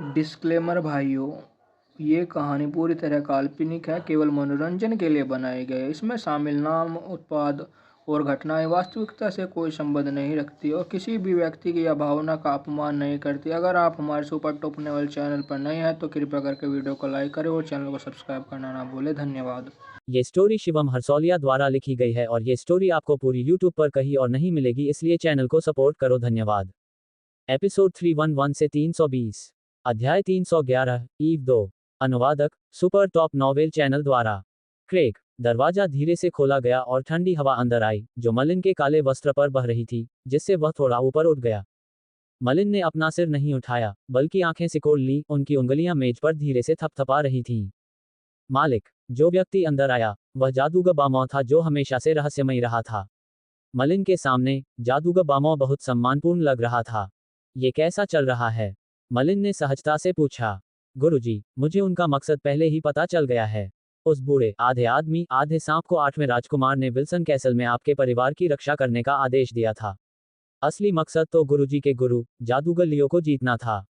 Disclaimer भाइयों, ये कहानी पूरी तरह काल्पनिक है, केवल मनोरंजन के लिए बनाई गई है। इसमें शामिल नाम, उत्पाद और घटनाएं वास्तविकता से कोई संबंध नहीं रखती और किसी भी व्यक्ति की या भावना का अपमान नहीं करती। अगर आप हमारे सुपर टॉप लेवल चैनल पर नए हैं तो कृपया करके वीडियो को लाइक करें और चैनल को सब्सक्राइब करना ना भूलें। धन्यवाद। ये स्टोरी शिवम हरसौलिया द्वारा लिखी गई है और ये स्टोरी आपको पूरी यूट्यूब पर कहीं और नहीं मिलेगी, इसलिए चैनल को सपोर्ट करो। धन्यवाद। एपिसोड 311 से 320। अध्याय 311, ईव 2। अनुवादक सुपर टॉप नॉवेल चैनल द्वारा। क्रेग। दरवाजा धीरे से खोला गया और ठंडी हवा अंदर आई, जो मलिन के काले वस्त्र पर बह रही थी, जिससे वह थोड़ा ऊपर उठ गया। मलिन ने अपना सिर नहीं उठाया, बल्कि आंखें सिकोड़ ली, उनकी उंगलियां मेज पर धीरे से थपथपा रही थीं। मालिक। जो व्यक्ति अंदर आया, वह जादूगर बामौ था, जो हमेशा से रहस्यमयी रहा था। मलिन के सामने जादूगर बामौ बहुत सम्मानपूर्ण लग रहा था। ये कैसा चल रहा है? मलिन ने सहजता से पूछा। गुरुजी, मुझे उनका मकसद पहले ही पता चल गया है। उस बूढ़े आधे आदमी आधे सांप को 8वें राजकुमार ने विल्सन कैसल में आपके परिवार की रक्षा करने का आदेश दिया था। असली मकसद तो गुरुजी के गुरु जादूगर लियो को जीतना था।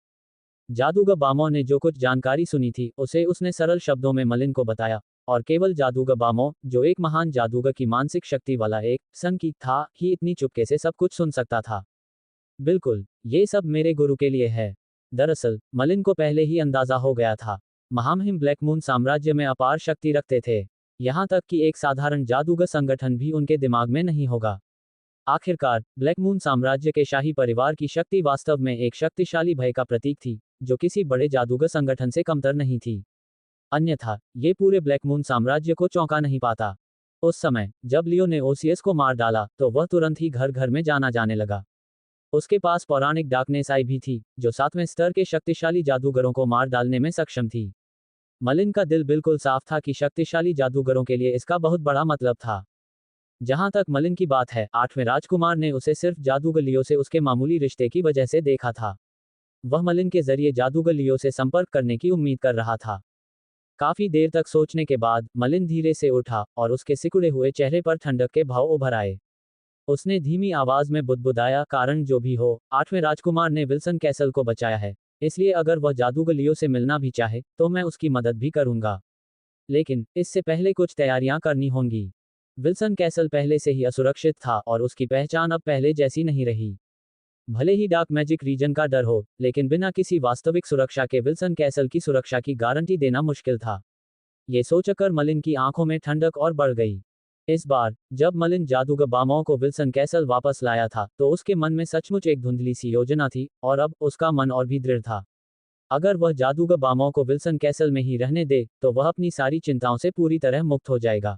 जादूगर बामौ ने जो कुछ जानकारी सुनी थी, उसे उसने सरल शब्दों में मलिन को बताया, और केवल जादूगर बामौ, जो एक महान जादूगर की मानसिक शक्ति वाला एक संकीत था, ही इतनी चुपके से सब कुछ सुन सकता था। बिल्कुल, ये सब मेरे गुरु के लिए है। दरअसल मलिन को पहले ही अंदाजा हो गया था। महामहिम ब्लैकमून साम्राज्य में अपार शक्ति रखते थे। यहाँ तक कि एक साधारण जादूगर संगठन भी उनके दिमाग में नहीं होगा। आखिरकार ब्लैकमून साम्राज्य के शाही परिवार की शक्ति वास्तव में एक शक्तिशाली भय का प्रतीक थी, जो किसी बड़े जादूगर संगठन से कमतर नहीं थी। अन्यथा ये पूरे ब्लैकमून साम्राज्य को चौंका नहीं पाता। उस समय जब लियो ने ओसियस को मार डाला, तो वह तुरंत ही घर घर में जाना जाने लगा। उसके पास पौराणिक डार्कनेस आई भी थी, जो 7वें स्तर के शक्तिशाली जादूगरों को मार डालने में सक्षम थी। मलिन का दिल बिल्कुल साफ था कि शक्तिशाली जादूगरों के लिए इसका बहुत बड़ा मतलब था। जहां तक मलिन की बात है, 8वें राजकुमार ने उसे सिर्फ जादूगर लियो से उसके मामूली रिश्ते की वजह से देखा था। वह मलिन के जरिए जादूगर लियो से संपर्क करने की उम्मीद कर रहा था। काफी देर तक सोचने के बाद मलिन धीरे से उठा और उसके सिकुड़े हुए चेहरे पर ठंडक के भाव उभर आए। उसने धीमी आवाज में बुदबुदाया, कारण जो भी हो, 8वें राजकुमार ने विल्सन कैसल को बचाया है, इसलिए अगर वह जादूगर लियो से मिलना भी चाहे, तो मैं उसकी मदद भी करूंगा। लेकिन इससे पहले कुछ तैयारियां करनी होंगी। विल्सन कैसल पहले से ही असुरक्षित था और उसकी पहचान अब पहले जैसी नहीं रही। भले ही डार्क मैजिक रीजन का डर हो, लेकिन बिना किसी वास्तविक सुरक्षा के विल्सन कैसल की सुरक्षा की गारंटी देना मुश्किल था। ये सोचकर मलिन की आंखों में ठंडक और बढ़ गई। इस बार जब मलिन जादूगर बामौ को विल्सन कैसल वापस लाया था, तो उसके मन में सचमुच एक धुंधली सी योजना थी, और अब उसका मन और भी दृढ़ था। अगर वह जादूगर बामौ को विल्सन कैसल में ही रहने दे, तो वह अपनी सारी चिंताओं से पूरी तरह मुक्त हो जाएगा।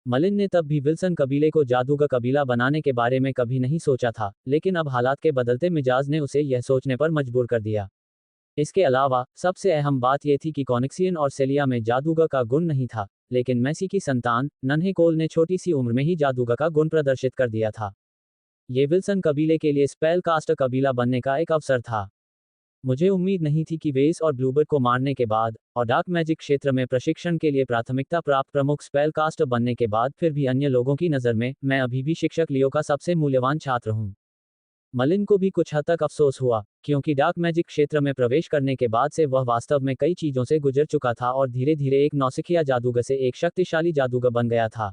मलिन ने तब भी विल्सन कबीले को जादूगर कबीला बनाने के बारे में कभी नहीं सोचा था, लेकिन अब हालात के बदलते मिजाज ने उसे यह सोचने पर मजबूर कर दिया। इसके अलावा सबसे अहम बात यह थी कि कॉनिक्सियन और सेलिया में जादूगर का गुण नहीं था, लेकिन मैसी की संतान नन्हे कोल ने छोटी सी उम्र में ही जादूगर का गुण प्रदर्शित कर दिया था। ये विल्सन कबीले के लिए स्पेल कास्टर कबीला बनने का एक अवसर था। मुझे उम्मीद नहीं थी कि वेस और ब्लूबर्ड को मारने के बाद, और डार्क मैजिक क्षेत्र में प्रशिक्षण के लिए प्राथमिकता प्राप्त प्रमुख स्पेल कास्टर बनने के बाद फिर भी अन्य लोगों की नज़र में मैं अभी भी शिक्षक लियो का सबसे मूल्यवान छात्र हूँ। मलिन को भी कुछ हद तक अफसोस हुआ, क्योंकि डार्क मैजिक क्षेत्र में प्रवेश करने के बाद से वह वास्तव में कई चीजों से गुजर चुका था और धीरे धीरे एक नौसिखिया जादूगर से एक शक्तिशाली जादूगर बन गया था।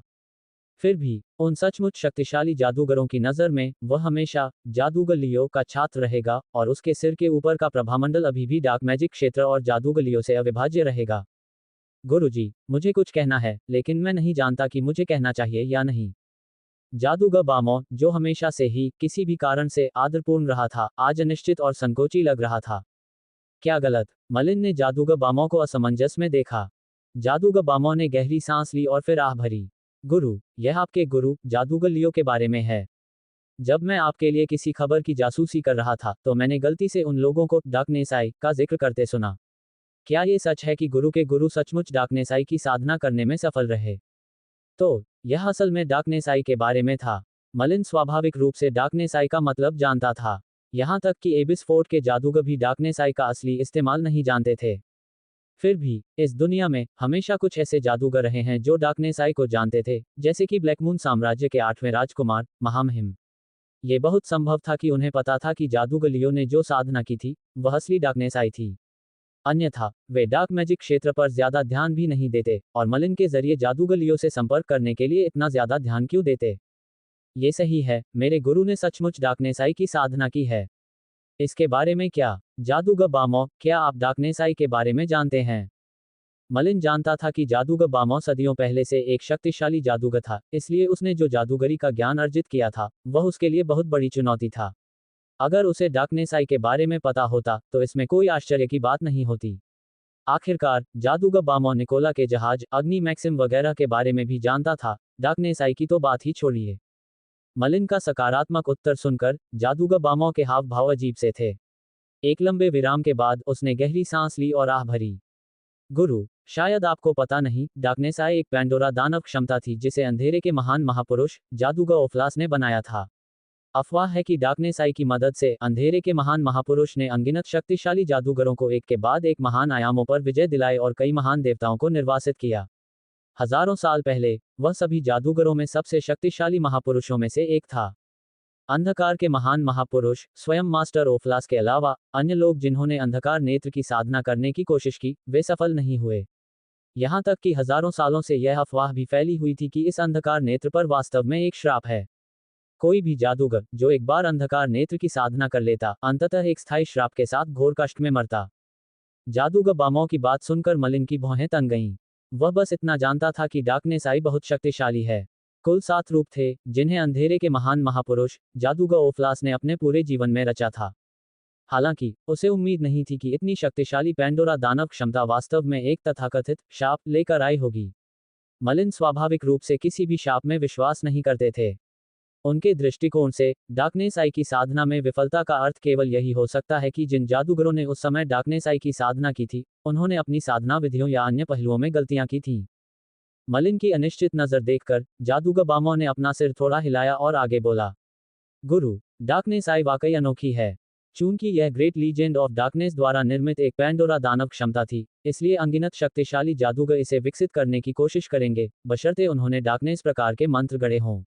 फिर भी उन सचमुच शक्तिशाली जादूगरों की नज़र में वह हमेशा जादूगर लियो का छात्र रहेगा, और उसके सिर के ऊपर का प्रभामंडल अभी भी डार्क मैजिक क्षेत्र और जादूगर लियो से अविभाज्य रहेगा। गुरुजी, मुझे कुछ कहना है, लेकिन मैं नहीं जानता कि मुझे कहना चाहिए या नहीं। जादूगर बामौ, जो हमेशा से ही किसी भी कारण से आदरपूर्ण रहा था, आज अनिश्चित और संकोची लग रहा था। क्या गलत? मलिन ने जादूगर बामौ को असमंजस में देखा। जादूगर बामौ ने गहरी सांस ली और फिर आह भरी। गुरु, यह आपके गुरु जादूगर लियो के बारे में है। जब मैं आपके लिए किसी खबर की जासूसी कर रहा था, तो मैंने गलती से उन लोगों को डार्कनेस आई का जिक्र करते सुना। क्या ये सच है कि गुरु के गुरु सचमुच डार्कनेस आई की साधना करने में सफल रहे? तो यह असल में डार्कनेस आई के बारे में था। मलिन स्वाभाविक रूप से डार्कनेस आई का मतलब जानता था। यहाँ तक कि एबिस फोर्ट के जादूगर भी डार्कनेस आई का असली इस्तेमाल नहीं जानते थे। फिर भी इस दुनिया में हमेशा कुछ ऐसे जादूगर रहे हैं जो डार्कनेस आई को जानते थे, जैसे कि ब्लैकमून साम्राज्य के 8वें राजकुमार महामहिम। ये बहुत संभव था कि उन्हें पता था कि जादूगर लियो ने जो साधना की थी, वह असली डार्कनेस आई थी। अन्यथा वे डार्क मैजिक क्षेत्र पर ज्यादा ध्यान भी नहीं देते, और मलिन के जरिए जादूगलियों से संपर्क करने के लिए इतना ज्यादा ध्यान क्यों देते। ये सही है, मेरे गुरु ने सचमुच डार्कनेस आई की साधना की है। इसके बारे में क्या? जादूगर बामो, क्या आप डार्कनेस आई के बारे में जानते हैं? मलिन जानता था कि जादूगर बामो सदियों पहले से एक शक्तिशाली जादूगर था, इसलिए उसने जो जादूगरी का ज्ञान अर्जित किया था वह उसके लिए बहुत बड़ी चुनौती था। अगर उसे डार्कनेस आई के बारे में पता होता तो इसमें कोई आश्चर्य की बात नहीं होती। आखिरकार जादूगर बामो निकोला के जहाज अग्नि मैक्सिम वगैरह के बारे में भी जानता था, डार्कनेस आई की तो बात ही छोड़िए। मलिन का सकारात्मक उत्तर सुनकर जादूगर बामो के हाव भाव अजीब से थे। एक लंबे विराम के बाद उसने गहरी सांस ली और आह भरी। गुरु, शायद आपको पता नहीं, डार्कनेस आई एक पैंडोरा दानव क्षमता थी जिसे अंधेरे के महान महापुरुष जादूगर ओफ्लास ने बनाया था। अफवाह है कि डार्कनेस आई की मदद से अंधेरे के महान महापुरुष ने अनगिनत शक्तिशाली जादूगरों को एक के बाद एक महान आयामों पर विजय दिलाई और कई महान देवताओं को निर्वासित किया। हजारों साल पहले वह सभी जादूगरों में सबसे शक्तिशाली महापुरुषों में से एक था। अंधकार के महान महापुरुष स्वयं मास्टर ओफ्लास के अलावा अन्य लोग जिन्होंने अंधकार नेत्र की साधना करने की कोशिश की, वे सफल नहीं हुए। यहाँ तक कि हजारों सालों से यह अफवाह भी फैली हुई थी कि इस अंधकार नेत्र पर वास्तव में एक श्राप है। कोई भी जादूगर जो एक बार अंधकार नेत्र की साधना कर लेता, अंततः एक स्थायी श्राप के साथ घोर कष्ट में मरता। जादूगर बामो की बात सुनकर मलिन की भौहें तन गईं। वह बस इतना जानता था कि डार्कनेस आई बहुत शक्तिशाली है। कुल 7 रूप थे जिन्हें अंधेरे के महान महापुरुष जादूगर ओफ्लास ने अपने पूरे जीवन में रचा था। हालांकि उसे उम्मीद नहीं थी कि इतनी शक्तिशाली पैंडोरा दानव क्षमता वास्तव में एक तथाकथित शाप लेकर आई होगी। मलिन स्वाभाविक रूप से किसी भी शाप में विश्वास नहीं करते थे। उनके दृष्टिकोण से डार्कनेस आई की साधना में विफलता का अर्थ केवल यही हो सकता है कि जिन जादूगरों ने उस समय डार्कनेस आई की साधना की थी, उन्होंने अपनी साधना विधियों या अन्य पहलुओं में गलतियां की थीं। मलिन की अनिश्चित नजर देखकर जादूगर बामो ने अपना सिर थोड़ा हिलाया और आगे बोला। गुरु, डार्कनेस आई वाकई अनोखी है। चूंकि यह ग्रेट लीजेंड ऑफ डार्कनेस द्वारा निर्मित एक पैंडोरा दानव क्षमता थी, इसलिए अनगिनत शक्तिशाली जादूगर इसे विकसित करने की कोशिश करेंगे, बशर्ते उन्होंने डार्कनेस प्रकार के मंत्र गढ़े हों।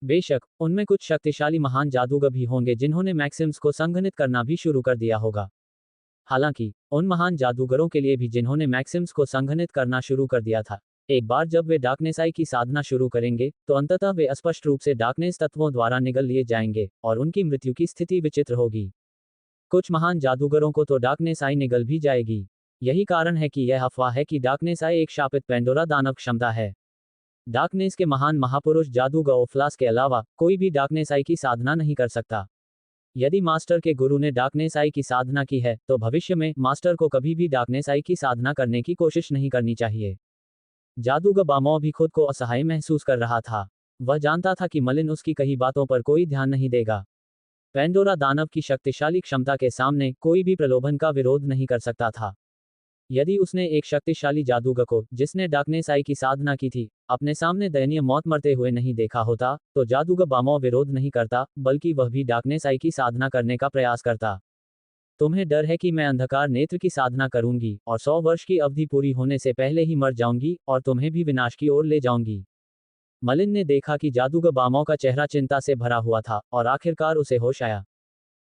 बेशक उनमें कुछ शक्तिशाली महान जादूगर भी होंगे जिन्होंने मैक्सिम्स को संघनित करना भी शुरू कर दिया होगा। हालांकि उन महान जादूगरों के लिए भी जिन्होंने मैक्सिम्स को संघनित करना शुरू कर दिया था, एक बार जब वे डार्कनेस आई की साधना शुरू करेंगे तो अंततः वे स्पष्ट रूप से डार्कनेस तत्वों द्वारा निगल लिए जाएंगे और उनकी मृत्यु की स्थिति विचित्र होगी। कुछ महान जादूगरों को तो डार्कनेस आई निगल भी जाएगी। यही कारण है कि यह अफवाह है कि डार्कनेस आई एक शापित पैंडोरा दानव क्षमता है। डार्कनेस के महान महापुरुष जादूगर ओफ्लास के अलावा कोई भी डार्कनेस आई की साधना नहीं कर सकता। यदि मास्टर के गुरु ने डार्कनेस आई की साधना की है तो भविष्य में मास्टर को कभी भी डार्कनेस आई की साधना करने की कोशिश नहीं करनी चाहिए। जादूगर बामो भी खुद को असहाय महसूस कर रहा था। वह जानता था कि मलिन उसकी कही बातों पर कोई ध्यान नहीं देगा। पैंडोरा दानव की शक्तिशाली क्षमता के सामने कोई भी प्रलोभन का विरोध नहीं कर सकता था। यदि उसने एक शक्तिशाली जादूगर को, जिसने डार्कनेस आई की साधना की थी, अपने सामने दयनीय मौत मरते हुए नहीं देखा होता, तो जादूगर बामो विरोध नहीं करता, बल्कि वह भी डार्कनेस आई की साधना करने का प्रयास करता। तुम्हें डर है कि मैं अंधकार नेत्र की साधना करूंगी और 100 वर्ष की अवधि पूरी होने से पहले ही मर जाऊंगी और तुम्हें भी विनाश की ओर ले जाऊंगी। मलिन ने देखा कि जादूगर बामो का चेहरा चिंता से भरा हुआ था और आखिरकार उसे होश आया।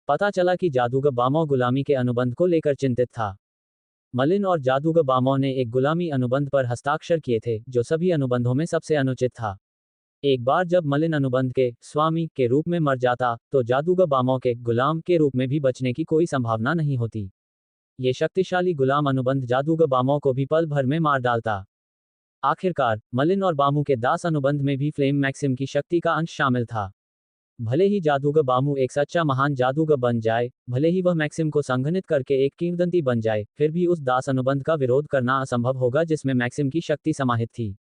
पता चला कि जादूगर बामो गुलामी के अनुबंध को लेकर चिंतित था। मलिन और जादूगर बामो ने एक गुलामी अनुबंध पर हस्ताक्षर किए थे जो सभी अनुबंधों में सबसे अनुचित था। एक बार जब मलिन अनुबंध के स्वामी के रूप में मर जाता तो जादूगर बामो के गुलाम के रूप में भी बचने की कोई संभावना नहीं होती। ये शक्तिशाली गुलाम अनुबंध जादूगर बामो को भी पल भर में मार डालता। आखिरकार मलिन और बामू के दास अनुबंध में भी फ्लेम मैक्सिम की शक्ति का अंश शामिल था। भले ही जादूगर बामू एक सच्चा महान जादूगर बन जाए, भले ही वह मैक्सिम को संघनित करके एक किंवदंती बन जाए, फिर भी उस दास अनुबंध का विरोध करना असंभव होगा जिसमें मैक्सिम की शक्ति समाहित थी।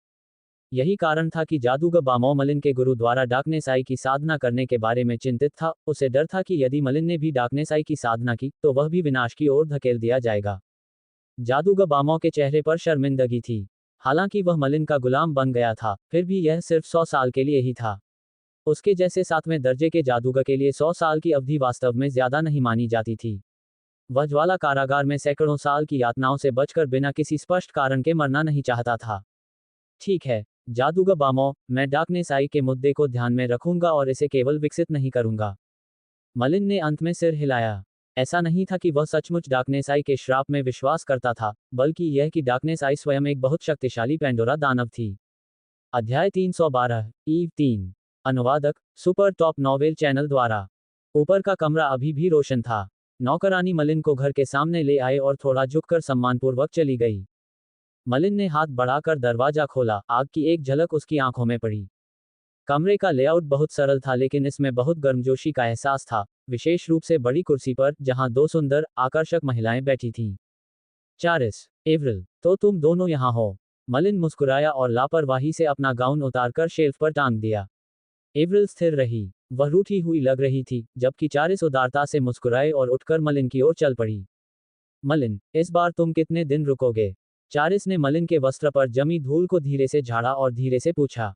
यही कारण था कि जादूगर बामो मलिन के गुरु द्वारा डार्कनेस आई की साधना करने के बारे में चिंतित था। उसे डर था कि यदि मलिन ने भी डार्कनेस आई की साधना की तो वह भी विनाश की ओर धकेल दिया जाएगा। जादूगर बामो के चेहरे पर शर्मिंदगी थी। हालांकि वह मलिन का गुलाम बन गया था, फिर भी यह सिर्फ 100 साल के लिए ही था। उसके जैसे 7वें दर्जे के जादूगर के लिए 100 साल की अवधि वास्तव में ज्यादा नहीं मानी जाती थी। वह ज्वाला कारागार में सैकड़ों साल की यातनाओं से बचकर बिना किसी स्पष्ट कारण के मरना नहीं चाहता था। ठीक है जादूगर बामो, मैं डार्कनेस आई के मुद्दे को ध्यान में रखूंगा और इसे केवल विकसित नहीं करूंगा। मलिन ने अंत में सिर हिलाया। ऐसा नहीं था कि वह सचमुच डार्कनेस आई के श्राप में विश्वास करता था, बल्कि यह कि डार्कनेस आई स्वयं एक बहुत शक्तिशाली पैंडोरा दानव थी। अध्याय 312 ईव 3। अनुवादक सुपर टॉप नॉवेल चैनल द्वारा। ऊपर का कमरा अभी भी रोशन था। नौकरानी मलिन को घर के सामने ले आए और थोड़ा झुककर सम्मानपूर्वक चली गई। मलिन ने हाथ बढ़ाकर दरवाजा खोला, आग की एक झलक उसकी आंखों में पड़ी। कमरे का लेआउट बहुत सरल था, लेकिन इसमें बहुत गर्मजोशी का एहसास था, विशेष रूप से बड़ी कुर्सी पर जहां दो सुंदर, आकर्षक महिलाएं बैठी थीं। चारिस, एवरिल, तो तुम दोनों यहाँ हो। मलिन मुस्कुराया और लापरवाही से अपना गाउन उतारकर शेल्फ पर टांग दिया। एवरिल स्थिर रही। वह रूठी हुई लग रही थी, जबकि चारिस उदारता से मुस्कुराए और उठकर मलिन की ओर चल पड़ी। मलिन, इस बार तुम कितने दिन रुकोगे? चारिस ने मलिन के वस्त्र पर जमी धूल को धीरे से झाड़ा और धीरे से पूछा।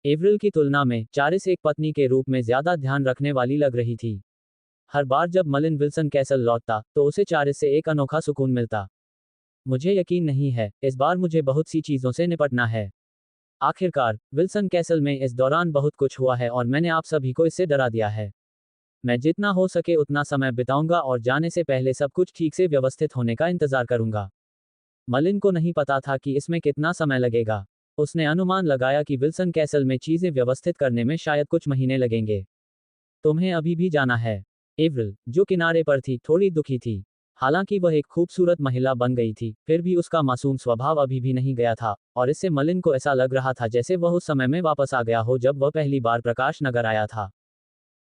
एवरिल की तुलना में चारिस एक पत्नी के रूप में ज्यादा ध्यान रखने वाली लग रही थी। हर बार जब मलिन विल्सन कैसल लौटता, तो उसे चारिस से एक अनोखा सुकून मिलता। मुझे यकीन नहीं है, इस बार मुझे बहुत सी चीजों से निपटना है। आखिरकार, विल्सन कैसल में इस दौरान बहुत कुछ हुआ है और मैंने आप सभी को इससे डरा दिया है। मैं जितना हो सके उतना समय बिताऊंगा और जाने से पहले सब कुछ ठीक से व्यवस्थित होने का इंतजार करूंगा। मलिन को नहीं पता था कि इसमें कितना समय लगेगा। उसने अनुमान लगाया कि विल्सन कैसल में चीजें व्यवस्थित करने में शायद कुछ महीने लगेंगे। तुम्हें अभी भी जाना है। एवरिल, जो किनारे पर थी, थोड़ी दुखी थी। हालांकि वह एक खूबसूरत महिला बन गई थी, फिर भी उसका मासूम स्वभाव अभी भी नहीं गया था, और इससे मलिन को ऐसा लग रहा था जैसे वह उस समय में वापस आ गया हो जब वह पहली बार प्रकाश नगर आया था।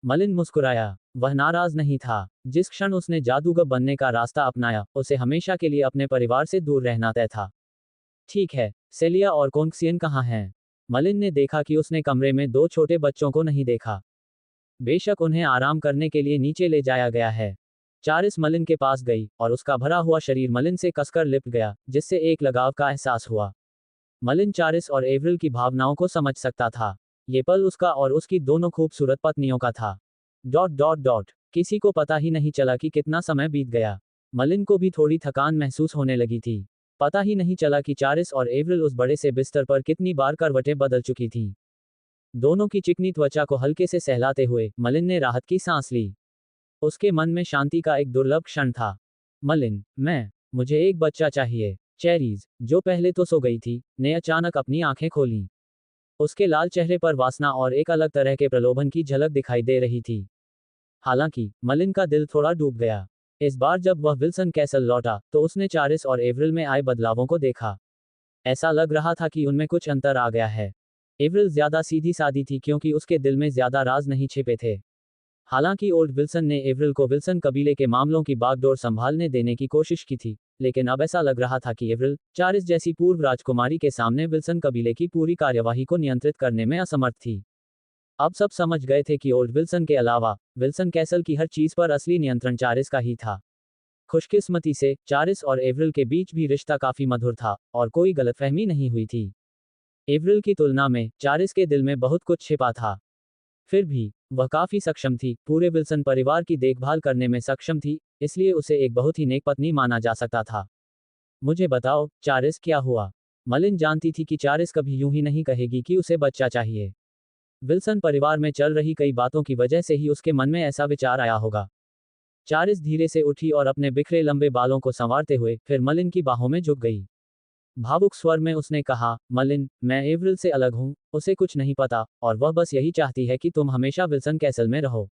मलिन मुस्कुराया। वह नाराज नहीं था। जिस क्षण उसने जादूगर बनने का रास्ता अपनाया, उसे हमेशा के लिए अपने परिवार से दूर रहना तय था। ठीक है, सेलिया और कोंगसियन कहाँ हैं? मलिन ने देखा कि उसने कमरे में दो छोटे बच्चों को नहीं देखा। बेशक उन्हें आराम करने के लिए नीचे ले जाया गया है। चारिस मलिन के पास गई, और उसका भरा हुआ शरीर मलिन से कसकर लिपट गया, जिससे एक लगाव का एहसास हुआ। मलिन चारिस और एवरिल की भावनाओं को समझ सकता था। ये पल उसका और उसकी दोनों खूबसूरत पत्नियों का था। Dot dot dot. किसी को पता ही नहीं चला कि कितना समय बीत गया। मलिन को भी थोड़ी थकान महसूस होने लगी थी। पता ही नहीं चला कि चारिस और एवरिल उस बड़े से बिस्तर पर कितनी बार करवटें बदल चुकी थीं। दोनों की चिकनी त्वचा को हल्के से सहलाते हुए मलिन ने राहत की सांस ली। उसके मन में शांति का एक दुर्लभ क्षण था। मलिन, मुझे एक बच्चा चाहिए। चेरीज, जो पहले तो सो गई थी, ने अचानक अपनी आंखें खोलीं। उसके लाल चेहरे पर वासना और एक अलग तरह के प्रलोभन की झलक दिखाई दे रही थी। हालांकि, मलिन का दिल थोड़ा डूब गया। इस बार जब वह विल्सन कैसल लौटा, तो उसने चारिस और एवरिल में आए बदलावों को देखा। ऐसा लग रहा था कि उनमें कुछ अंतर आ गया है। एवरिल ज्यादा सीधी सादी थी क्योंकि उसके दिल में ज्यादा राज नहीं छिपे थे। हालांकि ओल्ड विल्सन ने एवरिल को विल्सन कबीले के मामलों की बागडोर संभालने देने की कोशिश की थी, लेकिन अब ऐसा लग रहा था कि एवरिल, चारिस जैसी पूर्व राजकुमारी के सामने विल्सन कबीले की पूरी कार्यवाही को नियंत्रित करने में असमर्थ थी। अब सब समझ गए थे कि ओल्ड विल्सन के अलावा, विल्सन कैसल की हर चीज पर असली नियंत्रण चारिस का ही था। खुशकिस्मती से, चारिस और एवरिल के बीच भी रिश्ता काफी मधुर था, और कोई गलतफहमी नहीं हुई थी। एवरिल की तुलना में, चारिस के दिल में बहुत कुछ छिपा था। फिर भी, वह काफी सक्षम थी, पूरे विल्सन परिवार की देखभाल करने में सक्षम थी, इसलिए उसे एक बहुत ही नेक पत्नी माना जा सकता था। मुझे बताओ, चारिस, क्या हुआ? मलिन जानती थी कि चारिस कभी यूं ही नहीं कहेगी कि उसे बच्चा चाहिए। विल्सन परिवार में चल रही कई बातों की वजह से ही उसके मन में ऐसा विचार आया होगा। चारिस धीरे से उठी और अपने बिखरे लंबे बालों को संवारते हुए फिर मलिन की बाहों में झुक गई। भावुक स्वर में उसने कहा, मलिन, मैं एवरिल से अलग हूं, उसे कुछ नहीं पता, और वह बस यही चाहती है कि तुम हमेशा विल्सन कैसल में रहो।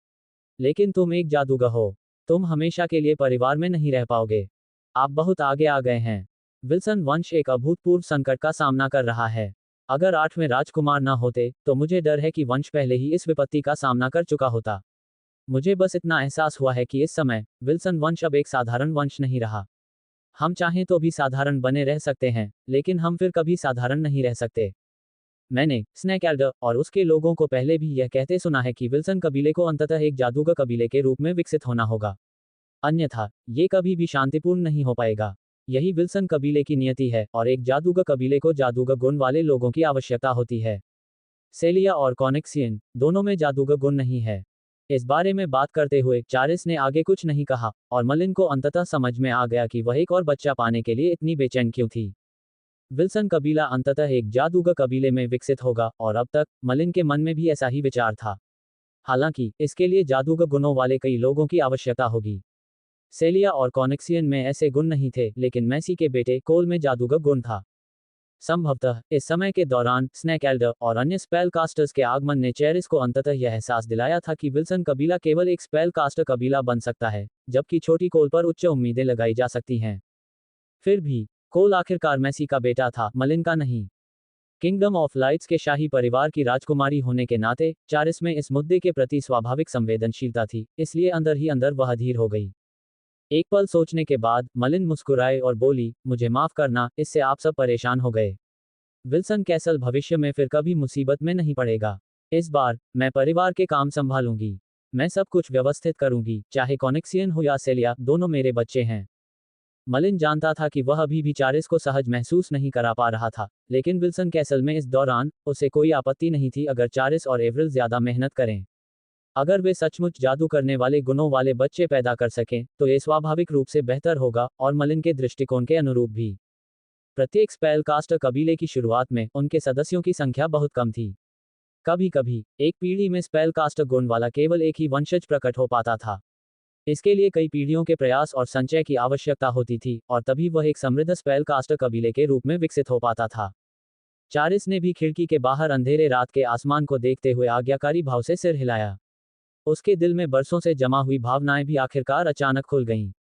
लेकिन तुम एक जादूगर हो। तुम हमेशा के लिए परिवार में नहीं रह पाओगे। आप बहुत आगे आ गए हैं। विल्सन वंश एक अभूतपूर्व संकट का सामना कर रहा है। अगर 8वें राजकुमार न होते, तो मुझे डर है कि वंश पहले ही इस विपत्ति का सामना कर चुका होता। मुझे बस इतना एहसास हुआ है कि इस समय, विल्सन वंश अब एक साधारण वंश नहीं रहा। हम चाहें तो भी साधारण बने रह सकते हैं, लेकिन हम फिर कभी साधारण नहीं रह सकते। मैंने स्नैक एल्डर और उसके लोगों को पहले भी यह कहते सुना है कि विल्सन कबीले को अंततः एक जादूगर कबीले के रूप में विकसित होना होगा। अन्यथा, ये कभी भी शांतिपूर्ण नहीं हो पाएगा। यही विल्सन कबीले की नियति है, और एक जादूगर कबीले को जादूगर गुण वाले लोगों की आवश्यकता होती है। सेलिया और कॉनिक्सियन, दोनों में जादूगर गुण नहीं है। इस बारे में बात करते हुए चारिस ने आगे कुछ नहीं कहा, और मलिन को अंततः समझ में आ गया कि वह एक और बच्चा पाने के लिए इतनी बेचैन क्यों थी। विल्सन कबीला अंततः एक जादूगर कबीले में विकसित होगा, और अब तक, मलिन के मन में भी ऐसा ही विचार था। हालांकि, इसके लिए जादूगर गुणों वाले कई लोगों की आवश्यकता होगी। सेलिया और कॉनेक्सियन में ऐसे गुण नहीं थे, लेकिन मैसी के बेटे कोल में जादूगर गुण था। संभवतः इस समय के दौरान स्नैक एल्डर और अन्य स्पेल कास्टर्स के आगमन ने चेरिस को अंततः यह एहसास दिलाया था कि विल्सन कबीला केवल एक स्पेल कास्टर कबीला बन सकता है, जबकि छोटी कोल पर उच्च उम्मीदें लगाई जा सकती हैं। फिर भी कोल आखिरकार मैसी का बेटा था, मलिन का नहीं। किंगडम ऑफ लाइट्स के शाही परिवार की राजकुमारी होने के नाते चारिस में इस मुद्दे के प्रति स्वाभाविक संवेदनशीलता थी, इसलिए अंदर ही अंदर वह अधीर हो गई। एक पल सोचने के बाद मलिन मुस्कुराए और बोली, मुझे माफ करना, इससे आप सब परेशान हो गए। विल्सन कैसल भविष्य में फिर कभी मुसीबत में नहीं पड़ेगा। इस बार मैं परिवार के काम संभालूंगी। मैं सब कुछ व्यवस्थित करूंगी, चाहे कॉनेक्सियन हो या सेलिया, दोनों मेरे बच्चे हैं। मलिन जानता था कि वह अभी भी चारिस को सहज महसूस नहीं करा पा रहा था, लेकिन विल्सन कैसल में इस दौरान उसे कोई आपत्ति नहीं थी अगर चारिस और एवरिल ज्यादा मेहनत करें। अगर वे सचमुच जादू करने वाले गुणों वाले बच्चे पैदा कर सकें, तो ये स्वाभाविक रूप से बेहतर होगा और मलिन के दृष्टिकोण के अनुरूप भी। प्रत्येक स्पेल कास्टर कबीले की शुरुआत में उनके सदस्यों की संख्या बहुत कम थी। कभी कभी एक पीढ़ी में स्पेल कास्टर गुण वाला केवल एक ही वंशज प्रकट हो पाता था। इसके लिए कई पीढ़ियों के प्रयास और संचय की आवश्यकता होती थी, और तभी वह एक समृद्ध स्पेल कास्टर कबीले के रूप में विकसित हो पाता था। चारिस ने भी खिड़की के बाहर अंधेरे रात के आसमान को देखते हुए आज्ञाकारी भाव से सिर हिलाया। उसके दिल में बरसों से जमा हुई भावनाएं भी आखिरकार अचानक खुल गईं।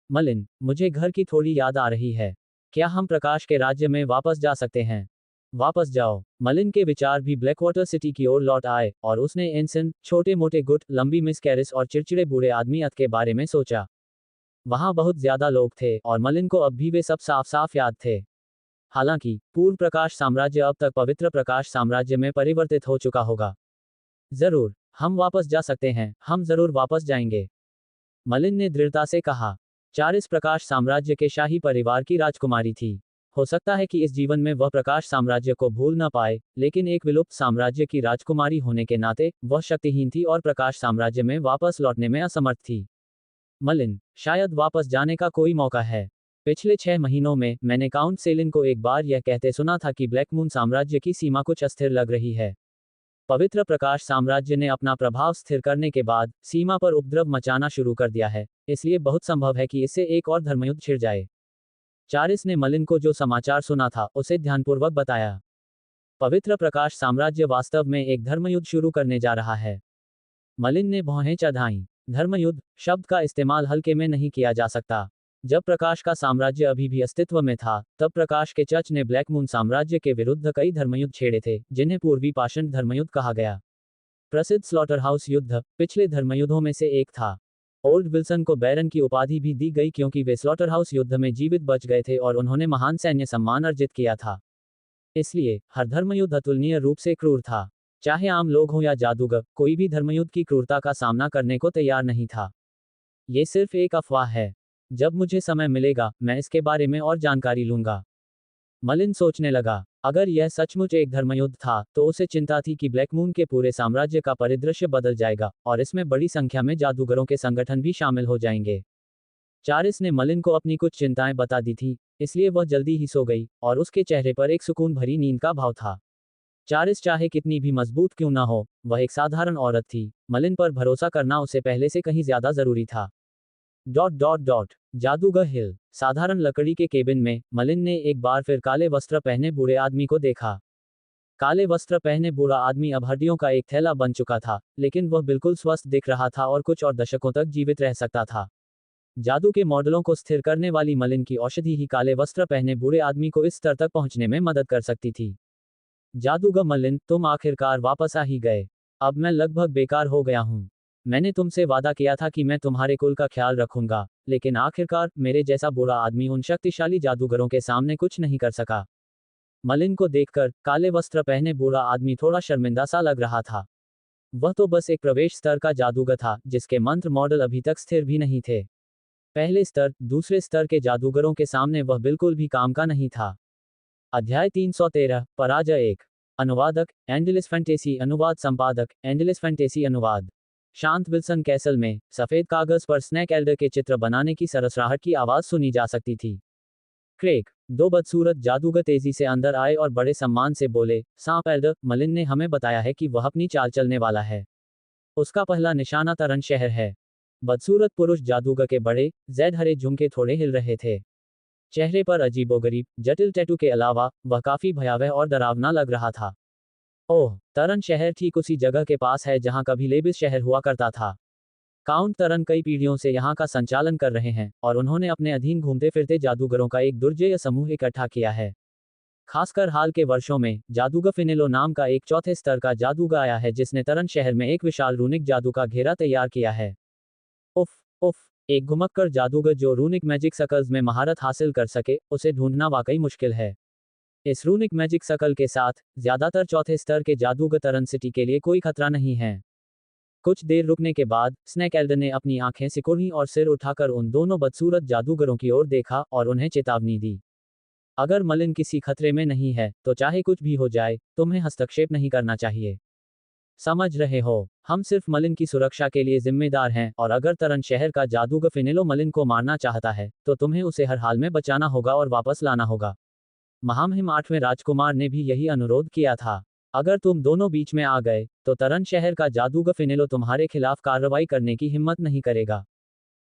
मलिन, मुझे घर की थोड़ी याद आ रही है। क्या हम प्रकाश के राज्य में वापस जा सकते हैं? वापस जाओ। मलिन के विचार भी ब्लैकवाटर सिटी की ओर लौट आए, और उसने एंसन, छोटे मोटे गुट, लंबी मिस कैरिस और चिड़चिड़े बूढ़े आदमी अत के बारे में सोचा। वहां बहुत ज्यादा लोग थे, और मलिन को अब भी वे सब साफ साफ याद थे। हालांकि पूर्व प्रकाश साम्राज्य अब तक पवित्र प्रकाश साम्राज्य में परिवर्तित हो चुका होगा। जरूर हम वापस जा सकते हैं, हम जरूर वापस जाएंगे, मलिन ने दृढ़ता से कहा। चारिस प्रकाश साम्राज्य के शाही परिवार की राजकुमारी थी। हो सकता है कि इस जीवन में वह प्रकाश साम्राज्य को भूल न पाए, लेकिन एक विलुप्त साम्राज्य की राजकुमारी होने के नाते वह शक्तिहीन थी और प्रकाश साम्राज्य में वापस लौटने में असमर्थ थी। मलिन, शायद वापस जाने का कोई मौका है। पिछले 6 महीनों में मैंने काउंट सेलिन को एक बार यह कहते सुना था कि ब्लैक मून साम्राज्य की सीमा कुछ अस्थिर लग रही है। पवित्र प्रकाश साम्राज्य ने अपना प्रभाव स्थिर करने के बाद सीमा पर उपद्रव मचाना शुरू कर दिया है, इसलिए बहुत संभव है कि इससे एक और धर्मयुद्ध छिड़ जाए। चारिस ने मलिन को जो समाचार सुना था उसे ध्यानपूर्वक बताया। पवित्र प्रकाश साम्राज्य वास्तव में एक धर्मयुद्ध शुरू करने जा रहा है। मलिन ने भौहें चढ़ाईं। धर्मयुद्ध शब्द का इस्तेमाल हल्के में नहीं किया जा सकता। जब प्रकाश का साम्राज्य अभी भी अस्तित्व में था, तब प्रकाश के चर्च ने ब्लैक मून साम्राज्य के विरुद्ध कई धर्मयुद्ध छेड़े थे, जिन्हें पूर्वी पाषाण धर्मयुद्ध कहा गया। प्रसिद्ध स्लॉटर हाउस युद्ध पिछले धर्मयुद्धों में से एक था। ओल्ड विल्सन को बैरन की उपाधि भी दी गई क्योंकि वे स्लॉटर हाउस युद्ध में जीवित बच गए थे और उन्होंने महान सैन्य सम्मान अर्जित किया था। इसलिए हर धर्मयुद्ध अतुलनीय रूप से क्रूर था। चाहे आम लोग हों या जादूगर, कोई भी धर्मयुद्ध की क्रूरता का सामना करने को तैयार नहीं था। ये सिर्फ एक अफवाह है। जब मुझे समय मिलेगा, मैं इसके बारे में और जानकारी लूंगा। मलिन सोचने लगा, अगर यह सचमुच एक धर्मयुद्ध था, तो उसे चिंता थी कि ब्लैक मून के पूरे साम्राज्य का परिदृश्य बदल जाएगा, और इसमें बड़ी संख्या में जादूगरों के संगठन भी शामिल हो जाएंगे। चारिस ने मलिन को अपनी कुछ चिंताएं बता दी थी, इसलिए वह जल्दी ही सो गई, और उसके चेहरे पर एक सुकून भरी नींद का भाव था। चारिस चाहे कितनी भी मजबूत क्यों ना हो, वह एक साधारण औरत थी। मलिन पर भरोसा करना उसे पहले से कहीं ज्यादा जरूरी था। जादूगर हिल। साधारण लकड़ी के केबिन में मलिन ने एक बार फिर काले वस्त्र पहने बूढ़े आदमी को देखा। काले वस्त्र पहने बूढ़ा आदमी अब हड्डियों का एक थैला बन चुका था, लेकिन वह बिल्कुल स्वस्थ दिख रहा था और कुछ और दशकों तक जीवित रह सकता था। जादू के मॉडलों को स्थिर करने वाली मलिन की औषधि ही काले वस्त्र पहने बूढ़े आदमी को इस स्तर तक पहुंचने में मदद कर सकती थी। जादूगर मलिन, तुम आखिरकार वापस आ ही गए। अब मैं लगभग बेकार हो गया हूं। मैंने तुमसे वादा किया था कि मैं तुम्हारे कुल का ख्याल रखूंगा, लेकिन आखिरकार मेरे जैसा बूढ़ा आदमी उन शक्तिशाली जादूगरों के सामने कुछ नहीं कर सका। मलिन को देखकर काले वस्त्र पहने बूढ़ा आदमी थोड़ा शर्मिंदा सा लग रहा था। वह तो बस एक प्रवेश स्तर का जादूगर था, जिसके मंत्र मॉडल अभी तक स्थिर भी नहीं थे। पहले स्तर, दूसरे स्तर के जादूगरों के सामने वह बिल्कुल भी काम का नहीं था। अध्याय 313, पराजय 1। अनुवादक, एंडलेस फैंटेसी अनुवाद संपादक, एंडलेस फैंटेसी अनुवाद। शांत विल्सन कैसल में सफेद कागज पर स्नैक एल्डर के चित्र बनाने की सरसराहट की आवाज सुनी जा सकती थी। क्रेग, 2 बदसूरत जादूगर तेजी से अंदर आए और बड़े सम्मान से बोले, सांप एल्डर, मलिन ने हमें बताया है कि वह अपनी चाल चलने वाला है। उसका पहला निशाना तरन शहर है। बदसूरत पुरुष जादूगर के बड़े, जैद हरे झुमके थोड़े हिल रहे थे। चेहरे पर अजीबोगरीब, जटिल टैटू के अलावा, वह काफी भयावह और डरावना लग रहा था। ओह, तरन शहर ठीक उसी जगह के पास है जहां कभी लेबिस शहर हुआ करता था। काउंट तरन कई पीढ़ियों से यहाँ का संचालन कर रहे हैं, और उन्होंने अपने अधीन घूमते फिरते जादूगरों का एक दुर्जेय समूह इकट्ठा किया है। खासकर हाल के वर्षों में, जादूगर फिनेलो नाम का एक चौथे स्तर का जादूगर आया है जिसने तरन शहर में एक विशाल रूनिक जादू का घेरा तैयार किया है। उफ, उफ, एक घुमक्कड़ जादूगर जो रूनिक मैजिक सकल्स में महारत हासिल कर सके, उसे ढूंढना वाकई मुश्किल है। इस रूनिक मैजिक सकल के साथ, ज्यादातर चौथे स्तर के जादूगर तरन सिटी के लिए कोई खतरा नहीं है। कुछ देर रुकने के बाद, स्नेक एल्डर ने अपनी आंखें सिकुड़ी और सिर उठाकर उन दोनों बदसूरत जादूगरों की ओर देखा और उन्हें चेतावनी दी। अगर मलिन किसी खतरे में नहीं है, तो चाहे कुछ भी हो जाए, तुम्हें हस्तक्षेप नहीं करना चाहिए। समझ रहे हो, हम सिर्फ मलिन की सुरक्षा के लिए जिम्मेदार हैं, और अगर तरन शहर का जादूगर फिनेलो मलिन को मारना चाहता है, तो तुम्हें उसे हर हाल में बचाना होगा और वापस लाना होगा। महामहिम 8वें राजकुमार ने भी यही अनुरोध किया था। अगर तुम दोनों बीच में आ गए, तो तरन शहर का जादूगर फिनेलो तुम्हारे खिलाफ कार्रवाई करने की हिम्मत नहीं करेगा।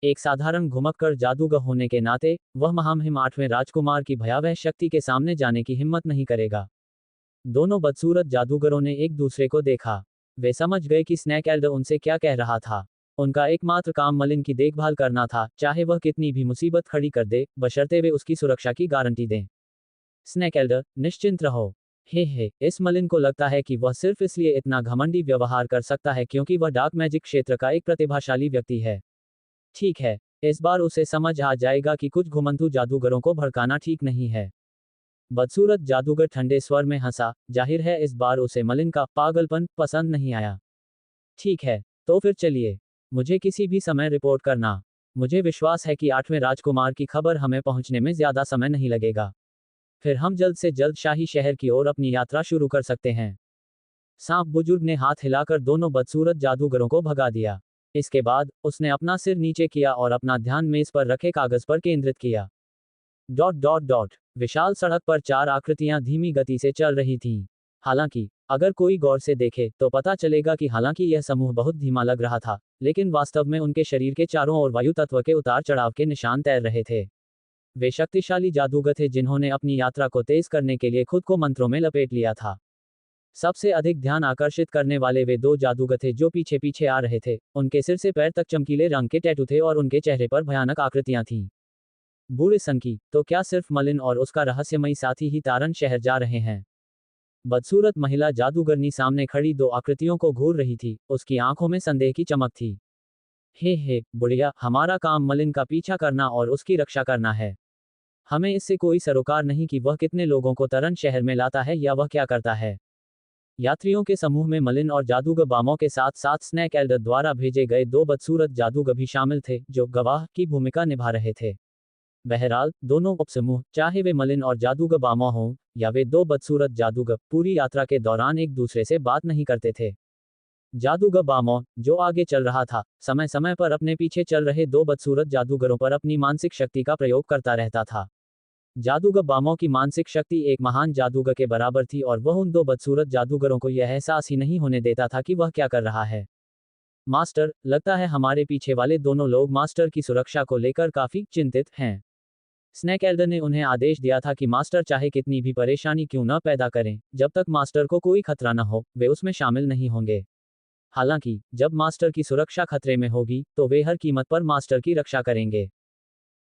एक साधारण घुमक्कड़ जादूगर होने के नाते, वह महामहिम 8वें राजकुमार की भयावह शक्ति के सामने जाने की हिम्मत नहीं करेगा। दोनों बदसूरत जादूगरों ने एक दूसरे को देखा। वे समझ गए कि स्नेक एल्डर उनसे क्या कह रहा था। उनका एकमात्र काम मलिन की देखभाल करना था, चाहे वह कितनी भी मुसीबत खड़ी कर दे, बशर्ते वे उसकी सुरक्षा की गारंटी दें। स्नेक एल्डर, निश्चिंत रहो। हे, इस मलिन को लगता है कि वह सिर्फ इसलिए इतना घमंडी व्यवहार कर सकता है क्योंकि वह डार्क मैजिक क्षेत्र का एक प्रतिभाशाली व्यक्ति है। ठीक है, इस बार उसे समझ आ जाएगा कि कुछ घुमंतू जादूगरों को भड़काना ठीक नहीं है। बदसूरत जादूगर ठंडे स्वर में हंसा, जाहिर है इस बार उसे मलिन का पागलपन पसंद नहीं आया। ठीक है, तो फिर चलिए। मुझे किसी भी समय रिपोर्ट करना। मुझे विश्वास है कि 8वें राजकुमार की खबर हमें पहुंचने में ज्यादा समय नहीं लगेगा। फिर हम जल्द से जल्द शाही शहर की ओर अपनी यात्रा शुरू कर सकते हैं। सांप बुजुर्ग ने हाथ हिलाकर दोनों बदसूरत जादूगरों को भगा दिया। इसके बाद, उसने अपना सिर नीचे किया और अपना ध्यान मेज पर रखे कागज पर केंद्रित किया। डॉट डॉट डॉट विशाल सड़क पर 4 आकृतियां धीमी गति से चल रही थीं। हालांकि, अगर कोई गौर से देखे, तो पता चलेगा कि हालांकि यह समूह बहुत धीमा लग रहा था, लेकिन वास्तव में उनके शरीर के चारों ओर वायु तत्व के उतार चढ़ाव के निशान तैर रहे थे। वे शक्तिशाली जादूगर थे जिन्होंने अपनी यात्रा को तेज करने के लिए खुद को मंत्रों में लपेट लिया था। सबसे अधिक ध्यान आकर्षित करने वाले वे 2 जादूगर थे जो पीछे पीछे आ रहे थे। उनके सिर से पैर तक चमकीले रंग के टैटू थे और उनके चेहरे पर भयानक आकृतियां थीं। बूढ़े संकी, तो क्या सिर्फ मलिन और उसका रहस्यमयी साथी ही तारन शहर जा रहे हैं? बदसूरत महिला जादूगरनी सामने खड़ी 2 आकृतियों को घूर रही थी, उसकी आंखों में संदेह की चमक थी। हे, बुढ़िया, हमारा काम मलिन का पीछा करना और उसकी रक्षा करना है। हमें इससे कोई सरोकार नहीं कि वह कितने लोगों को तरन शहर में लाता है या वह क्या करता है। यात्रियों के समूह में मलिन और जादूगर बामों के साथ साथ स्नेक एल्डर द्वारा भेजे गए 2 बदसूरत जादूगर भी शामिल थे, जो गवाह की भूमिका निभा रहे थे। बहरहाल, दोनों उपसमूह, चाहे वे मलिन और जादूगर बामों हों, या वे 2 बदसूरत जादूगर, पूरी यात्रा के दौरान एक दूसरे से बात नहीं करते थे। जादूगर बामों, जो आगे चल रहा था, समय समय पर अपने पीछे चल रहे 2 बदसूरत जादूगरों पर अपनी मानसिक शक्ति का प्रयोग करता रहता था। जादूगर बामों की मानसिक शक्ति एक महान जादूगर के बराबर थी और वह उन 2 बदसूरत जादूगरों को यह एहसास ही नहीं होने देता था कि वह क्या कर रहा है। मास्टर, लगता है हमारे पीछे वाले दोनों लोग मास्टर की सुरक्षा को लेकर काफी चिंतित हैं। स्नेक एल्डर ने उन्हें आदेश दिया था कि मास्टर चाहे कितनी भी परेशानी क्यों न पैदा करें, जब तक मास्टर को कोई खतरा न हो, वे उसमें शामिल नहीं होंगे। हालांकि, जब मास्टर की सुरक्षा खतरे में होगी, तो वे हर कीमत पर मास्टर की रक्षा करेंगे।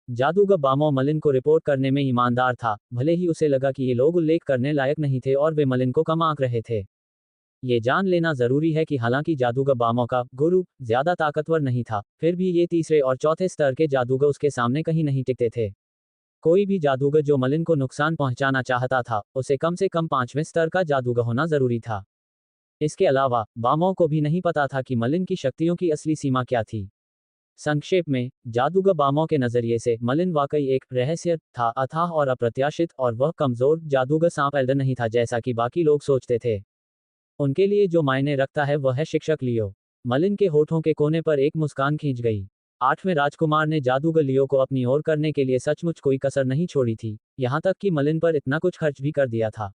जादूगर बामो मलिन को रिपोर्ट करने में ईमानदार था, भले ही उसे लगा कि ये लोग उल्लेख करने लायक नहीं थे और वे मलिन को कम आंक रहे थे। ये जान लेना जरूरी है कि हालांकि जादूगर बामो का गुरु ज्यादा ताकतवर नहीं था, फिर भी ये तीसरे और चौथे स्तर के जादूगर उसके सामने कहीं नहीं टिकते थे। कोई भी जादूगर जो मलिन को नुकसान पहुंचाना चाहता था, उसे कम से कम 5वें स्तर का जादूगर होना जरूरी था। इसके अलावा, बामो को भी नहीं पता था कि मलिन की शक्तियों की असली सीमा क्या थी। संक्षेप में, जादूगर बामो के नजरिए से मलिन वाकई एक रहस्य था, अथाह और अप्रत्याशित, और वह कमजोर जादूगर सांप एल्डर नहीं था जैसा कि बाकी लोग सोचते थे। उनके लिए जो मायने रखता है वह है शिक्षक लियो। मलिन के होठों के कोने पर एक मुस्कान खींच गई। 8वें राजकुमार ने जादूगर लियो को अपनी ओर करने के लिए सचमुच कोई कसर नहीं छोड़ी थी, यहाँ तक कि मलिन पर इतना कुछ खर्च भी कर दिया था।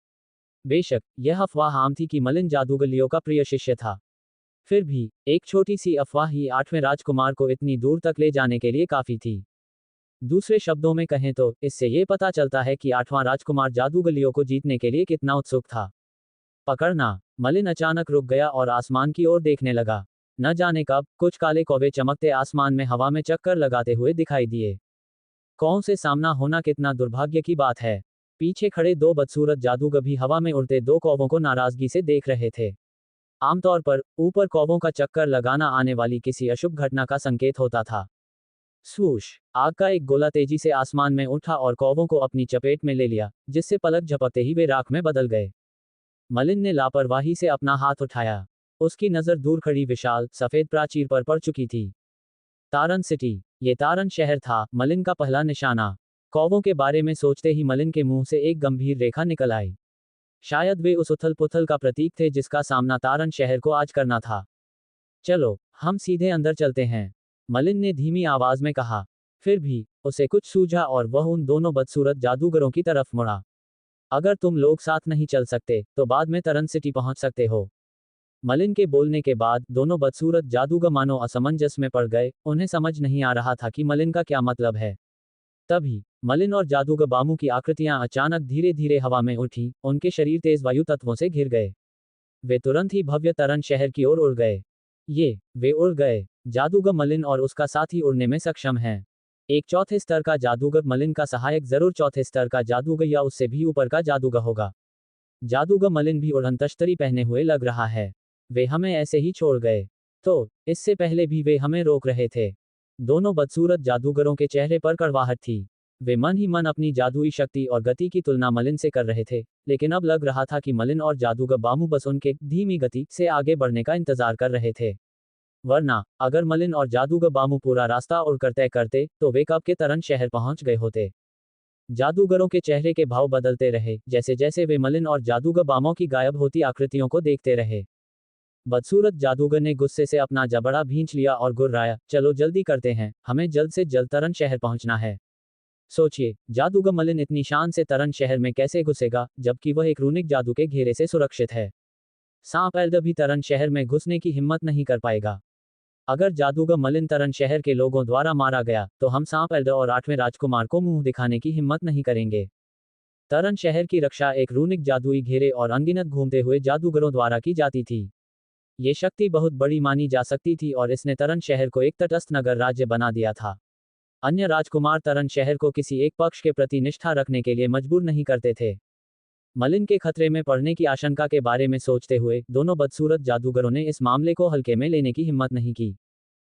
बेशक, यह अफवाह आम थी कि मलिन जादूगर लियो का प्रिय शिष्य था। फिर भी एक छोटी सी अफवाह ही 8वें राजकुमार को इतनी दूर तक ले जाने के लिए काफी थी। दूसरे शब्दों में कहें तो इससे ये पता चलता है कि 8वां राजकुमार जादूगलियों को जीतने के लिए कितना उत्सुक था। पकड़ना। मलिन अचानक रुक गया और आसमान की ओर देखने लगा। न जाने कब कुछ काले कौवे चमकते आसमान में हवा में चक्कर लगाते हुए दिखाई दिए। कौन से सामना होना कितना दुर्भाग्य की बात है। पीछे खड़े दो बदसूरत जादूगर भी हवा में उड़ते दो कौवों को नाराजगी से देख रहे थे। आमतौर पर ऊपर कौवों का चक्कर लगाना आने वाली किसी अशुभ घटना का संकेत होता था। स्वूश। आग का एक गोला तेजी से आसमान में उठा और कौवों को अपनी चपेट में ले लिया, जिससे पलक झपकते ही वे राख में बदल गए। मलिन ने लापरवाही से अपना हाथ उठाया। उसकी नजर दूर खड़ी विशाल सफेद प्राचीर पर पड़ चुकी थी। तारन सिटी। ये तारन शहर था मलिन का पहला निशाना। कौवों के बारे में सोचते ही मलिन के मुंह से एक गंभीर रेखा निकल आई। शायद वे उस उथल पुथल का प्रतीक थे जिसका सामना तारन शहर को आज करना था। चलो हम सीधे अंदर चलते हैं, मलिन ने धीमी आवाज में कहा। फिर भी उसे कुछ सूझा और वह उन दोनों बदसूरत जादूगरों की तरफ मुड़ा। अगर तुम लोग साथ नहीं चल सकते तो बाद में तरन सिटी पहुंच सकते हो। मलिन के बोलने के बाद दोनों बदसूरत जादूगर मानो असमंजस में पड़ गए। उन्हें समझ नहीं आ रहा था कि मलिन का क्या मतलब है। तभी मलिन और जादूगर बामू की आकृतियां अचानक धीरे धीरे हवा में उठी। उनके शरीर तेज वायु तत्वों से घिर गए। वे तुरंत ही भव्य तरन शहर की ओर उड़ गए। वे उड़ गए। जादूगर मलिन और उसका साथी उड़ने में सक्षम हैं। एक चौथे स्तर का जादूगर मलिन का सहायक जरूर चौथे स्तर का जादूगर या उससे भी ऊपर का जादूगर होगा। जादूगर मलिन भी उड़न तश्तरी पहने हुए लग रहा है। वे हमें ऐसे ही छोड़ गए तो इससे पहले भी वे हमें रोक रहे थे। दोनों बदसूरत जादूगरों के चेहरे पर कड़वाहट थी। वे मन ही मन अपनी जादुई शक्ति और गति की तुलना मलिन से कर रहे थे, लेकिन अब लग रहा था कि मलिन और जादूगर बामू बस उनके धीमी गति से आगे बढ़ने का इंतजार कर रहे थे। वरना अगर मलिन और जादूगर बामू पूरा रास्ता उड़कर तय करते तो वे कब के तरन शहर पहुंच गए होते। जादूगरों के चेहरे के भाव बदलते रहे जैसे जैसे वे मलिन और जादूगर बामों की गायब होती आकृतियों को देखते रहे। बदसूरत जादूगर ने गुस्से से अपना जबड़ा भींच लिया और गुर्राया, चलो जल्दी करते हैं, हमें जल्द से जल्द तरन शहर पहुंचना है। सोचिए, जादूगर मलिन इतनी शान से तरन शहर में कैसे घुसेगा जबकि वह एक रूनिक जादू के घेरे से सुरक्षित है। सांप एल्डर भी तरन शहर में घुसने की हिम्मत नहीं कर पाएगा। अगर जादूगर मलिन तरन शहर के लोगों द्वारा मारा गया तो हम सांप एल्डर और 8वें राजकुमार को मुंह दिखाने की हिम्मत नहीं करेंगे। तरन शहर की रक्षा एक रूनिक जादुई घेरे और अनगिनत घूमते हुए जादूगरों द्वारा की जाती थी। ये शक्ति बहुत बड़ी मानी जा सकती थी और इसने तरन शहर को एक तटस्थ नगर राज्य बना दिया था। अन्य राजकुमार तरन शहर को किसी एक पक्ष के प्रति निष्ठा रखने के लिए मजबूर नहीं करते थे। मलिन के खतरे में पड़ने की आशंका के बारे में सोचते हुए दोनों बदसूरत जादूगरों ने इस मामले को हल्के में लेने की हिम्मत नहीं की।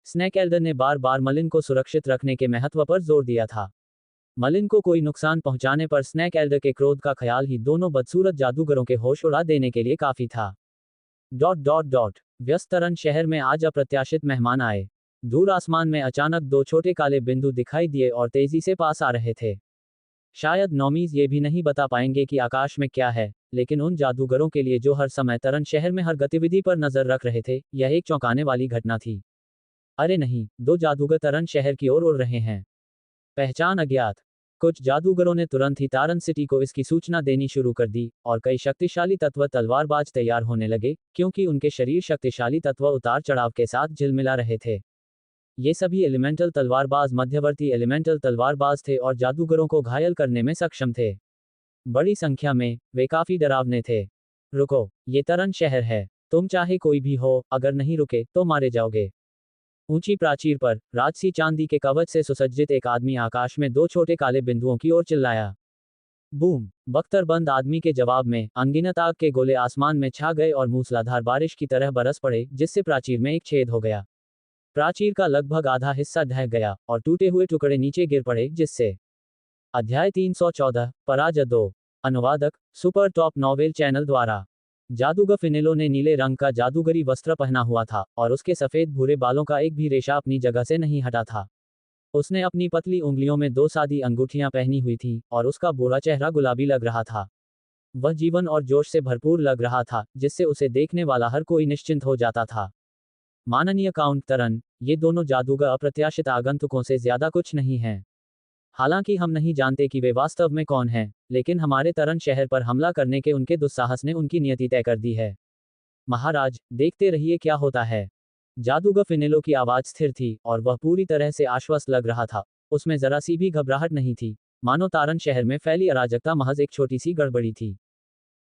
स्नेक एल्डर ने बार बार मलिन को सुरक्षित रखने के महत्व पर जोर दिया था। मलिन को कोई नुकसान पहुंचाने पर स्नेक एल्डर के क्रोध का ख्याल ही दोनों बदसूरत जादूगरों के होश उड़ा देने के लिए काफी था। व्यस्त तरन शहर में आज अप्रत्याशित मेहमान आए। दूर आसमान में अचानक दो छोटे काले बिंदु दिखाई दिए और तेजी से पास आ रहे थे। शायद नौमीज ये भी नहीं बता पाएंगे कि आकाश में क्या है, लेकिन उन जादूगरों के लिए जो हर समय तरन शहर में हर गतिविधि पर नजर रख रहे थे, यह एक चौंकाने वाली घटना थी। अरे नहीं, दो जादूगर तरन शहर की ओर उड़ रहे हैं। पहचान अज्ञात। कुछ जादूगरों ने तुरंत ही तारन सिटी को इसकी सूचना देनी शुरू कर दी और कई शक्तिशाली तत्व तलवारबाज तैयार होने लगे, क्योंकि उनके शरीर शक्तिशाली तत्व उतार चढ़ाव के साथ झिलमिला रहे थे। ये सभी एलिमेंटल तलवारबाज मध्यवर्ती एलिमेंटल तलवारबाज थे और जादूगरों को घायल करने में सक्षम थे। बड़ी संख्या में, वे काफी डरावने थे। रुको, ये तरन शहर है, तुम चाहे कोई भी हो, अगर नहीं रुके तो मारे जाओगे। ऊंची प्राचीर पर राजसी चांदी के कवच से सुसज्जित एक आदमी आकाश में दो छोटे काले बिंदुओं की ओर चिल्लाया। बूम। बख्तरबंद आदमी के जवाब में अनगिनत आग के गोले आसमान में छा गए और मूसलाधार बारिश की तरह बरस पड़े, जिससे प्राचीर में एक छेद हो गया। प्राचीर का लगभग आधा हिस्सा ढह गया और टूटे हुए टुकड़े नीचे गिर पड़े, जिससे अध्याय 314 पराजय 2। अनुवादक सुपर टॉप नॉवेल चैनल द्वारा। जादूगर फिनेलो ने नीले रंग का जादूगरी वस्त्र पहना हुआ था और उसके सफेद भूरे बालों का एक भी रेशा अपनी जगह से नहीं हटा था। उसने अपनी पतली उंगलियों में दो सादी अंगूठियां पहनी हुई थीं और उसका बूढ़ा चेहरा गुलाबी लग रहा था। वह जीवन और जोश से भरपूर लग रहा था, जिससे उसे देखने वाला हर कोई निश्चिंत हो जाता था। माननीय काउंट तरन, ये दोनों जादूगर अप्रत्याशित आगंतुकों से ज्यादा कुछ नहीं हैं। हालांकि हम नहीं जानते कि वे वास्तव में कौन हैं, लेकिन हमारे तरन शहर पर हमला करने के उनके दुस्साहस ने उनकी नियति तय कर दी है। महाराज, देखते रहिए क्या होता है। जादूगर फिनेलो की आवाज स्थिर थी और वह पूरी तरह से आश्वस्त लग रहा था। उसमें जरा सी भी घबराहट नहीं थी, मानो तारन शहर में फैली अराजकता महज एक छोटी सी गड़बड़ी थी।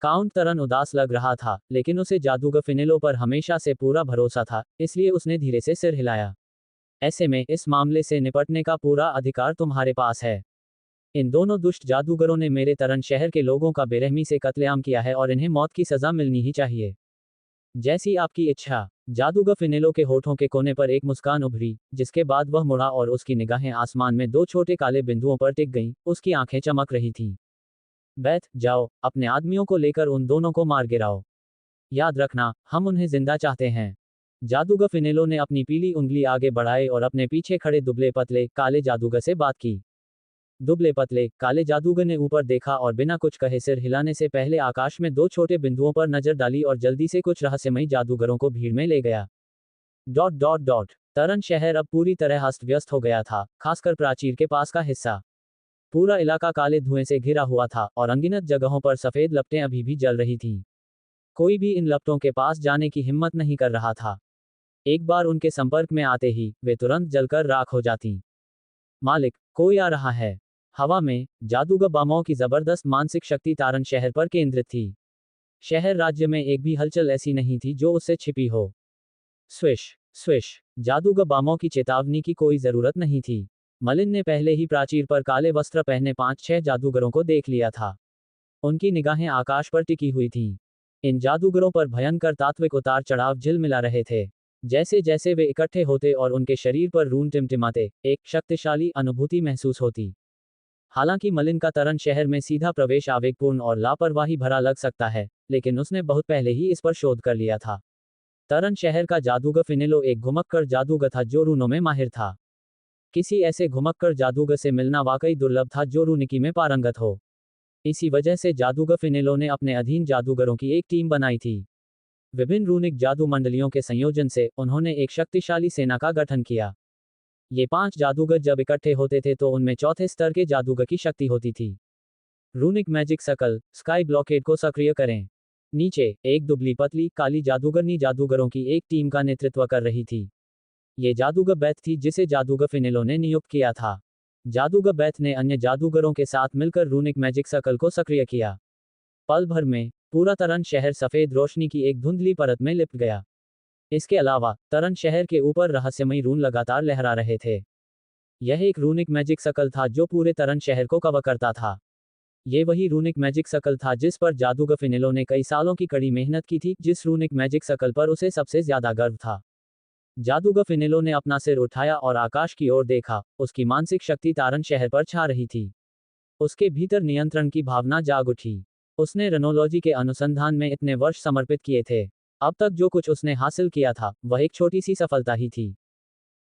काउंट तरन उदास लग रहा था, लेकिन उसे जादूगर फिनेलो पर हमेशा से पूरा भरोसा था, इसलिए उसने धीरे से सिर हिलाया। ऐसे में इस मामले से निपटने का पूरा अधिकार तुम्हारे पास है। इन दोनों दुष्ट जादूगरों ने मेरे तरन शहर के लोगों का बेरहमी से कत्लेआम किया है और इन्हें मौत की सजा मिलनी ही चाहिए। जैसी आपकी इच्छा। जादूगर फिनेलो के होठों के कोने पर एक मुस्कान उभरी, जिसके बाद वह मुड़ा और उसकी निगाहें आसमान में दो छोटे काले बिंदुओं पर टिक गईं। उसकी आंखें चमक रही थीं। बैठ जाओ, अपने आदमियों को लेकर उन दोनों को मार गिराओ। याद रखना, हम उन्हें जिंदा चाहते हैं। जादूगर फिनेलो ने अपनी पीली उंगली आगे बढ़ाई और अपने पीछे खड़े दुबले पतले काले जादूगर से बात की। दुबले पतले काले जादूगर ने ऊपर देखा और बिना कुछ कहे सिर हिलाने से पहले आकाश में दो छोटे बिंदुओं पर नजर डाली और जल्दी से कुछ रहस्यमयी जादूगरों को भीड़ में ले गया। Dot dot dot. तरन शहर अब पूरी तरह अस्त व्यस्त हो गया था, खासकर प्राचीर के पास का हिस्सा। पूरा इलाका काले धुएं से घिरा हुआ था और अनगिनत जगहों पर सफेद लपटें अभी भी जल रही थीं। कोई भी इन लपटों के पास जाने की हिम्मत नहीं कर रहा था। एक बार उनके संपर्क में आते ही वे तुरंत जलकर राख हो जाती। मालिक, कोई आ रहा है। हवा में जादूगर बामाओं की जबरदस्त मानसिक शक्ति तारन शहर पर केंद्रित थी। शहर राज्य में एक भी हलचल ऐसी नहीं थी जो उससे छिपी हो। Swish swish. जादूगर बामाओं की चेतावनी की कोई जरूरत नहीं थी। मलिन ने पहले ही प्राचीर पर काले वस्त्र पहने 5-6 जादूगरों को देख लिया था। उनकी निगाहें आकाश पर टिकी हुई थीं। इन जादूगरों पर भयंकर तात्विक उतार चढ़ाव झिलमिला रहे थे। जैसे जैसे वे इकट्ठे होते और उनके शरीर पर रून टिमटिमाते, एक शक्तिशाली अनुभूति महसूस होती। हालांकि मलिन का तरन शहर में सीधा प्रवेश आवेगपूर्ण और लापरवाही भरा लग सकता है, लेकिन उसने बहुत पहले ही इस पर शोध कर लिया था। तरन शहर का जादूगर फिनेलो एक घुमक्कड़ जादूगर था जो रूनों में माहिर था। किसी ऐसे घुमक्कड़ जादूगर से मिलना वाकई दुर्लभ था जो रूनिकी में पारंगत हो। इसी वजह से जादूगर फिनेलो ने अपने अधीन जादूगरों की एक टीम बनाई थी। विभिन्न रूनिक जादू मंडलियों के संयोजन से उन्होंने एक शक्तिशाली सेना का गठन किया। ये 5 जादूगर जब इकट्ठे होते थे तो उनमें चौथे स्तर के जादूगर की शक्ति होती थी। Runic magic circle, sky blockade को सक्रिय करें। नीचे एक दुबली पतली काली जादूगरनी जादूगरों की एक टीम का नेतृत्व कर रही थी। ये जादूगर बैथ थी जिसे जादूगर फिनेलो ने नियुक्त किया था। जादूगर बैथ ने अन्य जादूगरों के साथ मिलकर रूनिक मैजिक सर्कल को सक्रिय किया। पल भर में पूरा तरन शहर सफेद रोशनी की एक धुंधली परत में लिपट गया। इसके अलावा तरन शहर के ऊपर रहस्यमयी रून लगातार लहरा रहे थे। यह एक रूनिक मैजिक सर्कल था जो पूरे तरन शहर को कवर करता था। ये वही रूनिक मैजिक सर्कल था जिस पर जादूगर फिनेलो ने कई सालों की कड़ी मेहनत की थी, जिस रूनिक मैजिक सर्कल पर उसे सबसे ज्यादा गर्व था। जादूगर फिनेलो ने अपना सिर उठाया और आकाश की ओर देखा। उसकी मानसिक शक्ति तारन शहर पर छा रही थी। उसके भीतर नियंत्रण की भावना जाग उठी। उसने रनोलॉजी के अनुसंधान में इतने वर्ष समर्पित किए थे। अब तक जो कुछ उसने हासिल किया था वह एक छोटी सी सफलता ही थी।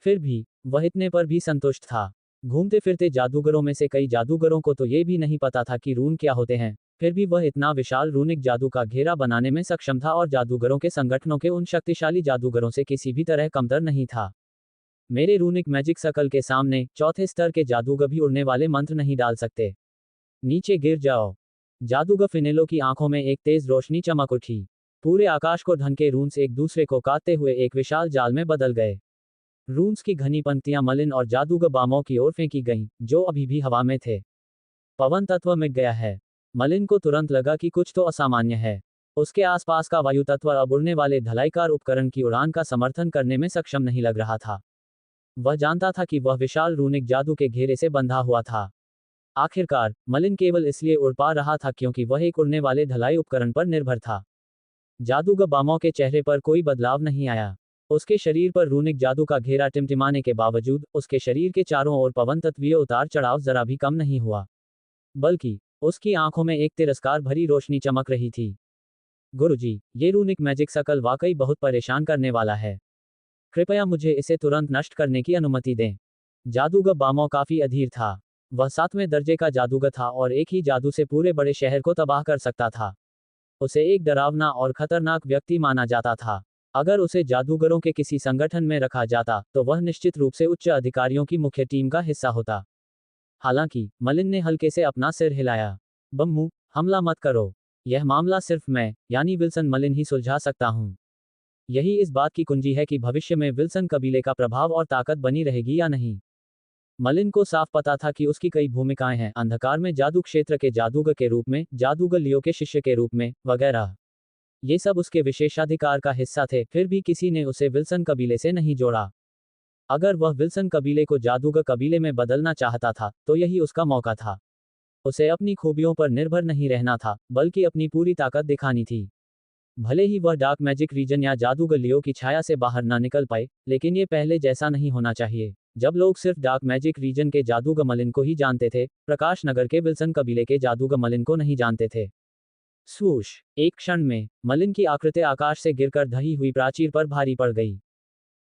फिर भी वह इतने पर भी संतुष्ट था। घूमते फिरते जादूगरों में से कई जादूगरों को तो ये भी नहीं पता था कि रून क्या होते हैं। फिर भी वह इतना विशाल रूनिक जादू का घेरा बनाने में सक्षम था और जादूगरों के संगठनों के उन शक्तिशाली जादूगरों से किसी भी तरह कमतर नहीं था। मेरे रूनिक मैजिक सर्कल के सामने चौथे स्तर के जादूगर भी उड़ने वाले मंत्र नहीं डाल सकते। नीचे गिर जाओ। जादूगर फिनेलो की आंखों में एक तेज रोशनी चमक उठी। पूरे आकाश को ढंके रून्स एक दूसरे को काटते हुए एक विशाल जाल में बदल गए। रून्स की घनी पंक्तियां मलिन और जादूगर बामों की ओर फेंकी गईं, जो अभी भी हवा में थे। पवन तत्व मिट गया है। मलिन को तुरंत लगा कि कुछ तो असामान्य है। उसके आसपास का वायु तत्व अब उड़ने वाले ढलाईकार उपकरण की उड़ान का समर्थन करने में सक्षम नहीं लग रहा था। वह जानता था कि वह विशाल रूनिक जादू के घेरे से बंधा हुआ था। आखिरकार मलिन केवल इसलिए उड़ पा रहा था क्योंकि वह एक उड़ने वाले ढलाई उपकरण पर निर्भर था। जादूगर बामों के चेहरे पर कोई बदलाव नहीं आया। उसके शरीर पर रूनिक जादू का घेरा टिमटिमाने के बावजूद उसके शरीर के चारों ओर पवन तत्वीय उतार चढ़ाव जरा भी कम नहीं हुआ, बल्कि उसकी आंखों में एक तिरस्कार भरी रोशनी चमक रही थी। गुरुजी, ये रूनिक मैजिक सर्कल वाकई बहुत परेशान करने वाला है। कृपया मुझे इसे तुरंत नष्ट करने की अनुमति दें। जादूगर बामों काफी अधीर था। वह 7वें दर्जे का जादूगर था और एक ही जादू से पूरे बड़े शहर को तबाह कर सकता था। उसे एक डरावना और खतरनाक व्यक्ति माना जाता था। अगर उसे जादूगरों के किसी संगठन में रखा जाता तो वह निश्चित रूप से उच्च अधिकारियों की मुख्य टीम का हिस्सा होता। हालांकि मलिन ने हल्के से अपना सिर हिलाया। बम्मू, हमला मत करो। यह मामला सिर्फ मैं, यानी विल्सन मलिन ही सुलझा सकता हूँ। यही इस बात की कुंजी है कि भविष्य में विल्सन कबीले का प्रभाव और ताकत बनी रहेगी या नहीं। मलिन को साफ पता था कि उसकी कई भूमिकाएं हैं, अंधकार में जादू क्षेत्र के जादूगर के रूप में, जादूगर लियो के शिष्य के रूप में, वगैरह। ये सब उसके विशेषाधिकार का हिस्सा थे, फिर भी किसी ने उसे विल्सन कबीले से नहीं जोड़ा। अगर वह विल्सन कबीले को जादूगर कबीले में बदलना चाहता था, तो यही उसका मौका था। उसे अपनी खूबियों पर निर्भर नहीं रहना था, बल्कि अपनी पूरी ताकत दिखानी थी। भले ही वह डार्क मैजिक रीजन या जादूगर लियो की छाया से बाहर ना निकल पाए, लेकिन ये पहले जैसा नहीं होना चाहिए, जब लोग सिर्फ डार्क मैजिक रीजन के जादूगर मलिन को ही जानते थे, प्रकाश नगर के विल्सन कबीले के जादूगर मलिन को नहीं जानते थे। स्वूश! एक क्षण में मलिन की आकृति आकाश से गिरकर ढही हुई प्राचीर पर भारी पड़ गई।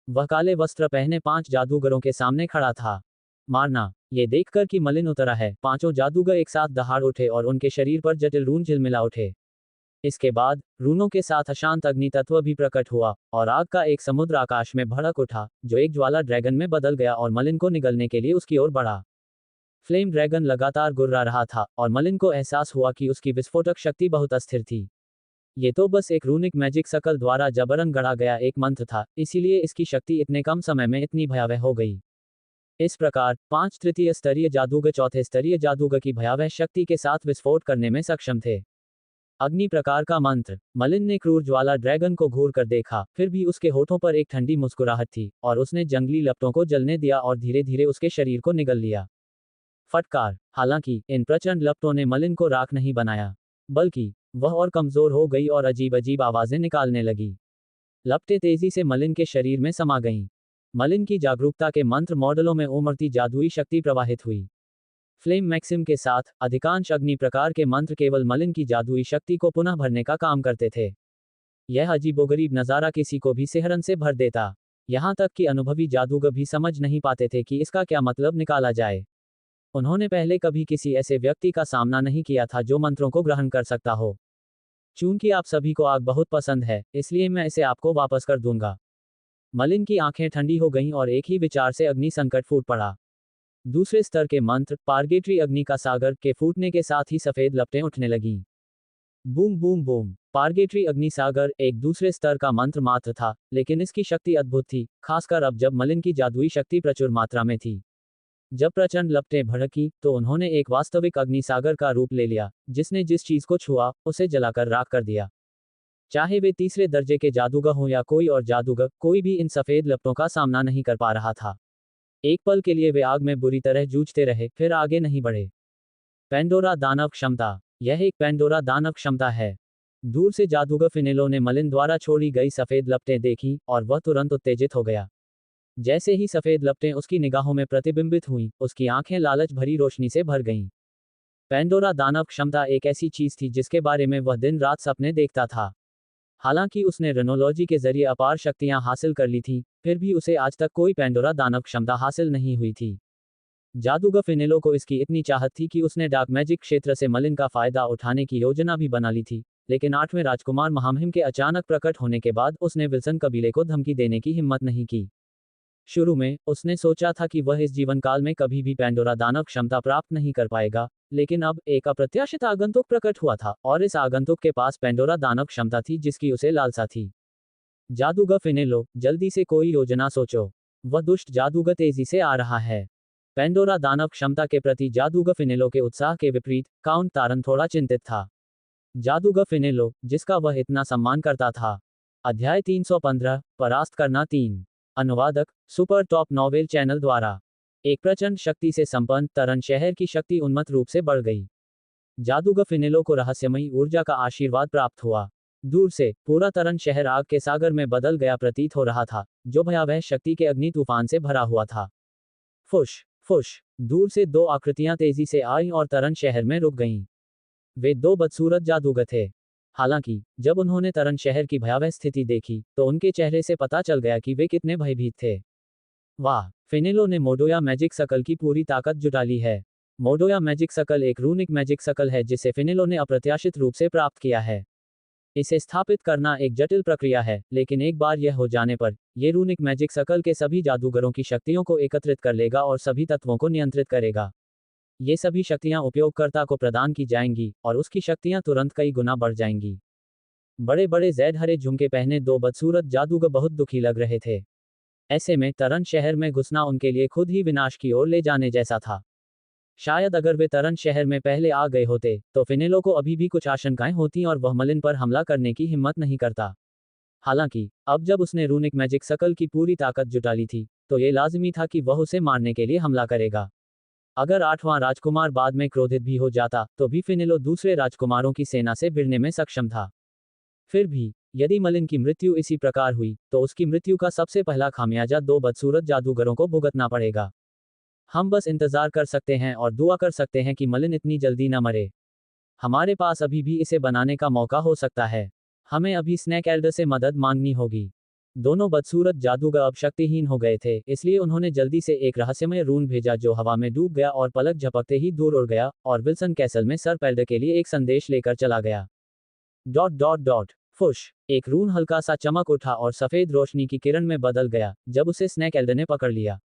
वह काले वस्त्र पहने 5 जादूगरों के सामने खड़ा था। मारना! ये देखकर कि मलिन उतरा है, पांचों जादूगर एक साथ दहाड़ उठे और उनके शरीर पर जटिल रून झिलमिला उठे। इसके बाद रूनों के साथ अशांत अग्नि तत्व भी प्रकट हुआ, और आग का एक समुद्र आकाश में भड़क उठा, जो एक ज्वाला ड्रैगन में बदल गया और मलिन को निगलने के लिए उसकी ओर बढ़ा। फ्लेम ड्रैगन लगातार गुर्रा रहा था, और मलिन को एहसास हुआ कि उसकी विस्फोटक शक्ति बहुत अस्थिर थी। ये तो बस एक रूनिक मैजिक सकल द्वारा जबरन गढ़ा गया एक मंत्र था, इसीलिए इसकी शक्ति इतने कम समय में इतनी भयावह हो गई। इस प्रकार 5 तृतीय स्तरीय जादूगर चौथे स्तरीय जादूगर की भयावह शक्ति के साथ विस्फोट करने में सक्षम थे। अग्नि प्रकार का मंत्र। मलिन ने क्रूर ज्वाला ड्रैगन को घूर कर देखा, फिर भी उसके होठों पर एक ठंडी मुस्कुराहट थी, और उसने जंगली लपटों को जलने दिया और धीरे धीरे उसके शरीर को निगल लिया। फटकार! हालांकि इन प्रचंड लपटों ने मलिन को राख नहीं बनाया, बल्कि वह और कमजोर हो गई और अजीब अजीब आवाजें निकालने लगी। लपटें तेजी से मलिन के शरीर में समा गईं। मलिन की जागरूकता के मंत्र मॉडलों में उमड़ती जादुई शक्ति प्रवाहित हुई। फ्लेम मैक्सिम के साथ अधिकांश अग्नि प्रकार के मंत्र केवल मलिन की जादुई शक्ति को पुनः भरने का काम करते थे। यह अजीबोगरीब नज़ारा किसी को भी सिहरन से भर देता। यहाँ तक कि अनुभवी जादूगर भी समझ नहीं पाते थे कि इसका क्या मतलब निकाला जाए। उन्होंने पहले कभी किसी ऐसे व्यक्ति का सामना नहीं किया था जो मंत्रों को ग्रहण कर सकता हो। चूंकि आप सभी को आग बहुत पसंद है, इसलिए मैं इसे आपको वापस कर दूंगा। मलिन की आंखें ठंडी हो गईं और एक ही विचार से अग्नि संकट फूट पड़ा। दूसरे स्तर के मंत्र पार्गेट्री अग्नि का सागर के फूटने के साथ ही सफेद लपटें उठने लगीं। Boom boom boom. पार्गेट्री अग्नि सागर एक दूसरे स्तर का मंत्र मात्र था, लेकिन इसकी शक्ति अद्भुत थी, खासकर अब जब मलिन की जादुई शक्ति प्रचुर मात्रा में थी। जब प्रचंड लपटें भड़की, तो उन्होंने एक वास्तविक अग्नि सागर का रूप ले लिया, जिसने जिस चीज को छुआ, उसे जलाकर राख कर दिया। चाहे वे तीसरे दर्जे के जादूगर हों या कोई और जादूगर, कोई भी इन सफेद लपटों का सामना नहीं कर पा रहा था। एक पल के लिए वे आग में बुरी तरह जूझते रहे, फिर आगे नहीं बढ़े। पेंडोरा दानव क्षमता। यह एक पेंडोरा दानव क्षमता है। दूर से जादूगर फिनेलो ने मलिन द्वारा छोड़ी गई सफेद लपटें देखीं, और वह तुरंत उत्तेजित हो गया। जैसे ही सफेद लपटें उसकी निगाहों में प्रतिबिंबित हुईं, उसकी आंखें लालच भरी रोशनी से भर गईं। पेंडोरा दानव क्षमता एक ऐसी चीज थी जिसके बारे में वह दिन रात सपने देखता था। हालांकि उसने रेनोलॉजी के जरिए अपार शक्तियां हासिल कर ली थीं, फिर भी उसे आज तक कोई पेंडोरा दानव क्षमता हासिल नहीं हुई थी। जादूगर फिनेलो को इसकी इतनी चाहत थी कि उसने डार्क मैजिक क्षेत्र से मलिन का फायदा उठाने की योजना भी बना ली थी, लेकिन 8वें राजकुमार महामहिम के अचानक प्रकट होने के बाद उसने विल्सन कबीले को धमकी देने की हिम्मत नहीं की। शुरू में उसने सोचा था कि वह इस जीवन काल में कभी भी पेंडोरा दानव क्षमता प्राप्त नहीं कर पाएगा, लेकिन अब एक अप्रत्याशित आगंतुक प्रकट हुआ था, और इस आगंतुक के पास पेंडोरा दानव क्षमता थी जिसकी उसे लालसा थी। जादूगर फिनेलो, जल्दी से कोई योजना सोचो। वह दुष्ट जादूगर तेजी से आ रहा है। पेंडोरा दानव क्षमता के प्रति जादूगर फिनेलो के उत्साह के विपरीत, काउंट तारन थोड़ा चिंतित था। जादूगर फिनेलो, जिसका वह इतना सम्मान करता था। अध्याय 315, परास्त करना 3। अनुवादक, सुपर टॉप नॉवेल चैनल द्वारा। एक प्रचंड शक्ति से संपन्न तरन शहर की शक्ति उन्मत्त रूप से बढ़ गई। जादूगर फिनेलो को रहस्यमयी ऊर्जा का आशीर्वाद प्राप्त हुआ। दूर से पूरा तरन शहर आग के सागर में बदल गया प्रतीत हो रहा था, जो भयावह शक्ति के अग्नि तूफान से भरा हुआ था। फुश फुश। दूर से 2 आकृतियां तेजी से आईं और तरन शहर में रुक गईं। वे 2 बदसूरत जादूगर थे। हालांकि जब उन्होंने तरन शहर की भयावह स्थिति देखी, तो उनके चेहरे से पता चल गया कि वे कितने भयभीत थे। वाह! फिनेलो ने मोडोया मैजिक सकल की पूरी ताकत जुटा ली है। मोडोया मैजिक सकल एक रूनिक मैजिक सकल है जिसे फिनेलो ने अप्रत्याशित रूप से प्राप्त किया है। इसे स्थापित करना एक जटिल प्रक्रिया है, लेकिन एक बार यह हो जाने पर, ये रूनिक मैजिक सकल के सभी जादूगरों की शक्तियों को एकत्रित कर लेगा और सभी तत्वों को नियंत्रित करेगा। ये सभी शक्तियां उपयोगकर्ता को प्रदान की जाएंगी और उसकी शक्तियां तुरंत कई गुना बढ़ जाएंगी। बड़े बड़े जैड हरे झुमके पहने दो बदसूरत जादूगर बहुत दुखी लग रहे थे। ऐसे में तरन शहर में घुसना उनके लिए खुद ही विनाश की ओर ले जाने जैसा था। शायद अगर वे तरन शहर में पहले आ गए होते तो फिनेलो को अभी भी कुछ आशंकाएं होती और वह मलिन पर हमला करने की हिम्मत नहीं करता। हालांकि अब जब उसने रूनिक मैजिक सकल की पूरी ताकत जुटा ली थी तो ये लाजिमी था कि वह उसे मारने के लिए हमला करेगा। अगर 8वां राजकुमार बाद में क्रोधित भी हो जाता तो भी फिनेलो दूसरे राजकुमारों की सेना से भिड़ने में सक्षम था। फिर भी यदि मलिन की मृत्यु इसी प्रकार हुई तो उसकी मृत्यु का सबसे पहला खामियाजा दो बदसूरत जादूगरों को भुगतना पड़ेगा। हम बस इंतजार कर सकते हैं और दुआ कर सकते हैं कि मलिन इतनी जल्दी न मरे। हमारे पास अभी भी इसे बनाने का मौका हो सकता है। हमें अभी स्नैक एल्डर से मदद मांगनी होगी। दोनों बदसूरत जादूगर अब शक्तिहीन हो गए थे, इसलिए उन्होंने जल्दी से एक रहस्यमय रून भेजा जो हवा में डूब गया और पलक झपकते ही दूर उड़ गया और विल्सन कैसल में सर पेल्डर के लिए एक संदेश लेकर चला गया। डॉट डॉट डॉट फुश, एक रून हल्का सा चमक उठा और सफेद रोशनी की किरण में बदल गया जब उसे स्नैक एल्डर ने पकड़ लिया।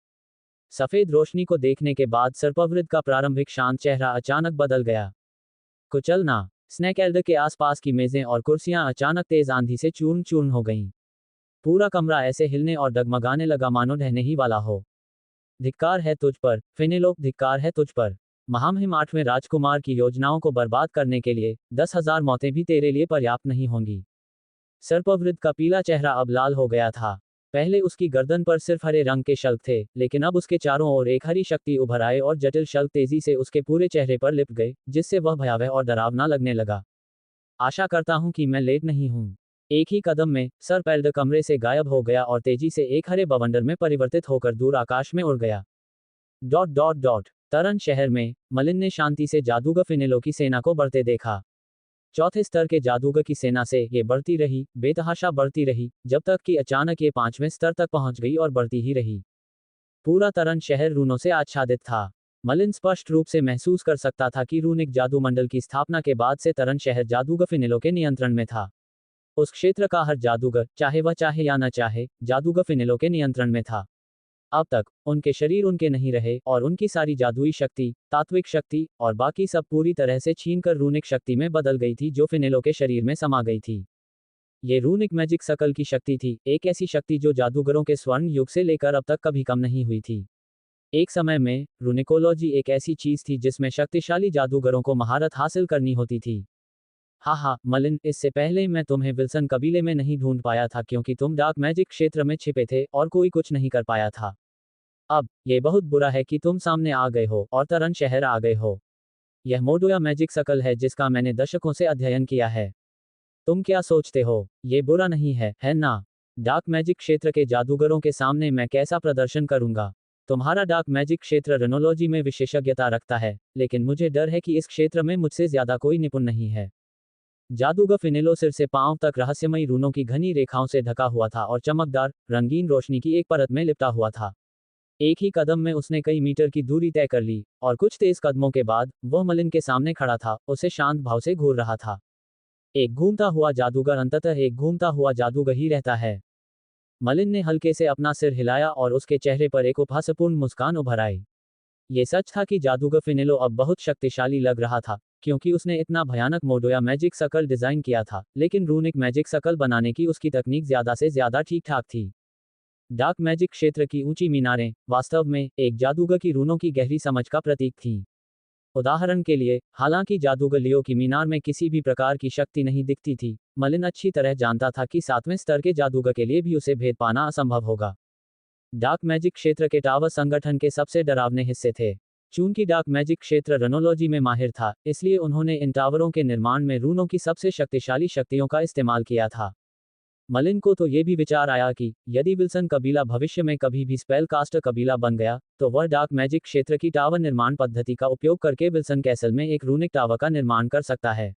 सफेद रोशनी को देखने के बाद सर्पवृत्त का प्रारंभिक शांत चेहरा अचानक बदल गया। कुचलना, स्नैक एल्डर के आसपास की मेजें और कुर्सियां अचानक तेज आंधी से चूर्ण चूर्ण हो गईं। पूरा कमरा ऐसे हिलने और डगमगाने लगा मानो ढहने ही वाला हो। धिक्कार है तुझ पर, फिनेलो, धिक्कार है तुझ पर। महामहिम 8वें राजकुमार की योजनाओं को बर्बाद करने के लिए 10,000 मौतें भी तेरे लिए पर्याप्त नहीं होंगी। सर्पवृत्त का पीला चेहरा अब लाल हो गया था। पहले उसकी गर्दन पर सिर्फ हरे रंग के शल्क थे, लेकिन अब उसके चारों ओर एक हरी शक्ति उभर आए और जटिल शल्क तेजी से उसके पूरे चेहरे पर लिपट गए, जिससे वह भयावह और डरावना लगने लगा। आशा करता हूं कि मैं लेट नहीं हूं। एक ही कदम में सर पेल्डर कमरे से गायब हो गया और तेजी से एक हरे बवंडर में परिवर्तित होकर दूर आकाश में उड़ गया। डॉट डॉट डॉट तरन शहर में मलिन ने शांति से जादूगर फिनेलो की सेना को बढ़ते देखा। चौथे स्तर के जादूगर की सेना से ये बढ़ती रही, बेतहाशा बढ़ती रही, जब तक कि अचानक ये 5वें स्तर तक पहुंच गई और बढ़ती ही रही। पूरा तरन शहर रूनों से आच्छादित था। मलिन स्पष्ट रूप से महसूस कर सकता था कि रूनिक जादू मंडल की स्थापना के बाद से तरन शहर जादूगर फिनेलो के नियंत्रण में था। उस क्षेत्र का हर जादूगर, चाहे वह चाहे या न चाहे, जादूगर फिनेलो के नियंत्रण में था। अब तक उनके शरीर उनके नहीं रहे और उनकी सारी जादुई शक्ति, तात्विक शक्ति और बाकी सब पूरी तरह से छीनकर रूनिक शक्ति में बदल गई थी जो फिनेलो के शरीर में समा गई थी। ये रूनिक मैजिक सकल की शक्ति थी, एक ऐसी शक्ति जो जादूगरों के स्वर्ण युग से लेकर अब तक कभी कम नहीं हुई थी। एक समय में रूनिकोलॉजी एक ऐसी चीज थी जिसमें शक्तिशाली जादूगरों को महारत हासिल करनी होती थी। हाँ मलिन, इससे पहले मैं तुम्हें विल्सन कबीले में नहीं ढूंढ पाया था क्योंकि तुम डार्क मैजिक क्षेत्र में छिपे थे और कोई कुछ नहीं कर पाया था। अब ये बहुत बुरा है कि तुम सामने आ गए हो और तरन शहर आ गए हो। यह मोडोया मैजिक सकल है जिसका मैंने दशकों से अध्ययन किया है। तुम क्या सोचते हो, ये बुरा नहीं है ना? डार्क मैजिक क्षेत्र के जादूगरों के सामने मैं कैसा प्रदर्शन करूंगा? तुम्हारा डार्क मैजिक क्षेत्र रेनोलॉजी में विशेषज्ञता रखता है, लेकिन मुझे डर है कि इस क्षेत्र में मुझसे ज्यादा कोई निपुण नहीं है। जादूगर फिनेलो सिर से पांव तक रहस्यमयी रूनों की घनी रेखाओं से ढका हुआ था और चमकदार, रंगीन रोशनी की एक परत में लिपटा हुआ था। एक ही कदम में उसने कई मीटर की दूरी तय कर ली और कुछ तेज कदमों के बाद वह मलिन के सामने खड़ा था, उसे शांत भाव से घूर रहा था। एक घूमता हुआ जादूगर अंततः एक घूमता हुआ जादूगर ही रहता है। मलिन ने हल्के से अपना सिर हिलाया और उसके चेहरे पर एक उपहासपूर्ण मुस्कान उभर आई। ये सच था कि जादूगर फिनेलो अब बहुत शक्तिशाली लग रहा था, क्योंकि उसने इतना भयानक मोडोया मैजिक सकल डिजाइन किया था, लेकिन रूनिक मैजिक सकल बनाने की उसकी तकनीक ज्यादा से ज्यादा ठीक ठाक थी। डार्क मैजिक क्षेत्र की ऊंची मीनारें वास्तव में एक जादूगर की रूनों की गहरी समझ का प्रतीक थीं। उदाहरण के लिए, हालांकि जादूगर लियो की मीनार में किसी भी प्रकार की शक्ति नहीं दिखती थी, मलिन अच्छी तरह जानता था कि 7वें स्तर के जादूगर के लिए भी उसे भेद पाना असंभव होगा। डार्क मैजिक क्षेत्र के टावर संगठन के सबसे डरावने हिस्से थे। चूंकि डार्क मैजिक क्षेत्र रेनोलॉजी में माहिर था, इसलिए उन्होंने इन टावरों के निर्माण में रूनों की सबसे शक्तिशाली शक्तियों का इस्तेमाल किया था। मलिन को तो ये भी विचार आया कि यदि विल्सन कबीला भविष्य में कभी भी स्पेल कास्टर कबीला बन गया, तो वह डार्क मैजिक क्षेत्र की टावर निर्माण पद्धति का उपयोग करके विल्सन कैसल में एक रूनिक टावर का निर्माण कर सकता है।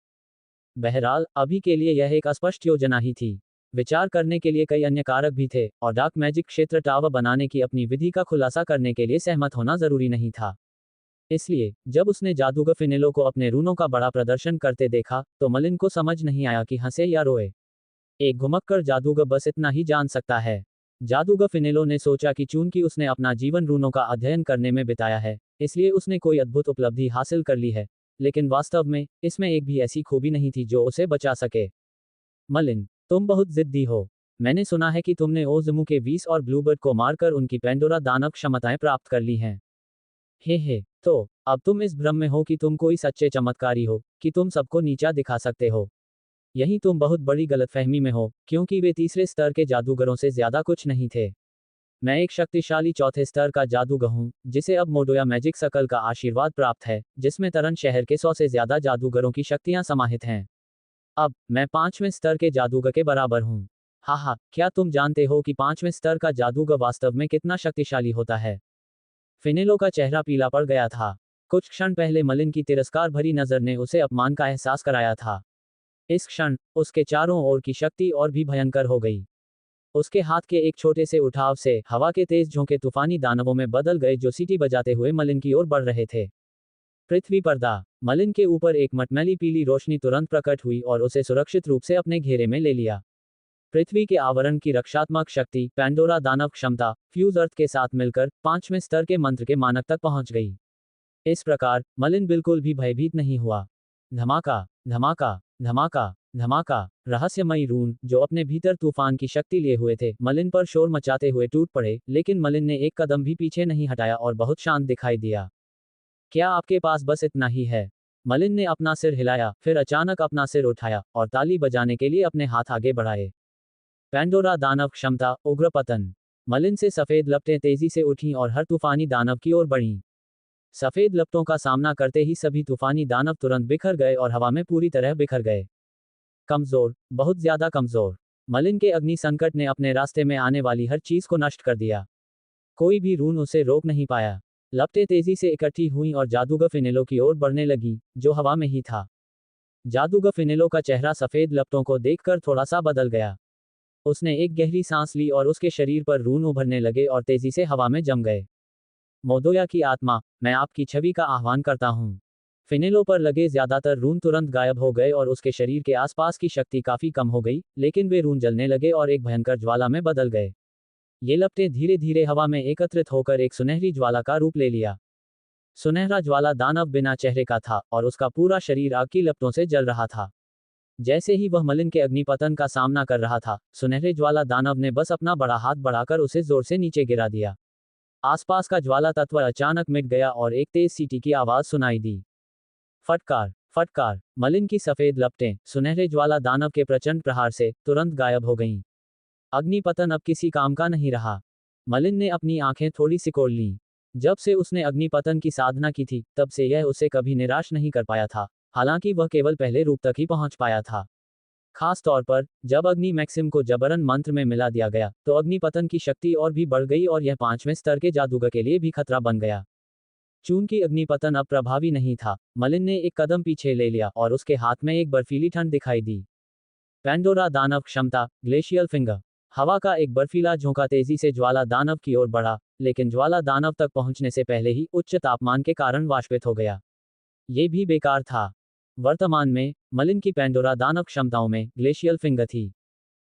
बहरहाल, अभी के लिए यह एक अस्पष्ट योजना ही थी। विचार करने के लिए कई अन्य कारक भी थे और डार्क मैजिक क्षेत्र टावर बनाने की अपनी विधि का खुलासा करने के लिए सहमत होना जरूरी नहीं था। इसलिए जब उसने जादूगर फिनेलो को अपने रूनों का बड़ा प्रदर्शन करते देखा, तो मलिन को समझ नहीं आया कि हंसे या रोए। एक घुमक्कड़ जादूगर बस इतना ही जान सकता है। जादूगर फिनेलो ने सोचा कि चूंकि उसने अपना जीवन रूनों का अध्ययन करने में बिताया है, इसलिए उसने कोई अद्भुत उपलब्धि हासिल कर ली है, लेकिन वास्तव में इसमें एक भी ऐसी खूबी नहीं थी जो उसे बचा सके। मलिन, तुम बहुत जिद्दी हो। मैंने सुना है कि तुमने ओज़मू के वीस और ब्लूबर्ड को मारकर उनकी पेंडोरा दानव क्षमताएं प्राप्त कर ली हैं। हे, तो अब तुम इस भ्रम में हो कि तुम कोई सच्चे चमत्कारी हो, कि तुम सबको नीचा दिखा सकते हो। यही तुम बहुत बड़ी गलतफहमी में हो, क्योंकि वे तीसरे स्तर के जादूगरों से ज्यादा कुछ नहीं थे। मैं एक शक्तिशाली चौथे स्तर का जादूगर हूँ, जिसे अब मोडोया मैजिक सर्कल का आशीर्वाद प्राप्त है, जिसमें तरन शहर के 100 से ज्यादा जादूगरों की शक्तियां समाहित हैं। अब मैं 5वें स्तर के जादूगर के बराबर हूँ। हा, क्या तुम जानते हो कि 5वें स्तर का जादूगर वास्तव में कितना शक्तिशाली होता है? फिनेलो का चेहरा पीला पड़ गया था। कुछ क्षण पहले मलिन की तिरस्कार भरी नजर ने उसे अपमान का एहसास कराया था। इस क्षण उसके चारों ओर की शक्ति और भी भयंकर हो गई। उसके हाथ के एक छोटे से उठाव से हवा के तेज झोंके तूफानी दानवों में बदल गए जो सीटी बजाते हुए मलिन की ओर बढ़ रहे थे। पृथ्वी पर्दा मलिन के ऊपर एक मटमैली पीली रोशनी तुरंत प्रकट हुई और उसे सुरक्षित रूप से अपने घेरे में ले लिया। पृथ्वी के आवरण की रक्षात्मक शक्ति पैंडोरा दानव क्षमता फ्यूज अर्थ के साथ मिलकर 5वें स्तर के मंत्र के मानक तक पहुंच गई। इस प्रकार मलिन बिल्कुल भी भयभीत नहीं हुआ। धमाका धमाका धमाका धमाका। रहस्यमयी रून, जो अपने भीतर तूफान की शक्ति लिए हुए थे, मलिन पर शोर मचाते हुए टूट पड़े, लेकिन मलिन ने एक कदम भी पीछे नहीं हटाया और बहुत शांत दिखाई दिया। क्या आपके पास बस इतना ही है? मलिन ने अपना सिर हिलाया, फिर अचानक अपना सिर उठाया और ताली बजाने के लिए अपने हाथ आगे बढ़ाए। पैंडोरा दानव क्षमता उग्र पतन। मलिन से सफेद लपटें तेजी से उठीं और हर तूफानी दानव की ओर बढ़ीं। सफेद लपटों का सामना करते ही सभी तूफानी दानव तुरंत बिखर गए और हवा में पूरी तरह बिखर गए। कमजोर, बहुत ज्यादा कमजोर। मलिन के अग्नि संकट ने अपने रास्ते में आने वाली हर चीज को नष्ट कर दिया। कोई भी रून उसे रोक नहीं पाया। लपटें तेजी से इकट्ठी हुईं और जादूगर फिनेलो की ओर बढ़ने लगी, जो हवा में ही था। जादूगर फिनेलो का चेहरा सफेद लपटों को देखकर थोड़ा सा बदल गया। उसने एक गहरी सांस ली और उसके शरीर पर रून उभरने लगे और तेजी से हवा में जम गए। मोदोया की आत्मा, मैं आपकी छवि का आह्वान करता हूँ। फिनेलो पर लगे ज्यादातर रून तुरंत गायब हो गए और उसके शरीर के आसपास की शक्ति काफी कम हो गई, लेकिन वे रून जलने लगे और एक भयंकर ज्वाला में बदल गए। ये लपटें धीरे धीरे हवा में एकत्रित होकर एक सुनहरी ज्वाला का रूप ले लिया। सुनहरा ज्वाला दानव बिना चेहरे का था और उसका पूरा शरीर आग की लपटों से जल रहा था। जैसे ही वह मलिन के अग्निपतन का सामना कर रहा था, सुनहरे ज्वाला दानव ने बस अपना बड़ा हाथ बढ़ाकर उसे जोर से नीचे गिरा दिया। आसपास का ज्वाला तत्व अचानक मिट गया और एक तेज सीटी की आवाज सुनाई दी। फटकार फटकार। मलिन की सफेद लपटें सुनहरे ज्वाला दानव के प्रचंड प्रहार से तुरंत गायब हो गईं। अग्निपतन अब किसी काम का नहीं रहा। मलिन ने अपनी आंखें थोड़ी सिकोड़ लीं। जब से उसने अग्निपतन की साधना की थी, तब से यह उसे कभी निराश नहीं कर पाया था, हालांकि वह केवल पहले रूप तक ही पहुंच पाया था। खास तौर पर जब अग्नि मैक्सिम को जबरन मंत्र में मिला दिया गया, तो अग्निपतन की शक्ति और भी बढ़ गई और यह 5वें स्तर के जादूगर के लिए भी खतरा बन गया। चूंकि अग्निपतन अब प्रभावी नहीं था, मलिन ने एक कदम पीछे ले लिया और उसके हाथ में एक बर्फीली ठंड दिखाई दी। पैंडोरा दानव क्षमता ग्लेशियल फिंगर। हवा का एक बर्फीला झोंका तेजी से ज्वाला दानव की ओर बढ़ा, लेकिन ज्वाला दानव तक पहुंचने से पहले ही उच्च तापमान के कारण वाष्पित हो गया। ये भी बेकार था। वर्तमान में मलिन की पैंडोरा दानव क्षमताओं में ग्लेशियल फिंगर थी।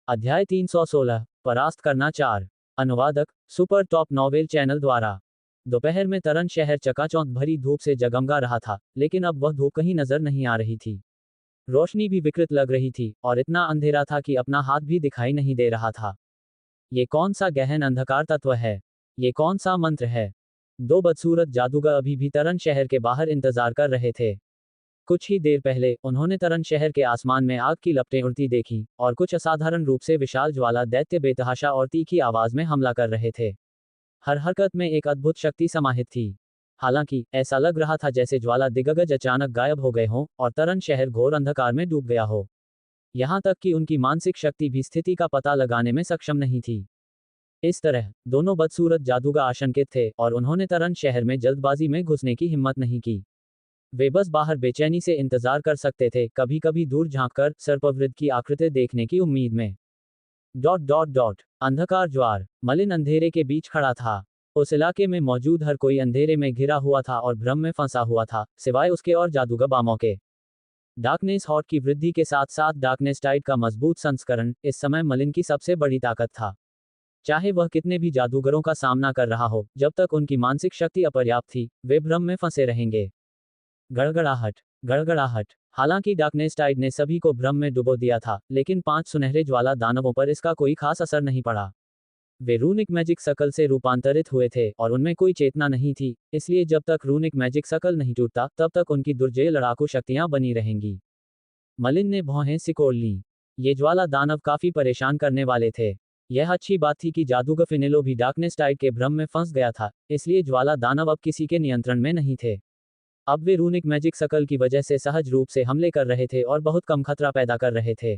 अध्याय 316 परास्त करना 4। अनुवादक सुपर टॉप नॉवेल चैनल द्वारा। दोपहर में तरन शहर चकाचौंध भरी धूप से जगमगा रहा था, लेकिन अब वह धूप कहीं नजर नहीं आ रही थी। रोशनी भी विकृत लग रही थी और इतना अंधेरा था कि अपना हाथ भी दिखाई नहीं दे रहा था। ये कौन सा गहन अंधकार तत्व है? ये कौन सा मंत्र है? दो बदसूरत जादूगर अभी भी तरन शहर के बाहर इंतजार कर रहे थे। कुछ ही देर पहले उन्होंने तरन शहर के आसमान में आग की लपटें उड़ती देखी और कुछ असाधारण रूप से विशाल ज्वाला दैत्य बेतहाशा और तीखी आवाज में हमला कर रहे थे। हर हरकत में एक अद्भुत शक्ति समाहित थी। हालांकि ऐसा लग रहा था जैसे ज्वाला दिग्गज अचानक गायब हो गए हों और तरन शहर घोर अंधकार में डूब गया हो। यहां तक कि उनकी मानसिक शक्ति भी स्थिति का पता लगाने में सक्षम नहीं थी। इस तरह दोनों बदसूरत जादूगर आशंकित थे और उन्होंने तरन शहर में जल्दबाजी में घुसने की हिम्मत नहीं की। वे बस बाहर बेचैनी से इंतजार कर सकते थे, कभी कभी दूर झांककर सर्पवृत्त की आकृति देखने की उम्मीद में। अंधकार ज्वार। मलिन अंधेरे के बीच खड़ा था। उस इलाके में मौजूद हर कोई अंधेरे में घिरा हुआ था और भ्रम में फंसा हुआ था, सिवाय उसके और जादूगर बामों के। डार्कनेस हॉट की वृद्धि के साथ साथ डार्कनेस टाइड का मजबूत संस्करण इस समय मलिन की सबसे बड़ी ताकत था। चाहे वह कितने भी जादूगरों का सामना कर रहा हो, जब तक उनकी मानसिक शक्ति अपर्याप्त थी, वे भ्रम में फंसे रहेंगे। गड़गड़ाहट। गड़गड़ाहट। हालांकि डार्कनेस टाइड ने सभी को भ्रम में डुबो दिया था, लेकिन 5 सुनहरे ज्वाला दानवों पर इसका कोई खास असर नहीं पड़ा। वे रूनिक मैजिक सकल से रूपांतरित हुए थे और उनमें कोई चेतना नहीं थी, इसलिए जब तक रूनिक मैजिक सकल नहीं टूटता, तब तक उनकी दुर्जय लड़ाकू शक्तियां बनी रहेंगी। मलिन ने भौहें सिकोड़ लीं। ये ज्वाला दानव काफी परेशान करने वाले थे। यह अच्छी बात थी कि जादूगर फिनेलो भी डार्कनेस टाइड के भ्रम में फंस गया था, इसलिए ज्वाला दानव अब किसी के नियंत्रण में नहीं थे। अब वे रूनिक मैजिक सकल की वजह से सहज रूप से हमले कर रहे थे और बहुत कम खतरा पैदा कर रहे थे।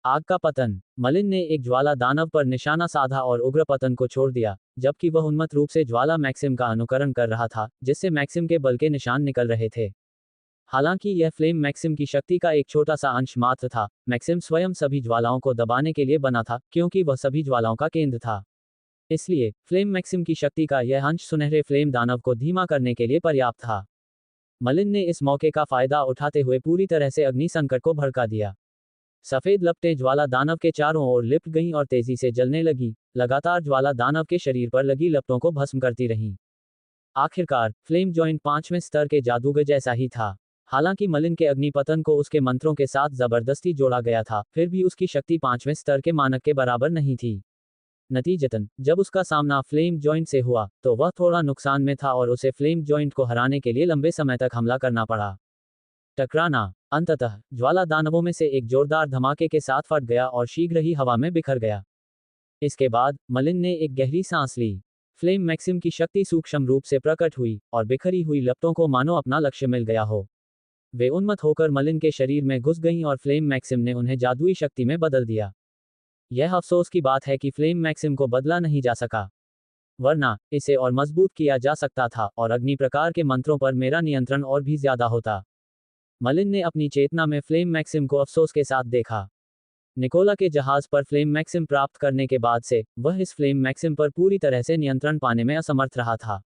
आग का पतन। मलिन ने एक ज्वाला दानव पर निशाना साधा और उग्र पतन को छोड़ दिया, जबकि वह उन्मत्त रूप से ज्वाला मैक्सिम का अनुकरण कर रहा था, जिससे मैक्सिम के बल के निशान निकल रहे थे। हालांकि यह फ्लेम मैक्सिम की शक्ति का एक छोटा सा अंश मात्र था। मैक्सिम स्वयं सभी ज्वालाओं को दबाने के लिए बना था, क्योंकि वह सभी ज्वालाओं का केंद्र था। इसलिए फ्लेम मैक्सिम की शक्ति का यह अंश सुनहरे फ्लेम दानव को धीमा करने के लिए पर्याप्त था। मलिन ने इस मौके का फायदा उठाते हुए पूरी तरह से अग्नि संकट को भड़का दिया। सफेद लपटें ज्वाला दानव के चारों ओर लिपट गईं और तेजी से जलने लगीं, लगातार ज्वाला दानव के शरीर पर लगी लपटों को भस्म करती रहीं। आखिरकार फ्लेम जॉइंट 5वें स्तर के जादूगर जैसा ही था। हालांकि मलिन के अग्निपतन को उसके मंत्रों के साथ जबरदस्ती जोड़ा गया था, फिर भी उसकी शक्ति 5वें स्तर के मानक के बराबर नहीं थी। नतीजतन, जब उसका सामना फ्लेम जॉइंट से हुआ, तो वह थोड़ा नुकसान में था और उसे फ्लेम जॉइंट को हराने के लिए लंबे समय तक हमला करना पड़ा। टकराना। अंततः ज्वाला दानवों में से एक जोरदार धमाके के साथ फट गया और शीघ्र ही हवा में बिखर गया। इसके बाद मलिन ने एक गहरी सांस ली। फ्लेम मैक्सिम की शक्ति सूक्ष्म रूप से प्रकट हुई और बिखरी हुई लपटों को मानो अपना लक्ष्य मिल गया हो। वे उन्मत्त होकर मलिन के शरीर में घुस गईं और फ्लेम मैक्सिम ने उन्हें जादुई शक्ति में बदल दिया। यह अफसोस की बात है कि फ्लेम मैक्सिम को बदला नहीं जा सका, वरना इसे और मजबूत किया जा सकता था और अग्नि प्रकार के मंत्रों पर मेरा नियंत्रण और भी ज्यादा होता। मलिन ने अपनी चेतना में फ्लेम मैक्सिम को अफसोस के साथ देखा। निकोला के जहाज पर फ्लेम मैक्सिम प्राप्त करने के बाद से वह इस फ्लेम मैक्सिम पर पूरी तरह से नियंत्रण पाने में असमर्थ रहा था।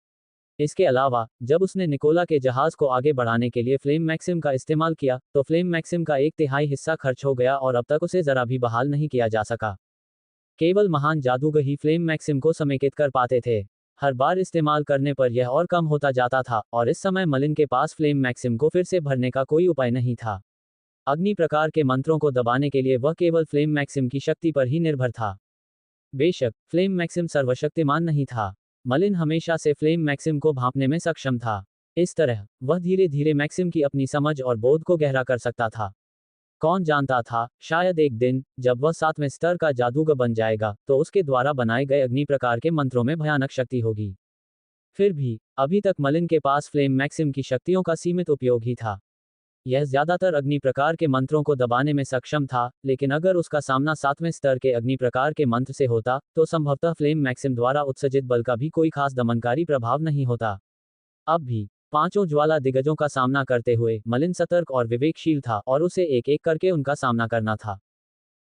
इसके अलावा, जब उसने निकोला के जहाज को आगे बढ़ाने के लिए फ्लेम मैक्सिम का इस्तेमाल किया, तो फ्लेम मैक्सिम का 1/3 हिस्सा खर्च हो गया और अब तक उसे जरा भी बहाल नहीं किया जा सका। केवल महान जादूगर ही फ्लेम मैक्सिम को समेकित कर पाते थे। हर बार इस्तेमाल करने पर यह और कम होता जाता था और इस समय मलिन के पास फ्लेम मैक्सिम को फिर से भरने का कोई उपाय नहीं था। अग्नि प्रकार के मंत्रों को दबाने के लिए वह केवल फ्लेम मैक्सिम की शक्ति पर ही निर्भर था। बेशक फ्लेम मैक्सिम सर्वशक्तिमान नहीं था, मलिन हमेशा से फ्लेम मैक्सिम को भांपने में सक्षम था। इस तरह वह धीरे धीरे मैक्सिम की अपनी समझ और बोध को गहरा कर सकता था। कौन जानता था, शायद एक दिन जब वह 7वें स्तर का जादूगर बन जाएगा, तो उसके द्वारा बनाए गए अग्नि प्रकार के मंत्रों में भयानक शक्ति होगी। फिर भी अभी तक मलिन के पास फ्लेम मैक्सिम की शक्तियों का सीमित उपयोग ही था। यह ज्यादातर अग्नि प्रकार के मंत्रों को दबाने में सक्षम था, लेकिन अगर उसका सामना 7वें स्तर के अग्नि प्रकार के मंत्र से होता, तो संभवतः फ्लेम मैक्सिम द्वारा उत्सर्जित बल का भी कोई खास दमनकारी प्रभाव नहीं होता। अब भी पांचों ज्वाला दिग्गजों का सामना करते हुए मलिन सतर्क और विवेकशील था और उसे एक एक करके उनका सामना करना था।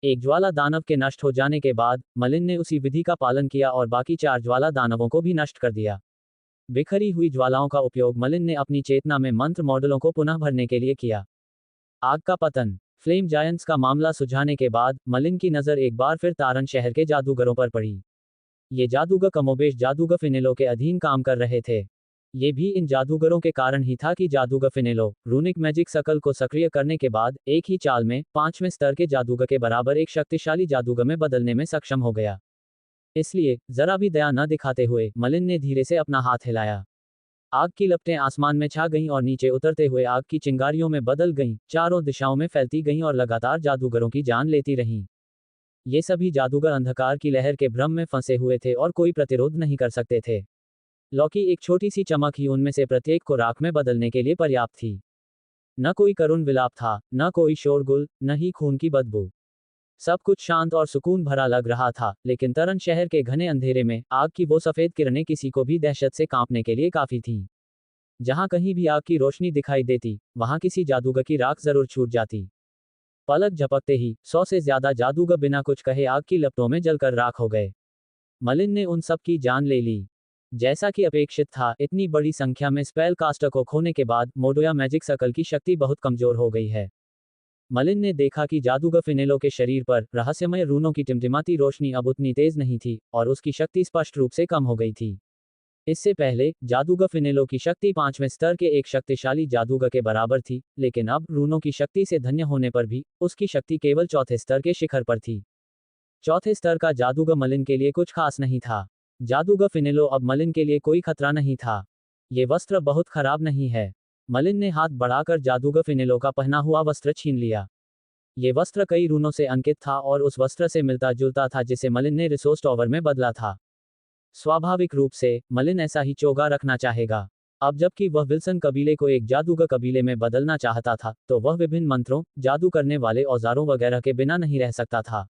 एक ज्वाला दानव के नष्ट हो जाने के बाद मलिन ने उसी विधि का पालन किया और बाकी 4 ज्वाला दानवों को भी नष्ट कर दिया। बिखरी हुई ज्वालाओं का उपयोग मलिन ने अपनी चेतना में मंत्र मॉडलों को पुनः भरने के लिए किया। आग का पतन। फ्लेम जायंट्स का मामला सुलझाने के बाद मलिन की नजर एक बार फिर तारन शहर के जादूगरों पर पड़ी। ये जादूगर कमोबेश जादूगर फिनेलो के अधीन काम कर रहे थे। ये भी इन जादूगरों के कारण ही था कि जादूगर फिनेलो रूनिक मैजिक सकल को सक्रिय करने के बाद एक ही चाल में 5वें स्तर के जादूगर के बराबर एक शक्तिशाली जादूगर में बदलने में सक्षम हो गया। इसलिए जरा भी दया न दिखाते हुए मलिन ने धीरे से अपना हाथ हिलाया। आग की लपटें आसमान में छा गईं और नीचे उतरते हुए आग की चिंगारियों में बदल गईं, चारों दिशाओं में फैलती गईं और लगातार जादूगरों की जान लेती रहीं। ये सभी जादूगर अंधकार की लहर के भ्रम में फंसे हुए थे और कोई प्रतिरोध नहीं कर सकते थे। लौकी एक छोटी सी चमक ही उनमें से प्रत्येक को राख में बदलने के लिए पर्याप्त थी। न कोई करुण विलाप था, न कोई शोरगुल, न ही खून की बदबू। सब कुछ शांत और सुकून भरा लग रहा था, लेकिन तरन शहर के घने अंधेरे में आग की वो सफेद किरणें किसी को भी दहशत से कांपने के लिए काफी थीं। जहां कहीं भी आग की रोशनी दिखाई देती, वहां किसी जादूगर की राख जरूर छूट जाती। पलक झपकते ही 100 से ज्यादा जादूगर बिना कुछ कहे आग की लपटों में जलकर राख हो गए। मलिन ने उन सब की जान ले ली। जैसा कि अपेक्षित था, इतनी बड़ी संख्या में स्पेल कास्टर को खोने के बाद मोडोया मैजिक सर्कल की शक्ति बहुत कमजोर हो गई है। मलिन ने देखा कि जादूगर फिनेलो के शरीर पर रहस्यमय रूनों की टिमटिमाती रोशनी अब उतनी तेज नहीं थी और उसकी शक्ति स्पष्ट रूप से कम हो गई थी। इससे पहले जादूगर फिनेलो की शक्ति 5वें स्तर के एक शक्तिशाली जादूगर के बराबर थी, लेकिन अब रूनों की शक्ति से धन्य होने पर भी उसकी शक्ति केवल चौथे स्तर के शिखर पर थी। चौथे स्तर का जादूगर मलिन के लिए कुछ खास नहीं था। जादूगर फिनेलो अब मलिन के लिए कोई खतरा नहीं था। ये वस्त्र बहुत खराब नहीं है। मलिन ने हाथ बढ़ाकर जादूगर फिनेलो का पहना हुआ वस्त्र छीन लिया। ये वस्त्र कई रूनों से अंकित था और उस वस्त्र से मिलता जुलता था जिसे मलिन ने रिसोर्स टॉवर में बदला था। स्वाभाविक रूप से मलिन ऐसा ही चोगा रखना चाहेगा। अब जबकि वह विल्सन कबीले को एक जादूगर कबीले में बदलना चाहता था, तो वह विभिन्न मंत्रों, जादू करने वाले औजारों वगैरह के बिना नहीं रह सकता था।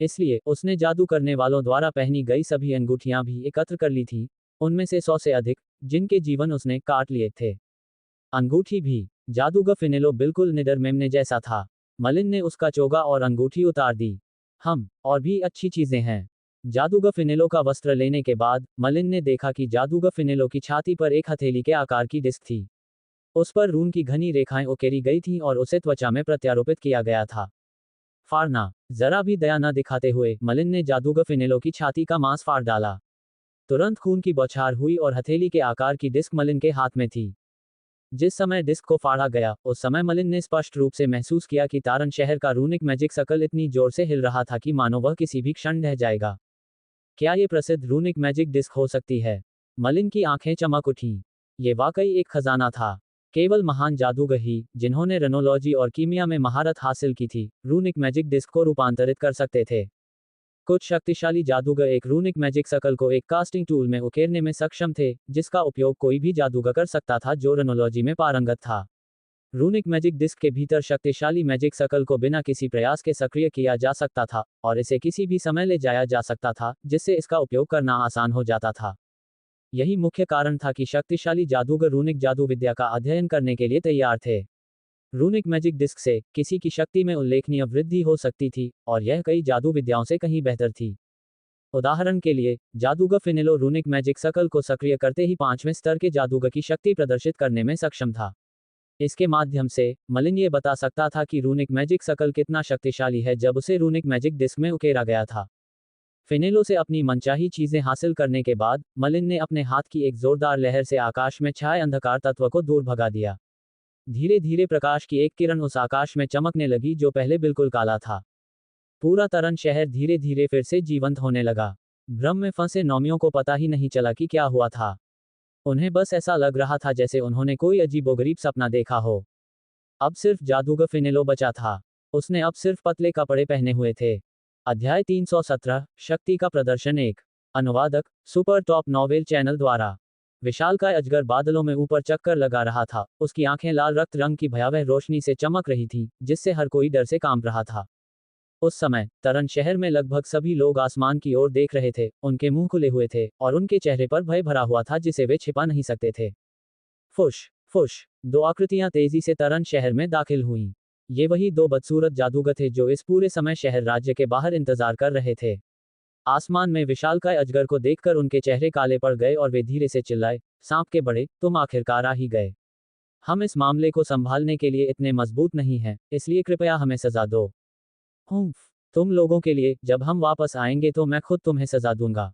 इसलिए उसने जादू करने वालों द्वारा पहनी गई सभी अंगूठियां भी एकत्र कर ली थी, उनमें से 100 से अधिक, जिनके जीवन उसने काट लिए थे। अंगूठी भी। जादूगर फिनेलो बिल्कुल निडर मेमने जैसा था। मलिन ने उसका चोगा और अंगूठी उतार दी। और भी अच्छी चीजें हैं। जादूगर फिनेलो का वस्त्र लेने के बाद मलिन ने देखा कि जादूगर फिनेलो की छाती पर एक हथेली के आकार की डिस्क थी। उस पर रून की घनी रेखाएं उकेरी गई थीं और उसे त्वचा में प्रत्यारोपित किया गया था। फाड़ना। जरा भी दया न दिखाते हुए मलिन ने जादूगर फिनेलो की छाती का मांस फाड़ डाला। तुरंत खून की बौछार हुई और हथेली के आकार की डिस्क मलिन के हाथ में थी। जिस समय डिस्क को फाड़ा गया, उस समय मलिन ने स्पष्ट रूप से महसूस किया कि तारन शहर का रूनिक मैजिक सर्कल इतनी जोर से हिल रहा था कि मानो वह किसी भी क्षण ढह जाएगा। क्या ये प्रसिद्ध रूनिक मैजिक डिस्क हो सकती है? मलिन की आंखें चमक उठीं। ये वाकई एक खजाना था। केवल महान जादूगर ही, जिन्होंने रेनोलॉजी और कीमिया में महारत हासिल की थी, रूनिक मैजिक डिस्क को रूपांतरित कर सकते थे। कुछ शक्तिशाली जादूगर एक रूनिक मैजिक सर्कल को एक कास्टिंग टूल में उकेरने में सक्षम थे, जिसका उपयोग कोई भी जादूगर कर सकता था जो रेनोलॉजी में पारंगत था। रूनिक मैजिक डिस्क के भीतर शक्तिशाली मैजिक सर्कल को बिना किसी प्रयास के सक्रिय किया जा सकता था और इसे किसी भी समय ले जाया जा सकता था, जिससे इसका उपयोग करना आसान हो जाता था। यही मुख्य कारण था कि शक्तिशाली जादूगर रूनिक जादू विद्या का अध्ययन करने के लिए तैयार थे। रूनिक मैजिक डिस्क से किसी की शक्ति में उल्लेखनीय वृद्धि हो सकती थी और यह कई जादू विद्याओं से कहीं बेहतर थी। उदाहरण के लिए, जादूगर फिनेलो रूनिक मैजिक सर्कल को सक्रिय करते ही 5वें स्तर के जादूगर की शक्ति प्रदर्शित करने में सक्षम था। इसके माध्यम से मलिन ये बता सकता था कि रूनिक मैजिक सर्कल कितना शक्तिशाली है जब उसे रूनिक मैजिक डिस्क में उकेरा गया था। फिनेलो से अपनी मनचाही चीजें हासिल करने के बाद मलिन ने अपने हाथ की एक जोरदार लहर से आकाश में छाए अंधकार तत्व को दूर भगा दिया। धीरे धीरे प्रकाश की एक किरण उस आकाश में चमकने लगी जो पहले बिल्कुल काला था। पूरा तरन शहर धीरे धीरे फिर से जीवंत होने लगा। भ्रम में फंसे नौमियों को पता ही नहीं चला कि क्या हुआ था। उन्हें बस ऐसा लग रहा था जैसे उन्होंने कोई अजीबोगरीब सपना देखा हो। अब सिर्फ जादूगर फिनेलो बचा था। उसने अब सिर्फ पतले कपड़े पहने हुए थे। अध्याय 317, शक्ति का प्रदर्शन 1। अनुवादक, सुपर टॉप नॉवेल चैनल द्वारा। विशालकाय अजगर बादलों में ऊपर चक्कर लगा रहा था। उसकी आंखें लाल रक्त रंग की भयावह रोशनी से चमक रही थीं, जिससे हर कोई डर से कांप रहा था। उस समय तरन शहर में लगभग सभी लोग आसमान की ओर देख रहे थे। उनके मुंह खुले हुए थे और उनके चेहरे पर भय भरा हुआ था जिसे वे छिपा नहीं सकते थे। फुश फुश। 2 आकृतियां तेजी से तरन शहर में दाखिल हुईं। ये वही 2 बदसूरत जादूगर थे जो इस पूरे समय शहर राज्य के बाहर इंतजार कर रहे थे। आसमान में विशालकाय अजगर को देखकर उनके चेहरे काले पड़ गए और वे धीरे से चिल्लाए, सांप के बड़े, तुम आखिरकार आ ही गए। हम इस मामले को संभालने के लिए इतने मजबूत नहीं हैं, इसलिए कृपया हमें सजा दो। हुम्फ। तुम लोगों के लिए, जब हम वापस आएंगे तो मैं खुद तुम्हें सजा दूंगा।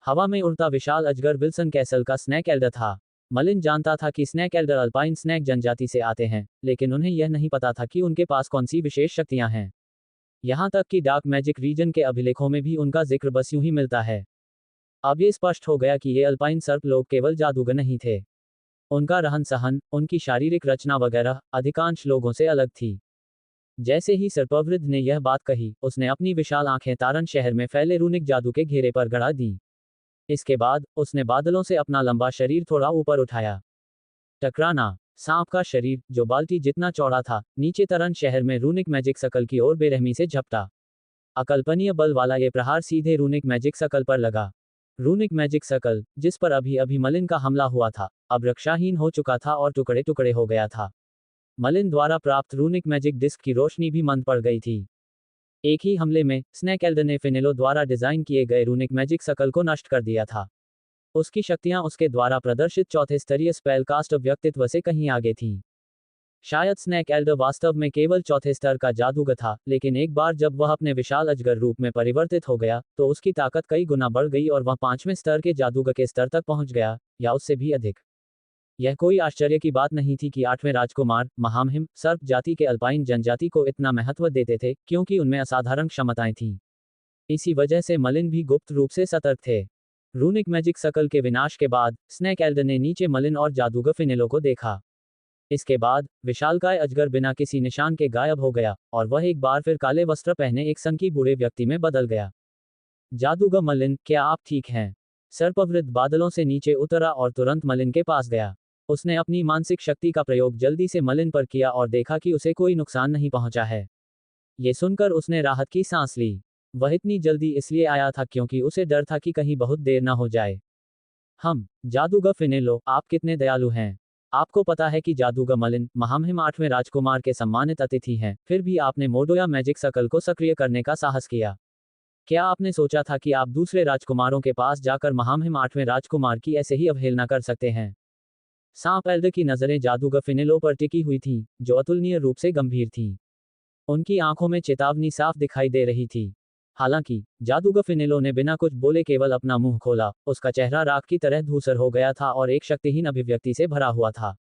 हवा में उड़ता विशाल अजगर विल्सन कैसल का स्नैक एल्डर था। मलिन जानता था कि स्नैक एल्डर अल्पाइन स्नैक जनजाति से आते हैं, लेकिन उन्हें यह नहीं पता था कि उनके पास कौन सी विशेष शक्तियां हैं। यहां तक कि डार्क मैजिक रीजन के अभिलेखों में भी उनका जिक्र बस यूं ही मिलता है। अब ये स्पष्ट हो गया कि ये अल्पाइन सर्प लोग केवल जादूगर नहीं थे। उनका रहन सहन, उनकी शारीरिक रचना वगैरह अधिकांश लोगों से अलग थी। जैसे ही सर्पवृद्ध ने यह बात कही, उसने अपनी विशाल आंखें तारन शहर में फैले रूनिक जादू के घेरे पर गड़ा दी। इसके बाद उसने बादलों से अपना लंबा शरीर थोड़ा ऊपर उठाया। टकराना। सांप का शरीर, जो बाल्टी जितना चौड़ा था, नीचे तरन शहर में रूनिक मैजिक सर्कल की ओर बेरहमी से झपटा। अकल्पनीय बल वाला ये प्रहार सीधे रूनिक मैजिक सर्कल पर लगा। रूनिक मैजिक सर्कल, जिस पर अभी अभी मलिन का हमला हुआ था, अब रक्षाहीन हो चुका था और टुकड़े टुकड़े हो गया था। मलिन द्वारा प्राप्त रूनिक मैजिक डिस्क की रोशनी भी मंद पड़ गई थी। एक ही हमले में स्नैक एल्डर ने फिनेलो द्वारा डिजाइन किए गए रूनिक मैजिक सर्कल को नष्ट कर दिया था। उसकी शक्तियां उसके द्वारा प्रदर्शित चौथे स्तरीय स्पेल कास्ट व्यक्तित्व से कहीं आगे थीं। शायद स्नैक एल्डर वास्तव में केवल चौथे स्तर का जादूगर था, लेकिन एक बार जब वह अपने विशाल अजगर रूप में परिवर्तित हो गया, तो उसकी ताकत कई गुना बढ़ गई और वह 5वें स्तर के जादूगर के स्तर तक पहुंच गया, या उससे भी अधिक। यह कोई आश्चर्य की बात नहीं थी कि 8वें राजकुमार महामहिम सर्प जाति के अल्पाइन जनजाति को इतना महत्व देते थे, क्योंकि उनमें असाधारण क्षमताएं थीं। इसी वजह से मलिन भी गुप्त रूप से सतर्क थे। रूनिक मैजिक सर्कल के विनाश के बाद स्नैक एल्डर ने नीचे मलिन और जादूगर फिनेलो को देखा। इसके बाद विशालकाय अजगर बिना किसी निशान के गायब हो गया, और वह एक बार फिर काले वस्त्र पहने एक संकी बूढ़े व्यक्ति में बदल गया। जादूगर मलिन, क्या आप ठीक हैं? सर्पवृद्ध बादलों से नीचे उतरा और तुरंत मलिन के पास गया। उसने अपनी मानसिक शक्ति का प्रयोग जल्दी से मलिन पर किया और देखा कि उसे कोई नुकसान नहीं पहुंचा है। ये सुनकर उसने राहत की सांस ली। वह इतनी जल्दी इसलिए आया था क्योंकि उसे डर था कि कहीं बहुत देर न हो जाए। जादूगर फिनेलो, आप कितने दयालु हैं। आपको पता है कि जादूगर मलिन महामहिम 8वें राजकुमार के सम्मानित अतिथि हैं, फिर भी आपने मोडोया मैजिक सर्कल को सक्रिय करने का साहस किया। क्या आपने सोचा था कि आप दूसरे राजकुमारों के पास जाकर महामहिम 8वें राजकुमार की ऐसे ही अवहेलना कर सकते हैं? सांप एल्डर की नजरें जादूगर फिनेलो पर टिकी हुई थीं, जो अतुलनीय रूप से गंभीर थीं। उनकी आंखों में चेतावनी साफ दिखाई दे रही थी। हालांकि जादूगर फिनेलो ने बिना कुछ बोले केवल अपना मुंह खोला, उसका चेहरा राख की तरह धूसर हो गया था और एक शक्तिहीन अभिव्यक्ति से भरा हुआ था।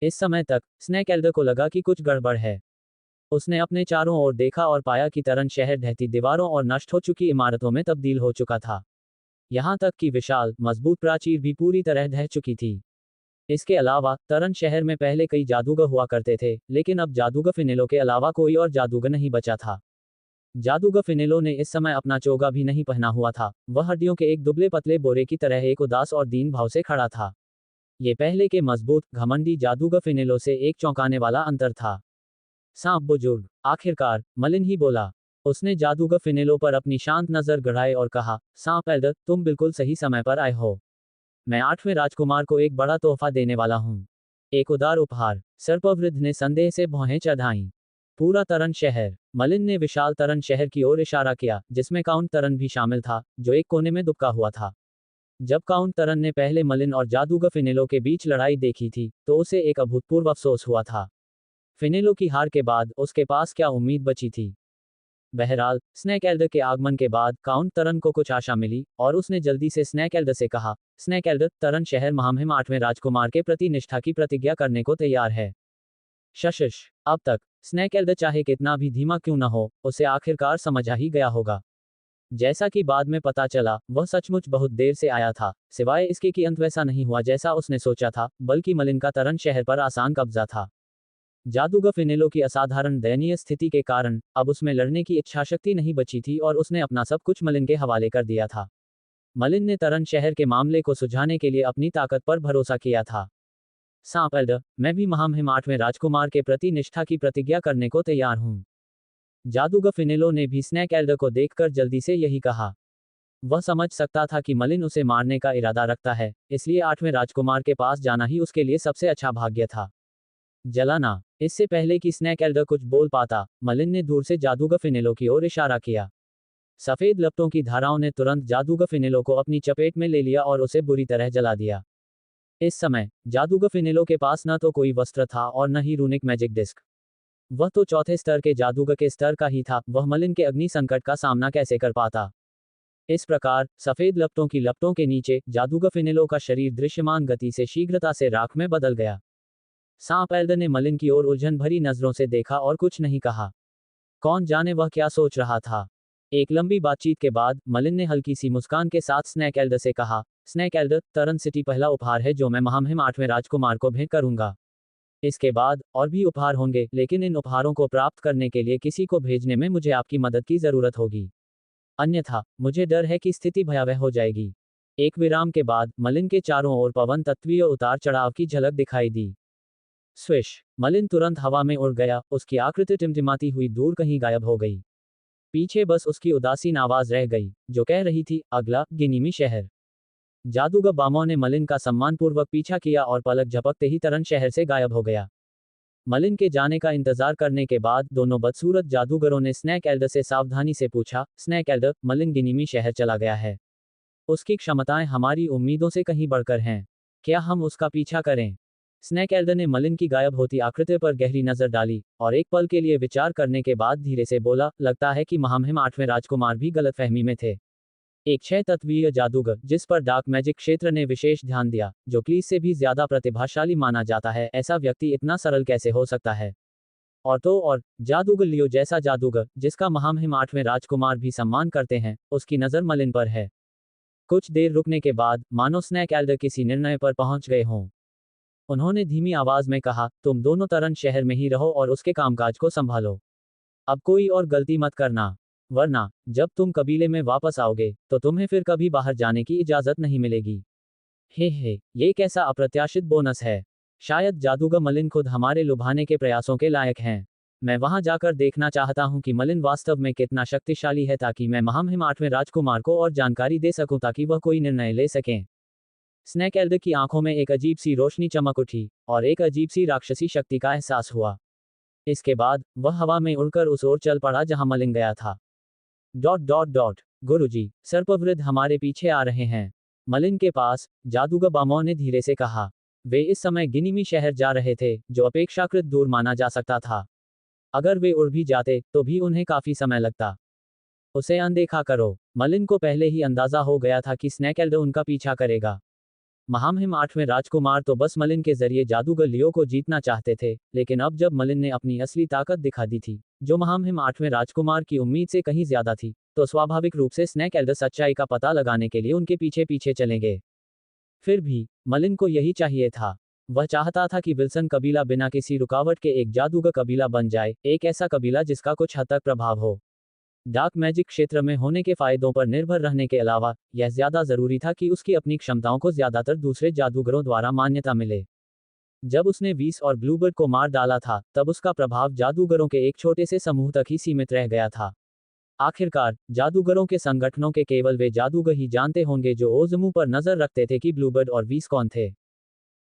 इस समय तक स्नैक एल्डर को लगा कि कुछ गड़बड़ है। उसने अपने चारों ओर देखा और पाया कि तरन शहर ढहती दीवारों और नष्ट हो चुकी इमारतों में तब्दील हो चुका था। यहां तक कि विशाल मजबूत प्राचीर भी पूरी तरह ढह चुकी थी। इसके अलावा तरन शहर में पहले कई जादूगर हुआ करते थे, लेकिन अब जादूगर फिनेलो के अलावा कोई और जादूगर नहीं बचा था। जादूगर फिनेलो ने इस समय अपना चोगा भी नहीं पहना हुआ था। वह हड्डियों के एक दुबले पतले बोरे की तरह एक उदास और दीन भाव से खड़ा था। ये पहले के मजबूत घमंडी जादूगर फिनेलो से एक चौंकाने वाला अंतर था। सांप बुजुर्ग, आखिरकार मलिन ही बोला। उसने जादूगर फिनेलो पर अपनी शांत नजर गड़ाई और कहा, सांप एल्डर, तुम बिल्कुल सही समय पर आए हो। मैं 8वें राजकुमार को एक बड़ा तोहफा देने वाला हूँ। एक उदार उपहार। सर्पवृद्ध ने संदेह से भौहें चढ़ाईं। पूरा तरन शहर। मलिन ने विशाल तरन शहर की ओर इशारा किया, जिसमें काउंट तरन भी शामिल था, जो एक कोने में दुबका हुआ था। जब काउंट तरन ने पहले मलिन और जादूगर फिनेलो के बीच लड़ाई देखी थी, तो उसे एक अभूतपूर्व अफसोस हुआ था। फिनेलो की हार के बाद उसके पास क्या उम्मीद बची थी? बहरहाल स्नैक एल्डर के आगमन के बाद काउंट तरन को कुछ आशा मिली, और उसने जल्दी से स्नैक एल्डर से कहा, स्नैक एल्डर, तरन शहर महामहिम 8वें राजकुमार के प्रति निष्ठा की प्रतिज्ञा करने को तैयार है। शशश। अब तक स्नैक एल्डर चाहे कितना भी धीमा क्यों न हो, उसे आखिरकार समझ आ ही गया होगा। जैसा कि बाद में पता चला, वह सचमुच बहुत देर से आया था, सिवाय इसके कि अंत वैसा नहीं हुआ जैसा उसने सोचा था, बल्कि मलिन का तरन शहर पर आसान कब्जा था। जादूगर फिनेलो की असाधारण दयनीय स्थिति के कारण अब उसमें लड़ने की इच्छाशक्ति नहीं बची थी और उसने अपना सब कुछ मलिन के हवाले कर दिया था। मलिन ने तरन शहर के मामले को सुलझाने के लिए अपनी ताकत पर भरोसा किया था। सांप एल्डर, मैं भी महामहिम 8वें राजकुमार के प्रति निष्ठा की प्रतिज्ञा करने को तैयार हूँ। जादूगर फिनेलो ने भी स्नैक एल्डर को देखकर जल्दी से यही कहा। वह समझ सकता था कि मलिन उसे मारने का इरादा रखता है, इसलिए 8वें राजकुमार के पास जाना ही उसके लिए सबसे अच्छा भाग्य था। जलाना। इससे पहले कि स्नैक एल्डर कुछ बोल पाता, मलिन ने दूर से जादूगर फिनेलो की ओर इशारा किया। सफेद लपटों की धाराओं ने तुरंत जादूगर फिनेलो को अपनी चपेट में ले लिया और उसे बुरी तरह जला दिया। इस समय जादूगर फिनेलो के पास न तो कोई वस्त्र था और न ही रूनिक मैजिक डिस्क। वह तो चौथे स्तर के जादूगर के स्तर का ही था, वह मलिन के अग्नि संकट का सामना कैसे कर पाता। इस प्रकार सफेद लपटों की लपटों के नीचे जादूगर फिनेलो का शरीर दृश्यमान गति से शीघ्रता से राख में बदल गया। सांप एल्डर ने मलिन की ओर उलझन भरी नजरों से देखा और कुछ नहीं कहा। कौन जाने वह क्या सोच रहा था। एक लंबी बातचीत के बाद मलिन ने हल्की सी मुस्कान के साथ स्नैक एल्डर से कहा, स्नैक एल्डर, तरन सिटी पहला उपहार है जो मैं महामहिम 8वें राजकुमार को भेंट करूंगा। इसके बाद और भी उपहार होंगे, लेकिन इन उपहारों को प्राप्त करने के लिए किसी को भेजने में मुझे आपकी मदद की जरूरत होगी। अन्यथा मुझे डर है कि स्थिति भयावह हो जाएगी। एक विराम के बाद मलिन के चारों ओर पवन तत्वीय उतार चढ़ाव की झलक दिखाई दी। स्विश। मलिन तुरंत हवा में उड़ गया, उसकी आकृति टिमटिमाती हुई दूर कहीं गायब हो गई। पीछे बस उसकी उदासीन आवाज रह गई, जो कह रही थी, अगला गिनीमी शहर। जादूगर बामों ने मलिन का सम्मानपूर्वक पीछा किया और पलक झपकते ही तरन शहर से गायब हो गया। मलिन के जाने का इंतजार करने के बाद दोनों बदसूरत जादूगरों ने स्नैक एल्डर से सावधानी से पूछा, स्नैक एल्डर, मलिन गिनीमी शहर चला गया है। उसकी क्षमताएं हमारी उम्मीदों से कहीं बढ़कर हैं। क्या हम उसका पीछा करें? स्नैक एल्डर ने मलिन की गायब होती आकृति पर गहरी नजर डाली और एक पल के लिए विचार करने के बाद धीरे से बोला, लगता है कि महामहिम 8वें राजकुमार भी गलतफहमी में थे। एक 6 तत्वीय जादूगर जिस पर डार्क मैजिक क्षेत्र ने विशेष ध्यान दिया, जो क्लीस से भी ज्यादा प्रतिभाशाली माना जाता है, ऐसा व्यक्ति इतना सरल कैसे हो सकता है? और तो और, जादूगर लियो जैसा जादूगर, जिसका महामहिम 8वें राजकुमार भी सम्मान करते हैं, उसकी नजर मलिन पर है। कुछ देर रुकने के बाद, मानो स्नैक एल्डर किसी निर्णय पर पहुंच गए हों। उन्होंने धीमी आवाज में कहा, तुम दोनों तरन शहर में ही रहो और उसके कामकाज को संभालो। अब कोई और गलती मत करना, वरना जब तुम कबीले में वापस आओगे तो तुम्हें फिर कभी बाहर जाने की इजाजत नहीं मिलेगी। हे, ये कैसा अप्रत्याशित बोनस है। शायद जादूगर मलिन खुद हमारे लुभाने के प्रयासों के लायक हैं। मैं वहां जाकर देखना चाहता हूं कि मलिन वास्तव में कितना शक्तिशाली है, ताकि मैं महामहिम 8वें राजकुमार को और जानकारी दे सकूं ताकि वह कोई निर्णय ले सकें। स्नैक एल्डर की आंखों में एक अजीब सी रोशनी चमक उठी और एक अजीब सी राक्षसी शक्ति का एहसास हुआ। इसके बाद वह हवा में उड़कर उस ओर चल पड़ा जहां मलिन गया था। गुरुजी, सर्पवृद्ध हमारे पीछे आ रहे हैं। मलिन के पास जादूगर बामो ने धीरे से कहा। वे इस समय गिनीमी शहर जा रहे थे, जो अपेक्षाकृत दूर माना जा सकता था। अगर वे उड़ भी जाते तो भी उन्हें काफी समय लगता। उसे अनदेखा करो। मलिन को पहले ही अंदाजा हो गया था कि स्नैक एल्डर उनका पीछा करेगा। महामहिम 8वें राजकुमार तो बस मलिन के जरिए जादूगर लियो को जीतना चाहते थे, लेकिन अब जब मलिन ने अपनी असली ताकत दिखा दी थी, जो महामहिम 8वें राजकुमार की उम्मीद से कहीं ज्यादा थी, तो स्वाभाविक रूप से स्नैक एल्डर सच्चाई का पता लगाने के लिए उनके पीछे पीछे चलेंगे। फिर भी मलिन को यही चाहिए था। वह चाहता था कि विल्सन कबीला बिना किसी रुकावट के एक जादूगर कबीला बन जाए, एक ऐसा कबीला जिसका कुछ हद तक प्रभाव हो। डार्क मैजिक क्षेत्र में होने के फायदों पर निर्भर रहने के अलावा, यह ज्यादा जरूरी था कि उसकी अपनी क्षमताओं को ज्यादातर दूसरे जादूगरों द्वारा मान्यता मिले। जब उसने वीस और ब्लूबर्ड को मार डाला था, तब उसका प्रभाव जादूगरों के एक छोटे से समूह तक ही सीमित रह गया था। आखिरकार, जादूगरों के संगठनों के केवल वे जादूगर ही जानते होंगे जो ओज़मू पर नजर रखते थे कि ब्लूबर्ड और वीस कौन थे।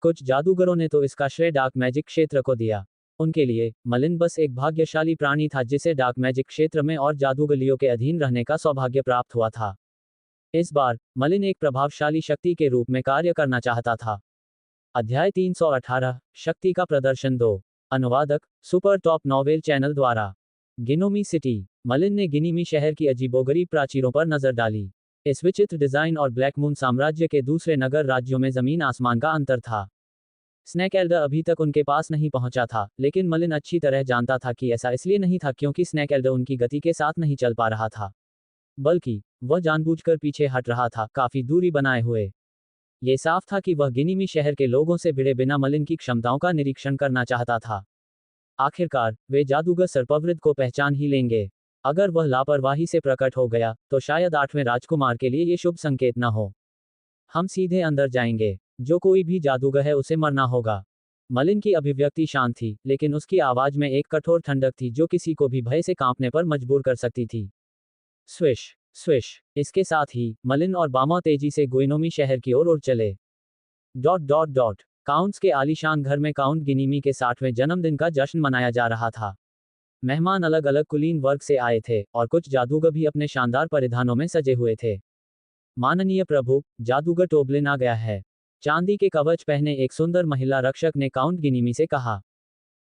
कुछ जादूगरों ने तो इसका श्रेय डार्क मैजिक क्षेत्र को दिया। उनके लिए मलिन बस एक भाग्यशाली प्राणी था जिसे डार्क मैजिक क्षेत्र में और जादूगलियों के अधीन रहने का सौभाग्य प्राप्त हुआ था। इस बार मलिन एक प्रभावशाली शक्ति के रूप में कार्य करना चाहता था। अध्याय 318 शक्ति का प्रदर्शन 2। अनुवादक सुपर टॉप नॉवेल चैनल द्वारा। गिनोमी सिटी। मलिन ने गिनीमी शहर की अजीबोगरीब प्राचीरों पर नजर डाली। इस विचित्र डिजाइन और ब्लैक मून साम्राज्य के दूसरे नगर राज्यों में जमीन आसमान का अंतर था। स्नैक एल्डर अभी तक उनके पास नहीं पहुंचा था, लेकिन मलिन अच्छी तरह जानता था कि ऐसा इसलिए नहीं था क्योंकि स्नैक एल्डर उनकी गति के साथ नहीं चल पा रहा था, बल्कि वह जानबूझकर पीछे हट रहा था, काफी दूरी बनाए हुए। ये साफ था कि वह गिनीमी शहर के लोगों से भिड़े बिना मलिन की क्षमताओं का निरीक्षण करना चाहता था। आखिरकार वे जादूगर सर्पवृद्ध को पहचान ही लेंगे। अगर वह लापरवाही से प्रकट हो गया तो शायद 8वें राजकुमार के लिए ये शुभ संकेत न हो। हम सीधे अंदर जाएंगे। जो कोई भी जादूगर है उसे मरना होगा। मलिन की अभिव्यक्ति शांत थी, लेकिन उसकी आवाज में एक कठोर ठंडक थी जो किसी को भी भय से कांपने पर मजबूर कर सकती थी। Swish swish. इसके साथ ही मलिन और बामा तेजी से गुइनोमी शहर की ओर उड़ चले। काउंट्स के आलीशान घर में काउंट गिनीमी के 60वें जन्मदिन का जश्न मनाया जा रहा था। मेहमान अलग अलग कुलीन वर्ग से आए थे और कुछ जादूगर भी अपने शानदार परिधानों में सजे हुए थे। माननीय प्रभु, जादूगर टोबलिन आ गया है, चांदी के कवच पहने एक सुंदर महिला रक्षक ने काउंट गिनीमी से कहा।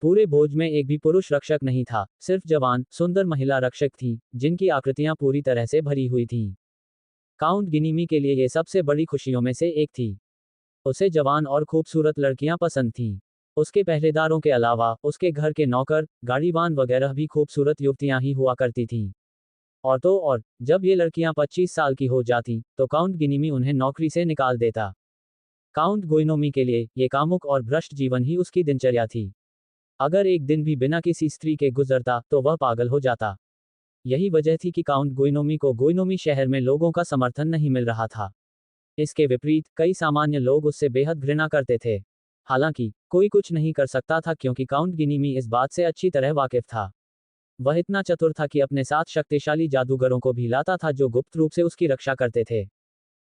पूरे भोज में एक भी पुरुष रक्षक नहीं था, सिर्फ जवान सुंदर महिला रक्षक थी, जिनकी आकृतियां पूरी तरह से भरी हुई थीं। काउंट गिनीमी के लिए ये सबसे बड़ी खुशियों में से एक थी। उसे जवान और खूबसूरत लड़कियां पसंद थीं। उसके पहरेदारों के अलावा उसके घर के नौकर, गाड़ीवान वगैरह भी खूबसूरत युवतियां ही हुआ करती थीं। और तो और, जब ये लड़कियां 25 साल की हो जाती, तो काउंट गिनीमी उन्हें नौकरी से निकाल देता। काउंट गुइनोमी के लिए ये कामुक और भ्रष्ट जीवन ही उसकी दिनचर्या थी। अगर एक दिन भी बिना किसी स्त्री के गुजरता तो वह पागल हो जाता। यही वजह थी कि काउंट गुइनोमी को गुइनोमी शहर में लोगों का समर्थन नहीं मिल रहा था। इसके विपरीत कई सामान्य लोग उससे बेहद घृणा करते थे। हालांकि कोई कुछ नहीं कर सकता था क्योंकि काउंट गिनीमी इस बात से अच्छी तरह वाकिफ था। वह इतना चतुर था कि अपने साथ शक्तिशाली जादूगरों को भी लाता था जो गुप्त रूप से उसकी रक्षा करते थे।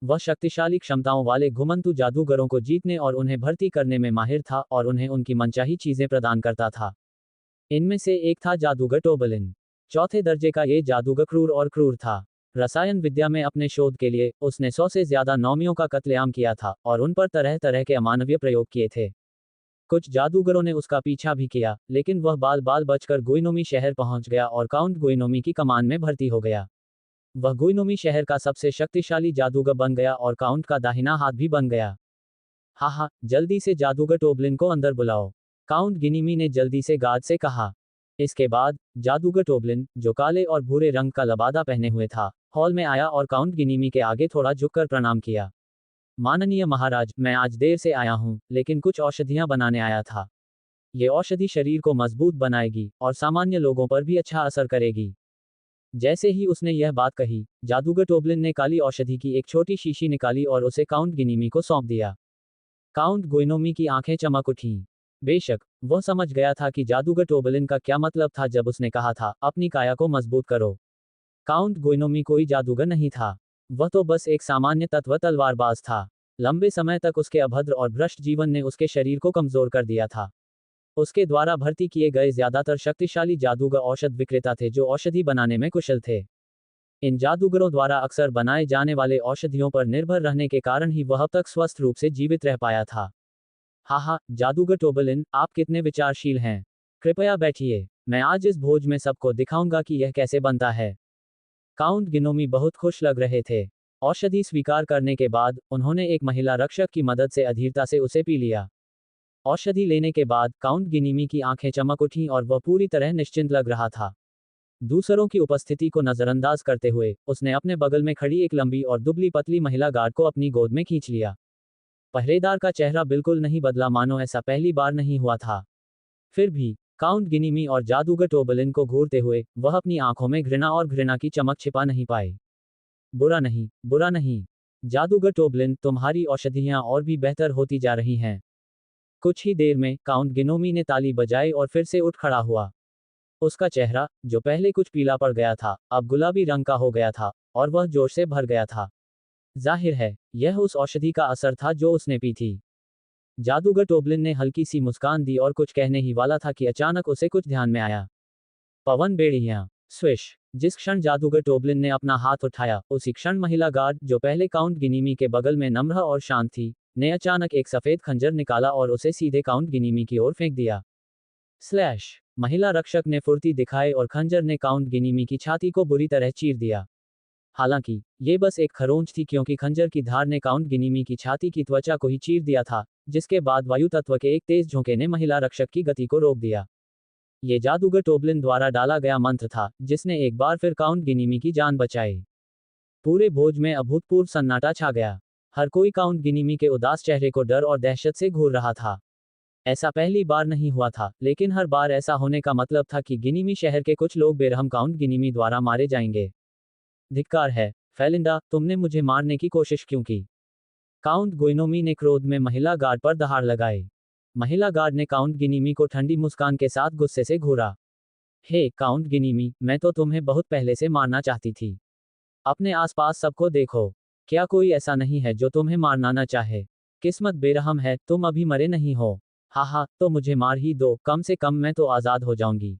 वह शक्तिशाली क्षमताओं वाले घुमंतु जादूगरों को जीतने और उन्हें भर्ती करने में माहिर था और उन्हें उनकी मनचाही चीजें प्रदान करता था। इनमें से एक था जादूगर टोबलिन। चौथे दर्जे का ये जादूगर क्रूर और क्रूर था। रसायन विद्या में अपने शोध के लिए उसने 100 से ज्यादा नौमियों का कत्लेआम किया था और उन पर तरह तरह के अमानवीय प्रयोग किए थे। कुछ जादूगरों ने उसका पीछा भी किया, लेकिन वह बाल बाल बचकर गुइनोमी शहर पहुंच गया और काउंट गुइनोमी की कमान में भर्ती हो गया। वह गुइनोमी शहर का सबसे शक्तिशाली जादूगर बन गया और काउंट का दाहिना हाथ भी बन गया। हाँ, जल्दी से जादूगर टोब्लिन को अंदर बुलाओ, काउंट गिनीमी ने जल्दी से गार्ड से कहा। इसके बाद जादूगर टोब्लिन, जो काले और भूरे रंग का लबादा पहने हुए था, हॉल में आया और काउंट गिनीमी के आगे थोड़ा झुककर प्रणाम किया। माननीय महाराज, मैं आज देर से आया हूँ, लेकिन कुछ औषधियाँ बनाने आया था। ये औषधि शरीर को मजबूत बनाएगी और सामान्य लोगों पर भी अच्छा असर करेगी। जैसे ही उसने यह बात कही, जादूगर टोब्लिन ने काली औषधि की एक छोटी शीशी निकाली और उसे काउंट गिनीमी को सौंप दिया। काउंट गुइनोमी की आंखें चमक उठीं। बेशक, वह समझ गया था कि जादूगर टोब्लिन का क्या मतलब था जब उसने कहा था, अपनी काया को मजबूत करो। काउंट गुइनोमी कोई जादूगर नहीं था। वह तो बस एक सामान्य तत्व तलवारबाज था। लंबे समय तक उसके अभद्र और भ्रष्ट जीवन ने उसके शरीर को कमजोर कर दिया था। उसके द्वारा भर्ती किए गए ज्यादातर शक्तिशाली जादूगर औषध विक्रेता थे जो औषधि बनाने में कुशल थे। इन जादूगरों द्वारा अक्सर बनाए जाने वाले औषधियों पर निर्भर रहने के कारण ही वह अब तक स्वस्थ रूप से जीवित रह पाया था। हाँ, जादूगर टोब्लिन, आप कितने विचारशील हैं। कृपया बैठिए, मैं आज इस भोज में सबको दिखाऊंगा कि यह कैसे बनता है। काउंट गिनोमी बहुत खुश लग रहे थे। औषधि स्वीकार करने के बाद, उन्होंने एक महिला रक्षक की मदद से अधीरता से उसे पी लिया। औषधि लेने के बाद काउंट गिनीमी की आंखें चमक उठीं और वह पूरी तरह निश्चिंत लग रहा था। दूसरों की उपस्थिति को नजरअंदाज करते हुए, उसने अपने बगल में खड़ी एक लंबी और दुबली पतली महिला गार्ड को अपनी गोद में खींच लिया। पहरेदार का चेहरा बिल्कुल नहीं बदला, मानो ऐसा पहली बार नहीं हुआ था। फिर भी काउंट गिनीमी और जादूगर टोब्लिन को घूरते हुए, वह अपनी आंखों में घृणा और घृणा की चमक छिपा नहीं पाए। बुरा नहीं, बुरा नहीं। जादूगर टोब्लिन, तुम्हारी औषधियां और भी बेहतर होती जा रही हैं। कुछ ही देर में काउंट गिनोमी ने ताली बजाई और फिर से उठ खड़ा हुआ। उसका चेहरा, जो पहले कुछ पीला पड़ गया था, अब गुलाबी रंग का हो गया था, और वह जोश से भर गया था। जाहिर है, यह उस औषधि का असर था जो उसने पी थी। जादूगर टोब्लिन ने हल्की सी मुस्कान दी और कुछ कहने ही वाला था कि अचानक उसे कुछ ध्यान में आया। पवन बेड़ियां। स्विश। जिस क्षण जादूगर टोब्लिन ने अपना हाथ उठाया, उसी क्षण महिला गार्ड, जो पहले काउंट गिनीमी के बगल में नम्र और शांत थी, ने अचानक एक सफेद खंजर निकाला और उसे सीधे काउंट गिनीमी की ओर फेंक दिया। स्लैश। महिला रक्षक ने फुर्ती दिखाई और खंजर ने काउंट गिनीमी की छाती को बुरी तरह चीर दिया। हालांकि ये बस एक खरोंच थी, क्योंकि खंजर की धार ने काउंट गिनीमी की छाती की त्वचा को ही चीर दिया था, जिसके बाद वायु तत्व के एक तेज झोंके ने महिला रक्षक की गति को रोक दिया। ये जादूगर टोब्लिन द्वारा डाला गया मंत्र था, जिसने एक बार फिर काउंट गिनीमी की जान बचाई। पूरे भोज में अभूतपूर्व सन्नाटा छा गया। हर कोई काउंट गिनीमी के उदास चेहरे को डर और दहशत से घूर रहा था। ऐसा पहली बार नहीं हुआ था, लेकिन हर बार ऐसा होने का मतलब था कि गिनीमी शहर के कुछ लोग बेरहम काउंट गिनीमी द्वारा मारे जाएंगे। धिक्कार है, फेलिंडा, तुमने मुझे मारने की कोशिश क्यों की? काउंट गुइनोमी ने क्रोध में महिला गार्ड पर दहाड़ लगाई। महिला गार्ड ने काउंट गिनीमी को ठंडी मुस्कान के साथ गुस्से से घूरा। हे काउंट गिनीमी, मैं तो तुम्हें बहुत पहले से मारना चाहती थी। अपने आसपास सबको देखो। क्या कोई ऐसा नहीं है जो तुम्हें मारना न चाहे? किस्मत बेरहम है, तुम अभी मरे नहीं हो। हाँ, तो मुझे मार ही दो, कम से कम मैं तो आजाद हो जाऊंगी।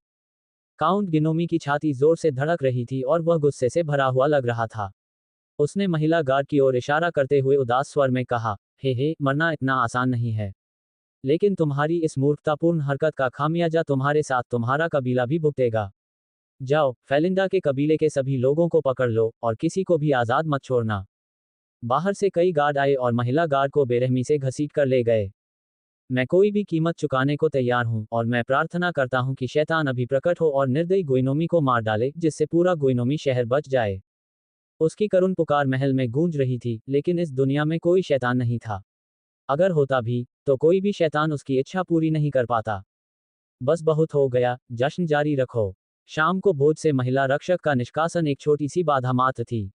काउंट गिनोमी की छाती जोर से धड़क रही थी और वह गुस्से से भरा हुआ लग रहा था। उसने महिला गार्ड की ओर इशारा करते हुए उदास स्वर में कहा, हे, मरना इतना आसान नहीं है। लेकिन तुम्हारी इस मूर्खतापूर्ण हरकत का खामियाजा तुम्हारे साथ तुम्हारा कबीला भी भुगतेगा। जाओ, फेलिंडा के कबीले के सभी लोगों को पकड़ लो और किसी को भी आजाद मत छोड़ना। बाहर से कई गार्ड आए और महिला गार्ड को बेरहमी से घसीट कर ले गए। मैं कोई भी कीमत चुकाने को तैयार हूं, और मैं प्रार्थना करता हूं कि शैतान अभी प्रकट हो और निर्दयी गुइनोमी को मार डाले, जिससे पूरा गुइनोमी शहर बच जाए। उसकी करुण पुकार महल में गूंज रही थी, लेकिन इस दुनिया में कोई शैतान नहीं था। अगर होता भी, तो कोई भी शैतान उसकी इच्छा पूरी नहीं कर पाता। बस बहुत हो गया, जश्न जारी रखो। शाम को भोज से महिला रक्षक का निष्कासन एक छोटी सी बाधा मात्र थी।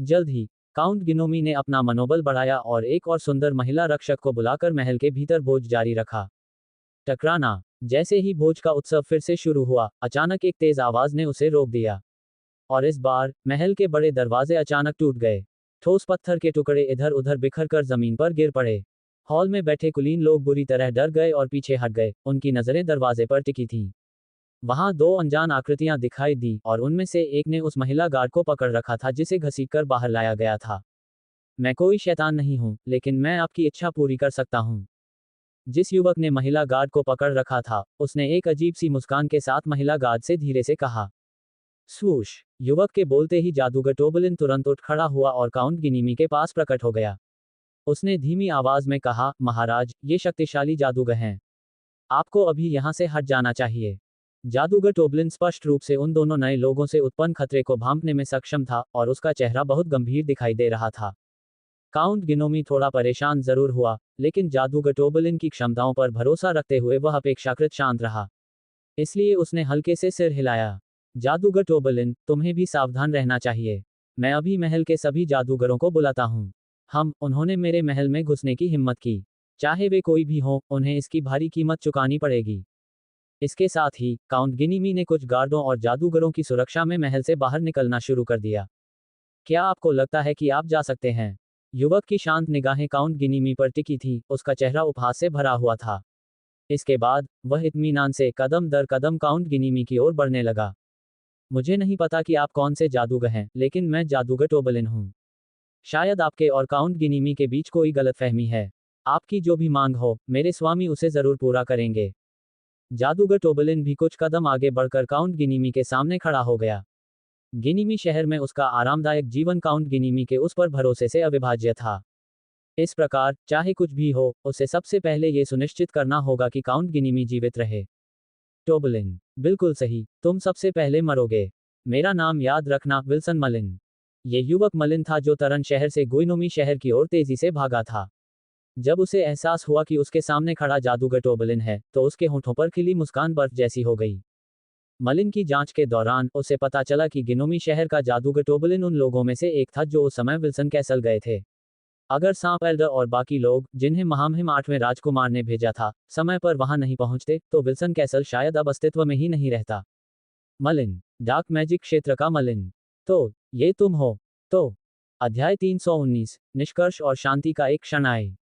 जल्द ही काउंट गिनोमी ने अपना मनोबल बढ़ाया और एक और सुंदर महिला रक्षक को बुलाकर महल के भीतर भोज जारी रखा। टकराना। जैसे ही भोज का उत्सव फिर से शुरू हुआ, अचानक एक तेज आवाज ने उसे रोक दिया। और इस बार महल के बड़े दरवाजे अचानक टूट गए। ठोस पत्थर के टुकड़े इधर उधर बिखर कर जमीन पर गिर पड़े। हॉल में बैठे कुलीन लोग बुरी तरह डर गए और पीछे हट गए, उनकी नजरें दरवाजे पर टिकी थीं। वहां दो अनजान आकृतियां दिखाई दी और उनमें से एक ने उस महिला गार्ड को पकड़ रखा था जिसे घसीटकर बाहर लाया गया था। मैं कोई शैतान नहीं हूं, लेकिन मैं आपकी इच्छा पूरी कर सकता हूं। जिस युवक ने महिला गार्ड को पकड़ रखा था, उसने एक अजीब सी मुस्कान के साथ महिला गार्ड से धीरे से कहा, स्वूश। युवक के बोलते ही जादूगर टोबलिन तुरंत उठ खड़ा हुआ और काउंट गिनीमी के पास प्रकट हो गया। उसने धीमी आवाज में कहा, महाराज, ये शक्तिशाली जादूगर हैं। आपको अभी यहाँ से हट जाना चाहिए। जादूगर टोबलिन स्पष्ट रूप से उन दोनों नए लोगों से उत्पन्न खतरे को भांपने में सक्षम था और उसका चेहरा बहुत गंभीर दिखाई दे रहा था। काउंट गिनोमी थोड़ा परेशान जरूर हुआ, लेकिन जादूगर टोबलिन की क्षमताओं पर भरोसा रखते हुए वह अपेक्षाकृत शांत रहा। इसलिए उसने हल्के से सिर हिलाया। जादूगर टोबलिन, तुम्हें भी सावधान रहना चाहिए। मैं अभी महल के सभी जादूगरों को बुलाता हूँ। उन्होंने मेरे महल में घुसने की हिम्मत की। चाहे वे कोई भी हो, उन्हें इसकी भारी कीमत चुकानी पड़ेगी। इसके साथ ही काउंट गिनीमी ने कुछ गार्डों और जादूगरों की सुरक्षा में महल से बाहर निकलना शुरू कर दिया। क्या आपको लगता है कि आप जा सकते हैं? युवक की शांत निगाहें काउंट गिनीमी पर टिकी थी, उसका चेहरा उपहास से भरा हुआ था। इसके बाद वह इत्मीनान से कदम दर कदम काउंट गिनीमी की ओर बढ़ने लगा। मुझे नहीं पता कि आप कौन से जादूगर हैं, लेकिन मैं जादूगर टोबलिन हूँ। शायद आपके और काउंट गिनीमी के बीच कोई गलतफहमी है। आपकी जो भी मांग हो, मेरे स्वामी उसे जरूर पूरा करेंगे। जादूगर टोबलिन भी कुछ कदम आगे बढ़कर काउंट गिनीमी के सामने खड़ा हो गया। गिनीमी शहर में उसका आरामदायक जीवन काउंट गिनीमी के उस पर भरोसे से अविभाज्य था। इस प्रकार, चाहे कुछ भी हो, उसे सबसे पहले ये सुनिश्चित करना होगा कि काउंट गिनीमी जीवित रहे। टोबलिन, बिल्कुल सही, तुम सबसे पहले मरोगे। मेरा नाम याद रखना, विल्सन मलिन। ये युवक मलिन था जो तरन शहर से गुइनोमी शहर की ओर तेजी से भागा था। जब उसे एहसास हुआ कि उसके सामने खड़ा जादूगर टोबलिन है, तो उसके होठों पर खिली मुस्कान बर्फ जैसी हो गई। मलिन की जांच के दौरान उसे पता चला कि गिनोमी शहर का जादूगर टोबलिन उन लोगों में से एक था जो उस समय विल्सन कैसल गए थे। अगर सांप एल्डर और बाकी लोग, जिन्हें महामहिम 8वें राजकुमार ने भेजा था, समय पर वहां नहीं पहुंचते, तो विल्सन कैसल शायद अब अस्तित्व में ही नहीं रहता। मलिन, डार्क मैजिक क्षेत्र का मलिन। तो ये तुम हो। तो अध्याय 319, निष्कर्ष और शांति का एक क्षण आए।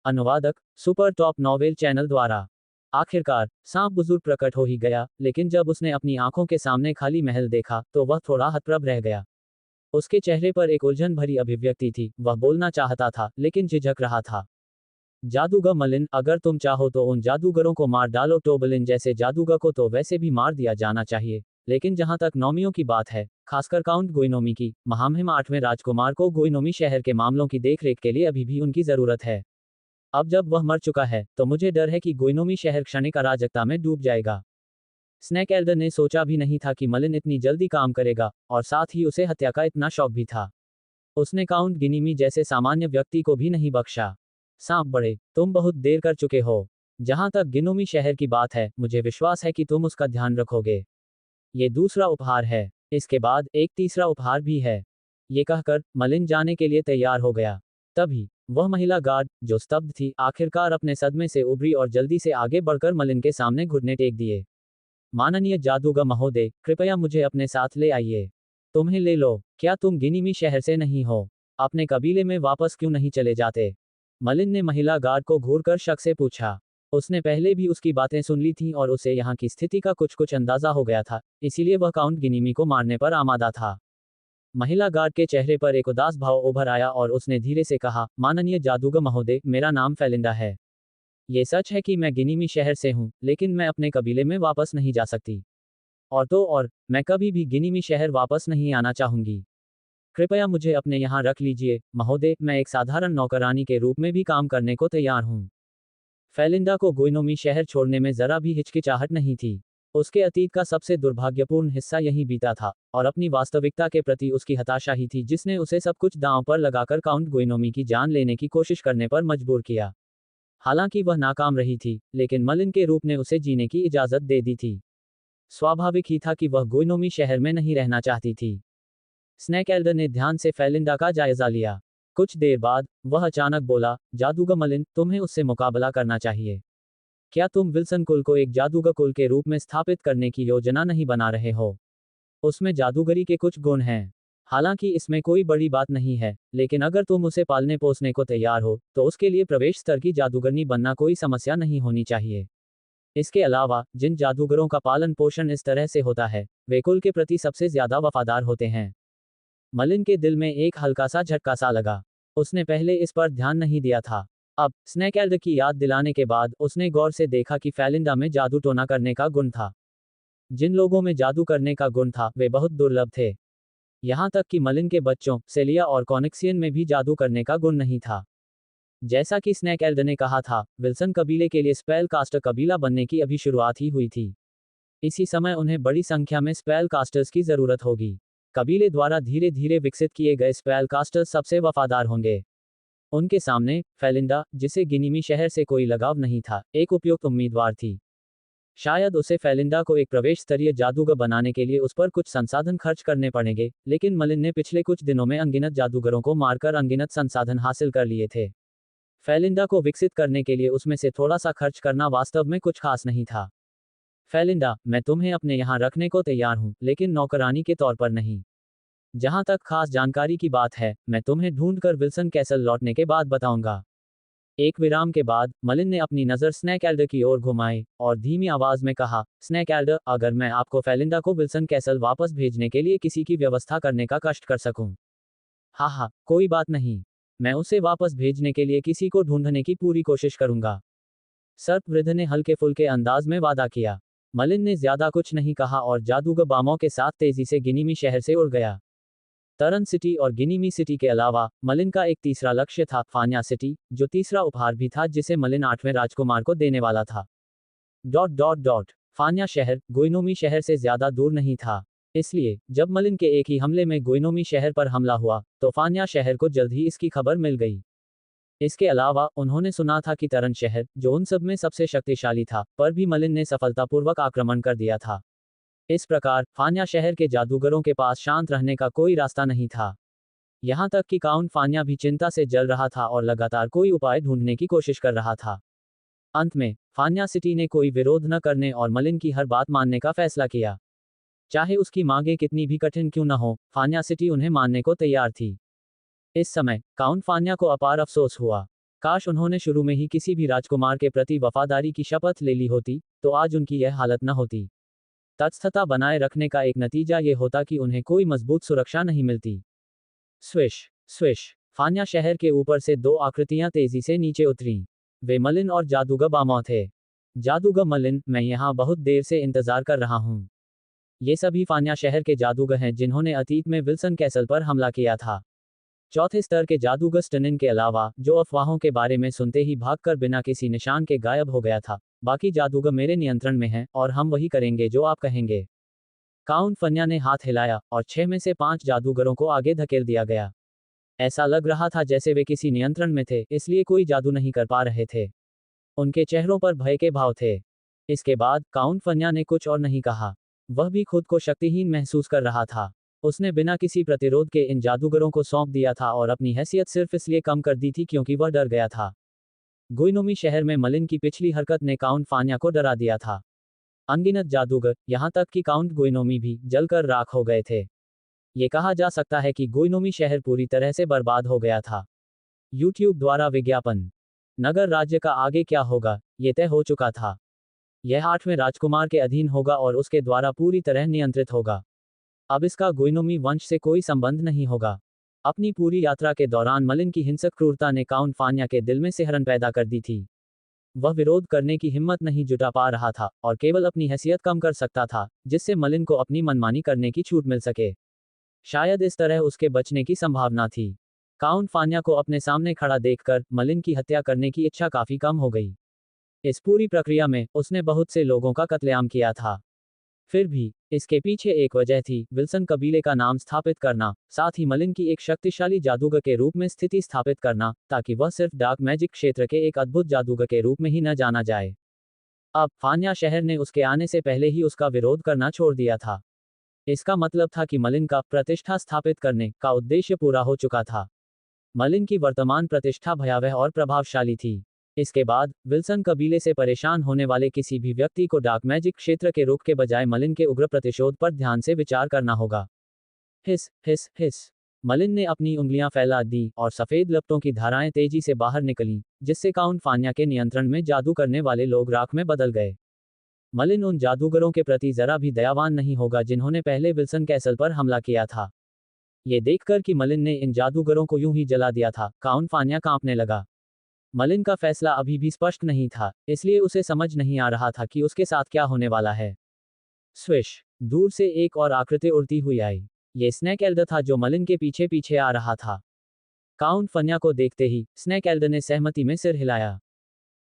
अनुवादक, सुपर टॉप नॉवेल चैनल द्वारा। आखिरकार सांप बुजुर्ग प्रकट हो ही गया, लेकिन जब उसने अपनी आंखों के सामने खाली महल देखा, तो वह थोड़ा हतप्रभ रह गया। उसके चेहरे पर एक उलझन भरी अभिव्यक्ति थी, वह बोलना चाहता था, लेकिन झिझक रहा था। जादूगर मलिन, अगर तुम चाहो तो उन जादूगरों को मार डालो। टोबलिन जैसे जादूगर को तो वैसे भी मार दिया जाना चाहिए, लेकिन जहां तक नौमियों की बात है, खासकर काउंट गुइनोमी की, महामहिम 8वें राजकुमार को गुइनोमी शहर के मामलों की देखरेख के लिए अभी भी उनकी जरूरत है। अब जब वह मर चुका है, तो मुझे डर है कि गुइनोमी शहर क्षणिक अराजकता में डूब जाएगा। स्नैक एल्डर ने सोचा भी नहीं था कि मलिन इतनी जल्दी काम करेगा, और साथ ही उसे हत्या का इतना शौक भी था। उसने काउंट गिनीमी जैसे सामान्य व्यक्ति को भी नहीं बख्शा। सांप बड़े, तुम बहुत देर कर चुके हो। जहां तक गिनोमी शहर की बात है, मुझे विश्वास है कि तुम उसका ध्यान रखोगे। ये दूसरा उपहार है। इसके बाद एक तीसरा उपहार भी है। ये कहकर मलिन जाने के लिए तैयार हो गया। तभी वह महिला गार्ड, जो स्तब्ध थी, आखिरकार अपने सदमे से उभरी और जल्दी से आगे बढ़कर मलिन के सामने घुटने टेक दिए। माननीय जादूगर महोदय, कृपया मुझे अपने साथ ले आइए। तुम्हें ले लो। क्या तुम गिनीमी शहर से नहीं हो? अपने कबीले में वापस क्यों नहीं चले जाते? मलिन ने महिला गार्ड को घूरकर शक से पूछा। उसने पहले भी उसकी बातें सुन ली थीं और उसे यहाँ की स्थिति का कुछ अंदाजा हो गया था, इसीलिए वह काउंट गिनीमी को मारने पर आमादा था। महिला गार्ड के चेहरे पर एक उदास भाव उभर आया और उसने धीरे से कहा, माननीय जादूगर महोदय, मेरा नाम फेलिंडा है। ये सच है कि मैं गिनीमी शहर से हूँ, लेकिन मैं अपने कबीले में वापस नहीं जा सकती। और मैं कभी भी गिनीमी शहर वापस नहीं आना चाहूंगी। कृपया मुझे अपने यहाँ रख लीजिए, महोदय, मैं एक साधारण नौकरानी के रूप में भी काम करने को तैयार हूँ। फेलिंडा को गुइनोमी शहर छोड़ने में जरा भी हिचकिचाहट नहीं थी। उसके अतीत का सबसे दुर्भाग्यपूर्ण हिस्सा यहीं बीता था, और अपनी वास्तविकता के प्रति उसकी हताशा ही थी जिसने उसे सब कुछ दांव पर लगाकर काउंट गुइनोमी की जान लेने की कोशिश करने पर मजबूर किया। हालांकि वह नाकाम रही थी, लेकिन मलिन के रूप ने उसे जीने की इजाजत दे दी थी। स्वाभाविक ही था कि वह गुइनोमी शहर में नहीं रहना चाहती थी। स्नैक एल्डर ने ध्यान से फेलिंडा का जायजा लिया। कुछ देर बाद वह अचानक बोला, जादूगर मलिन, तुम्हें उससे मुकाबला करना चाहिए। क्या तुम विल्सन कुल को एक जादूगर कुल के रूप में स्थापित करने की योजना नहीं बना रहे हो? उसमें जादूगरी के कुछ गुण हैं। हालांकि इसमें कोई बड़ी बात नहीं है, लेकिन अगर तुम उसे पालने पोसने को तैयार हो, तो उसके लिए प्रवेश स्तर की जादूगरनी बनना कोई समस्या नहीं होनी चाहिए। इसके अलावा, जिन जादूगरों का पालन पोषण इस तरह से होता है, वे कुल के प्रति सबसे ज्यादा वफादार होते हैं। मलिन के दिल में एक हल्का सा झटका सा लगा। उसने पहले इस पर ध्यान नहीं दिया था। अब स्नैकेल्ड की याद दिलाने के बाद उसने गौर से देखा कि फेलिंडा में जादू टोना करने का गुण था। जिन लोगों में जादू करने का गुण था वे बहुत दुर्लभ थे। यहाँ तक कि मलिन के बच्चों सेलिया और कॉनिक्सियन में भी जादू करने का गुण नहीं था। जैसा कि स्नैकेल्ड ने कहा था, विल्सन कबीले के लिए स्पेल कास्टर कबीला बनने की अभी शुरुआत ही हुई थी। इसी समय उन्हें बड़ी संख्या में स्पेल कास्टर्स की जरूरत होगी। कबीले द्वारा धीरे धीरे विकसित किए गए स्पेल कास्टर्स सबसे वफादार होंगे। उनके सामने फेलिंडा, जिसे गिनीमी शहर से कोई लगाव नहीं था, एक उपयुक्त उम्मीदवार थी। शायद उसे फेलिंडा को एक प्रवेश स्तरीय जादूगर बनाने के लिए उस पर कुछ संसाधन खर्च करने पड़ेंगे, लेकिन मलिन ने पिछले कुछ दिनों में अनगिनत जादूगरों को मारकर अनगिनत संसाधन हासिल कर लिए थे। फेलिंडा को विकसित करने के लिए उसमें से थोड़ा सा खर्च करना वास्तव में कुछ खास नहीं था। फेलिंडा, मैं तुम्हें अपने यहाँ रखने को तैयार हूँ, लेकिन नौकरानी के तौर पर नहीं। जहाँ तक खास जानकारी की बात है, मैं तुम्हें ढूंढकर विल्सन कैसल लौटने के बाद बताऊंगा। एक विराम के बाद मलिन ने अपनी नज़र स्नैकेल्डर की ओर घुमाई और धीमी आवाज में कहा, स्नैकेल्डर, अगर मैं आपको फेलिंडा को विल्सन कैसल वापस भेजने के लिए किसी की व्यवस्था करने का कष्ट कर सकूं। हाँ हाँ, कोई बात नहीं। मैं उसे वापस भेजने के लिए किसी को ढूंढने की पूरी कोशिश करूंगा। सर्प वृद्ध ने हल्के फुल्के अंदाज में वादा किया। मलिन ने ज्यादा कुछ नहीं कहा और जादूगर बामों के साथ तेजी से गिनीमी शहर से उड़ गया। तरन सिटी और गिनीमी सिटी के अलावा मलिन का एक तीसरा लक्ष्य था, फान्या सिटी, जो तीसरा उपहार भी था जिसे मलिन 8वें राजकुमार को देने वाला था। फान्या शहर गुइनोमी शहर से ज्यादा दूर नहीं था। इसलिए जब मलिन के एक ही हमले में गुइनोमी शहर पर हमला हुआ तो फान्या शहर को जल्द ही इसकी खबर मिल गई। इसके अलावा उन्होंने सुना था कि तरन शहर, जो उन सब में सबसे शक्तिशाली था, पर भी मलिन ने सफलतापूर्वक आक्रमण कर दिया था। इस प्रकार फान्या शहर के जादूगरों के पास शांत रहने का कोई रास्ता नहीं था। यहाँ तक कि काउंट फान्या भी चिंता से जल रहा था और लगातार कोई उपाय ढूंढने की कोशिश कर रहा था। अंत में फान्या सिटी ने कोई विरोध न करने और मलिन की हर बात मानने का फैसला किया। चाहे उसकी मांगें कितनी भी कठिन क्यों न हो, फान्या सिटी उन्हें मानने को तैयार थी। इस समय काउंट फान्या को अपार अफसोस हुआ। काश उन्होंने शुरू में ही किसी भी राजकुमार के प्रति वफादारी की शपथ ले ली होती, तो आज उनकी यह हालत न होती। तटस्थता बनाए रखने का एक नतीजा ये होता कि उन्हें कोई मजबूत सुरक्षा नहीं मिलती। स्विश स्विश, फान्या शहर के ऊपर से दो आकृतियां तेजी से नीचे उतरीं। वे मलिन और जादूगर बामौ थे। जादूगर मलिन, मैं यहाँ बहुत देर से इंतजार कर रहा हूँ। ये सभी फान्या शहर के जादूगर हैं जिन्होंने अतीत में विल्सन कैसल पर हमला किया था। चौथे स्तर के जादूगर स्टनिन के अलावा, जो अफवाहों के बारे में सुनते ही भागकर बिना किसी निशान के गायब हो गया था, बाकी जादूगर मेरे नियंत्रण में हैं और हम वही करेंगे जो आप कहेंगे। काउंट फन्या ने हाथ हिलाया और 6 में से 5 जादूगरों को आगे धकेल दिया गया। ऐसा लग रहा था जैसे वे किसी नियंत्रण में थे, इसलिए कोई जादू नहीं कर पा रहे थे। उनके चेहरों पर भय के भाव थे। इसके बाद काउंट फन्या ने कुछ और नहीं कहा। वह भी खुद को शक्तिहीन महसूस कर रहा था। उसने बिना किसी प्रतिरोध के इन जादूगरों को सौंप दिया था और अपनी हैसियत सिर्फ इसलिए कम कर दी थी क्योंकि वह डर गया था। गुइनोमी शहर में मलिन की पिछली हरकत ने काउंट फान्या को डरा दिया था। अनगिनत जादूगर, यहाँ तक कि काउंट गुइनोमी भी जलकर राख हो गए थे। ये कहा जा सकता है कि गुइनोमी शहर पूरी तरह से बर्बाद हो गया था। यूट्यूब द्वारा विज्ञापन। नगर राज्य का आगे क्या होगा, ये तय हो चुका था। यह 8वें राजकुमार के अधीन होगा और उसके द्वारा पूरी तरह नियंत्रित होगा। अब इसका गुइनोमी वंश से कोई संबंध नहीं होगा। अपनी पूरी यात्रा के दौरान मलिन की हिंसक क्रूरता ने काउंट फान्या के दिल में सिहरन पैदा कर दी थी। वह विरोध करने की हिम्मत नहीं जुटा पा रहा था और केवल अपनी हैसियत कम कर सकता था, जिससे मलिन को अपनी मनमानी करने की छूट मिल सके। शायद इस तरह उसके बचने की संभावना थी। काउंट फान्या को अपने सामने खड़ा देखकर मलिन की हत्या करने की इच्छा काफी कम हो गई। इस पूरी प्रक्रिया में उसने बहुत से लोगों का कत्लेआम किया था। फिर भी इसके पीछे एक वजह थी, विल्सन कबीले का नाम स्थापित करना, साथ ही मलिन की एक शक्तिशाली जादूगर के रूप में स्थिति स्थापित करना, ताकि वह सिर्फ डार्क मैजिक क्षेत्र के एक अद्भुत जादूगर के रूप में ही न जाना जाए। अब फान्या शहर ने उसके आने से पहले ही उसका विरोध करना छोड़ दिया था। इसका मतलब था कि मलिन का प्रतिष्ठा स्थापित करने का उद्देश्य पूरा हो चुका था। मलिन की वर्तमान प्रतिष्ठा भयावह और प्रभावशाली थी। इसके बाद विल्सन कबीले से परेशान होने वाले किसी भी व्यक्ति को डार्क मैजिक क्षेत्र के रुख के बजाय मलिन के उग्र प्रतिशोध पर ध्यान से विचार करना होगा। हिस हिस हिस, मलिन ने अपनी उंगलियां फैला दी और सफेद लपटों की धाराएं तेजी से बाहर निकलीं, जिससे काउंट फान्या के नियंत्रण में जादू करने वाले लोग राख में बदल गए। मलिन उन जादूगरों के प्रति जरा भी दयावान नहीं होगा जिन्होंने पहले विल्सन कैसल पर हमला किया था। ये देखकर कि मलिन ने इन जादूगरों को यूं ही जला दिया था, काउंट फान्या कांपने लगा। मलिन का फैसला अभी भी स्पष्ट नहीं था, इसलिए उसे समझ नहीं आ रहा था कि उसके साथ क्या होने वाला है। स्विश! दूर से एक और आकृति उड़ती हुई आई। ये स्नेक एल्डर था जो मलिन के पीछे पीछे आ रहा था। काउंट फन्या को देखते ही स्नेक एल्डर ने सहमति में सिर हिलाया।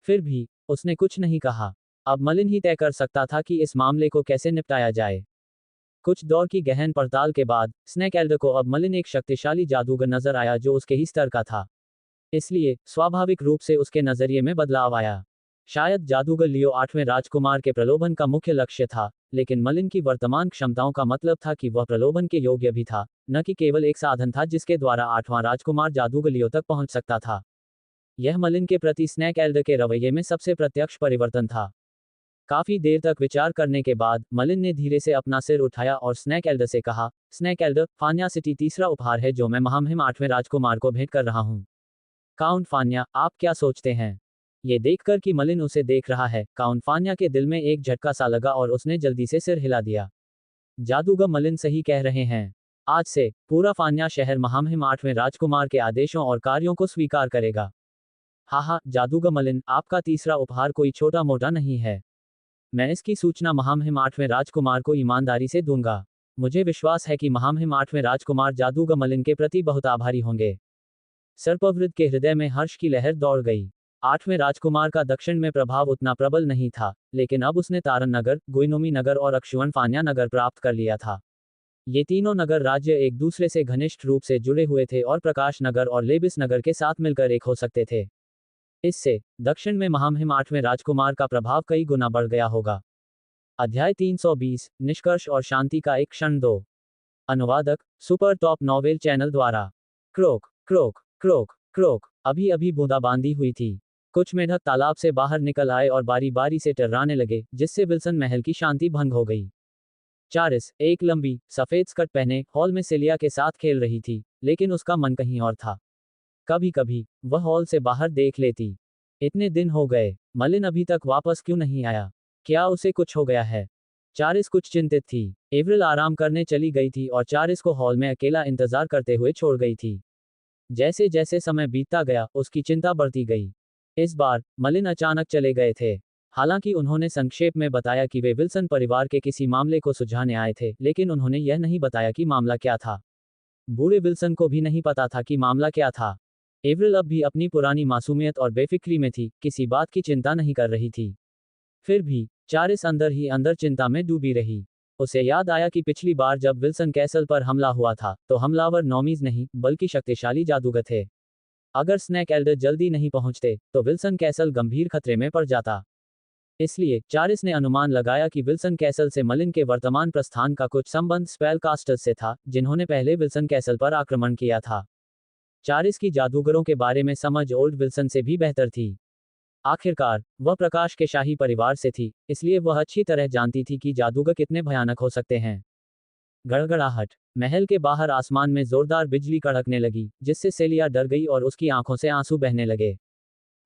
फिर भी उसने कुछ नहीं कहा। अब मलिन ही तय कर सकता था कि इस मामले को कैसे निपटाया जाए। कुछ दौर की गहन पड़ताल के बाद स्नेक एल्डर को अब मलिन एक शक्तिशाली जादूगर नजर आया जो उसके ही स्तर का था। इसलिए स्वाभाविक रूप से उसके नजरिए में बदलाव आया। शायद जादूगर लियो 8वें राजकुमार के प्रलोभन का मुख्य लक्ष्य था, लेकिन मलिन की वर्तमान क्षमताओं का मतलब था कि वह प्रलोभन के योग्य भी था, न कि केवल एक साधन था जिसके द्वारा 8वां राजकुमार जादूगर लियो तक पहुंच सकता था। यह मलिन के प्रति स्नेक एल्डर के रवैये में सबसे प्रत्यक्ष परिवर्तन था। काफी देर तक विचार करने के बाद मलिन ने धीरे से अपना सिर उठाया और स्नेक एल्डर से कहा, स्नेक एल्डर, फान्या सिटी तीसरा उपहार है जो मैं महामहिम 8वें राजकुमार को भेंट कर रहा हूं। काउंट फान्या, आप क्या सोचते हैं? ये देखकर कि मलिन उसे देख रहा है, काउंट फान्या के दिल में एक झटका सा लगा और उसने जल्दी से सिर हिला दिया। जादूगर मलिन सही कह रहे हैं। आज से पूरा फान्या शहर महामहिम 8वें राजकुमार के आदेशों और कार्यों को स्वीकार करेगा। हाँ, जादूगर मलिन, आपका तीसरा उपहार कोई छोटा मोटा नहीं है। मैं इसकी सूचना महामहिम 8वें राजकुमार को ईमानदारी से दूंगा। मुझे विश्वास है कि महामहिम 8वें राजकुमार जादूगर मलिन के प्रति बहुत आभारी होंगे। सर्पवृद्ध के हृदय में हर्ष की लहर दौड़ गई। 8वें राजकुमार का दक्षिण में प्रभाव उतना प्रबल नहीं था, लेकिन अब उसने तारन नगर, गुइनोमी नगर और अक्षुवन फान्या नगर प्राप्त कर लिया था। ये तीनों नगर राज्य एक दूसरे से घनिष्ठ रूप से जुड़े हुए थे और प्रकाश नगर और लेबिस नगर के साथ मिलकर एक हो सकते थे। इससे दक्षिण में महामहिम 8वें राजकुमार का प्रभाव कई गुना बढ़ गया होगा। अध्याय 320 निष्कर्ष और शांति का एक क्षण दो। अनुवादक सुपर टॉप नॉवेल चैनल द्वारा। Crook crook crook crook. अभी अभी बूंदाबांदी हुई थी। कुछ मेढक तालाब से बाहर निकल आए और बारी बारी से टर्राने लगे, जिससे विल्सन महल की शांति भंग हो गई। चारिस, एक लंबी सफेद स्कर्ट पहने, हॉल में सेलिया के साथ खेल रही थी, लेकिन उसका मन कहीं और था। कभी कभी वह हॉल से बाहर देख लेती। इतने दिन हो गए, मलिन अभी तक वापस क्यों नहीं आया? क्या उसे कुछ हो गया है? चारिस कुछ चिंतित थी। एवरिल आराम करने चली गई थी और चारिस को हॉल में अकेला इंतजार करते हुए छोड़ गई थी। जैसे जैसे समय बीतता गया, उसकी चिंता बढ़ती गई। इस बार मलिन अचानक चले गए थे। हालांकि उन्होंने संक्षेप में बताया कि वे विल्सन परिवार के किसी मामले को सुलझाने आए थे, लेकिन उन्होंने यह नहीं बताया कि मामला क्या था। बूढ़े विल्सन को भी नहीं पता था कि मामला क्या था। एवरिल अब भी अपनी पुरानी मासूमियत और बेफिक्री में थी, किसी बात की चिंता नहीं कर रही थी। फिर भी चारिस अंदर ही अंदर चिंता में डूबी रही। उसे याद आया कि पिछली बार जब विल्सन कैसल पर हमला हुआ था, तो हमलावर नॉमीज नहीं, बल्कि शक्तिशाली जादूगर थे। अगर स्नेक एल्डर जल्दी नहीं पहुंचते, तो विल्सन कैसल गंभीर खतरे में पड़ जाता। इसलिए चारिस ने अनुमान लगाया कि विल्सन कैसल से मलिन के वर्तमान प्रस्थान का कुछ संबंध स्पेलकास्टर्स से था, जिन्होंने पहले विल्सन कैसल पर आक्रमण किया था। चारिस की जादूगरों के बारे में समझ ओल्ड विल्सन से भी बेहतर थी। आखिरकार वह प्रकाश के शाही परिवार से थी, इसलिए वह अच्छी तरह जानती थी कि जादूगर कितने भयानक हो सकते हैं। गड़गड़ाहट। महल के बाहर आसमान में जोरदार बिजली कड़कने लगी, जिससे सेलिया डर गई और उसकी आंखों से आंसू बहने लगे।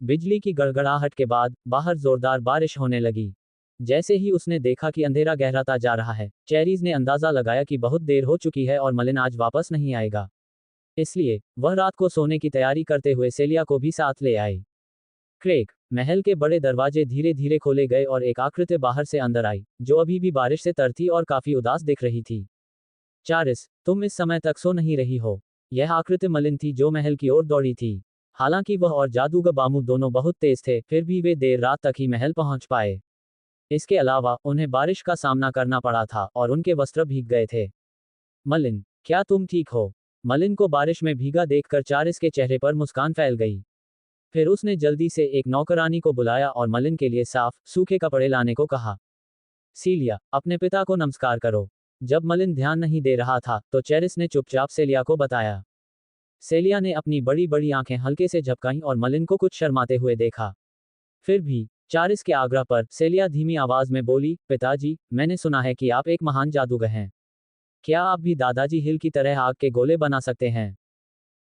बिजली की गड़गड़ाहट के बाद बाहर जोरदार बारिश होने लगी। जैसे ही उसने देखा कि अंधेरा गहराता जा रहा है, चेरीज ने अंदाजा लगाया कि बहुत देर हो चुकी है और मलिन आज वापस नहीं आएगा। इसलिए वह रात को सोने की तैयारी करते हुए सेलिया को भी साथ ले आई। क्रेक। महल के बड़े दरवाजे धीरे धीरे खोले गए और एक आकृति बाहर से अंदर आई, जो अभी भी बारिश से तरती और काफी उदास दिख रही थी। चारिस, तुम इस समय तक सो नहीं रही हो? यह आकृति मलिन थी जो महल की ओर दौड़ी थी। हालांकि वह और जादूगर बामू दोनों बहुत तेज थे, फिर भी वे देर रात तक ही महल पहुंच पाए। इसके अलावा उन्हें बारिश का सामना करना पड़ा था और उनके वस्त्र भीग गए थे। मलिन, क्या तुम ठीक हो? मलिन को बारिश में भीगा देखकर चारिस के चेहरे पर मुस्कान फैल गई। फिर उसने जल्दी से एक नौकरानी को बुलाया और मलिन के लिए साफ, सूखे कपड़े लाने को कहा। सीलिया, अपने पिता को नमस्कार करो। जब मलिन ध्यान नहीं दे रहा था, तो चेरिस ने चुपचाप सेलिया को बताया। सेलिया ने अपनी बड़ी बड़ी आंखें हल्के से झपकाईं और मलिन को कुछ शर्माते हुए देखा। फिर भी चारिस के आग्रह पर सेलिया धीमी आवाज में बोली, पिताजी, मैंने सुना है कि आप एक महान जादूगर हैं। क्या आप भी दादाजी हिल की तरह आग के गोले बना सकते हैं?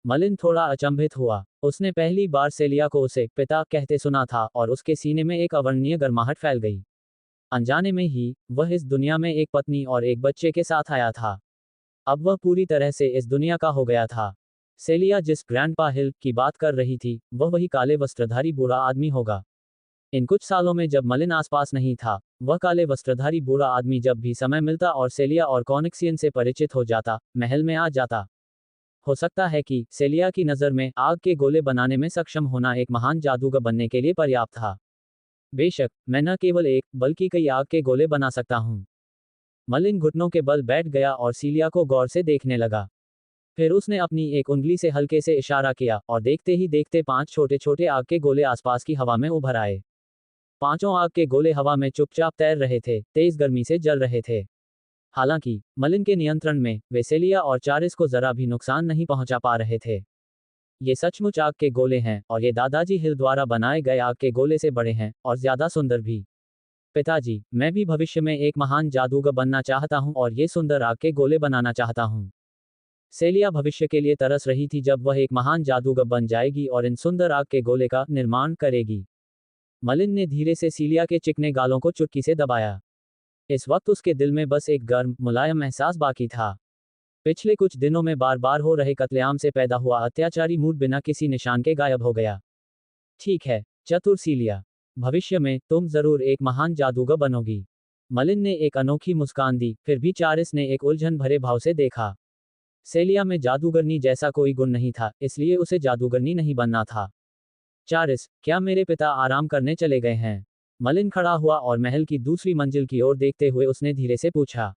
मलिन थोड़ा अचंभित हुआ। उसने पहली बार सेलिया को उसे पिता कहते सुना था और उसके सीने में एक अवर्णनीय गर्माहट फैल गई। अनजाने में ही वह इस दुनिया में एक पत्नी और एक बच्चे के साथ आया था। अब वह पूरी तरह से इस दुनिया का हो गया था। सेलिया जिस ग्रैंडपा हिल की बात कर रही थी, वह वही काले वस्त्रधारी बूढ़ा आदमी होगा। इन कुछ सालों में जब मलिन आसपास नहीं था, वह काले वस्त्रधारी बूढ़ा आदमी जब भी समय मिलता और सेलिया और कॉनिक्सियन से परिचित हो जाता, महल में आ जाता। हो सकता है कि सेलिया की नज़र में आग के गोले बनाने में सक्षम होना एक महान जादूगर बनने के लिए पर्याप्त था। बेशक, मैं न केवल एक, बल्कि कई आग के गोले बना सकता हूँ। मलिन घुटनों के बल बैठ गया और सीलिया को गौर से देखने लगा। फिर उसने अपनी एक उंगली से हल्के से इशारा किया और देखते ही देखते 5 छोटे छोटे आग के गोले आसपास की हवा में उभर आए। पांचों आग के गोले हवा में चुपचाप तैर रहे थे, तेज गर्मी से जल रहे थे। हालांकि मलिन के नियंत्रण में वे सेलिया और चारिस को जरा भी नुकसान नहीं पहुंचा पा रहे थे। ये सचमुच आग के गोले हैं और ये दादाजी हिल द्वारा बनाए गए आग के गोले से बड़े हैं और ज्यादा सुंदर भी। पिताजी, मैं भी भविष्य में एक महान जादूगर बनना चाहता हूं और ये सुंदर आग के गोले बनाना चाहता हूं। सेलिया भविष्य के लिए तरस रही थी जब वह एक महान जादूगर बन जाएगी और इन सुंदर आग के गोले का निर्माण करेगी। मलिन ने धीरे से सीलिया के चिकने गालों को चुटकी से दबाया। इस वक्त उसके दिल में बस एक गर्म, मुलायम एहसास बाकी था। पिछले कुछ दिनों में बार बार हो रहे कत्लेआम से पैदा हुआ अत्याचारी मूड बिना किसी निशान के गायब हो गया। ठीक है, चतुर सीलिया, भविष्य में तुम जरूर एक महान जादूगर बनोगी। मलिन ने एक अनोखी मुस्कान दी, फिर भी चारिस ने एक उलझन भरे भाव से देखा। सेलिया में जादूगरनी जैसा कोई गुण नहीं था, इसलिए उसे जादूगरनी नहीं बनना था। चारिस, क्या मेरे पिता आराम करने चले गए हैं? मलिन खड़ा हुआ और महल की दूसरी मंजिल की ओर देखते हुए उसने धीरे से पूछा।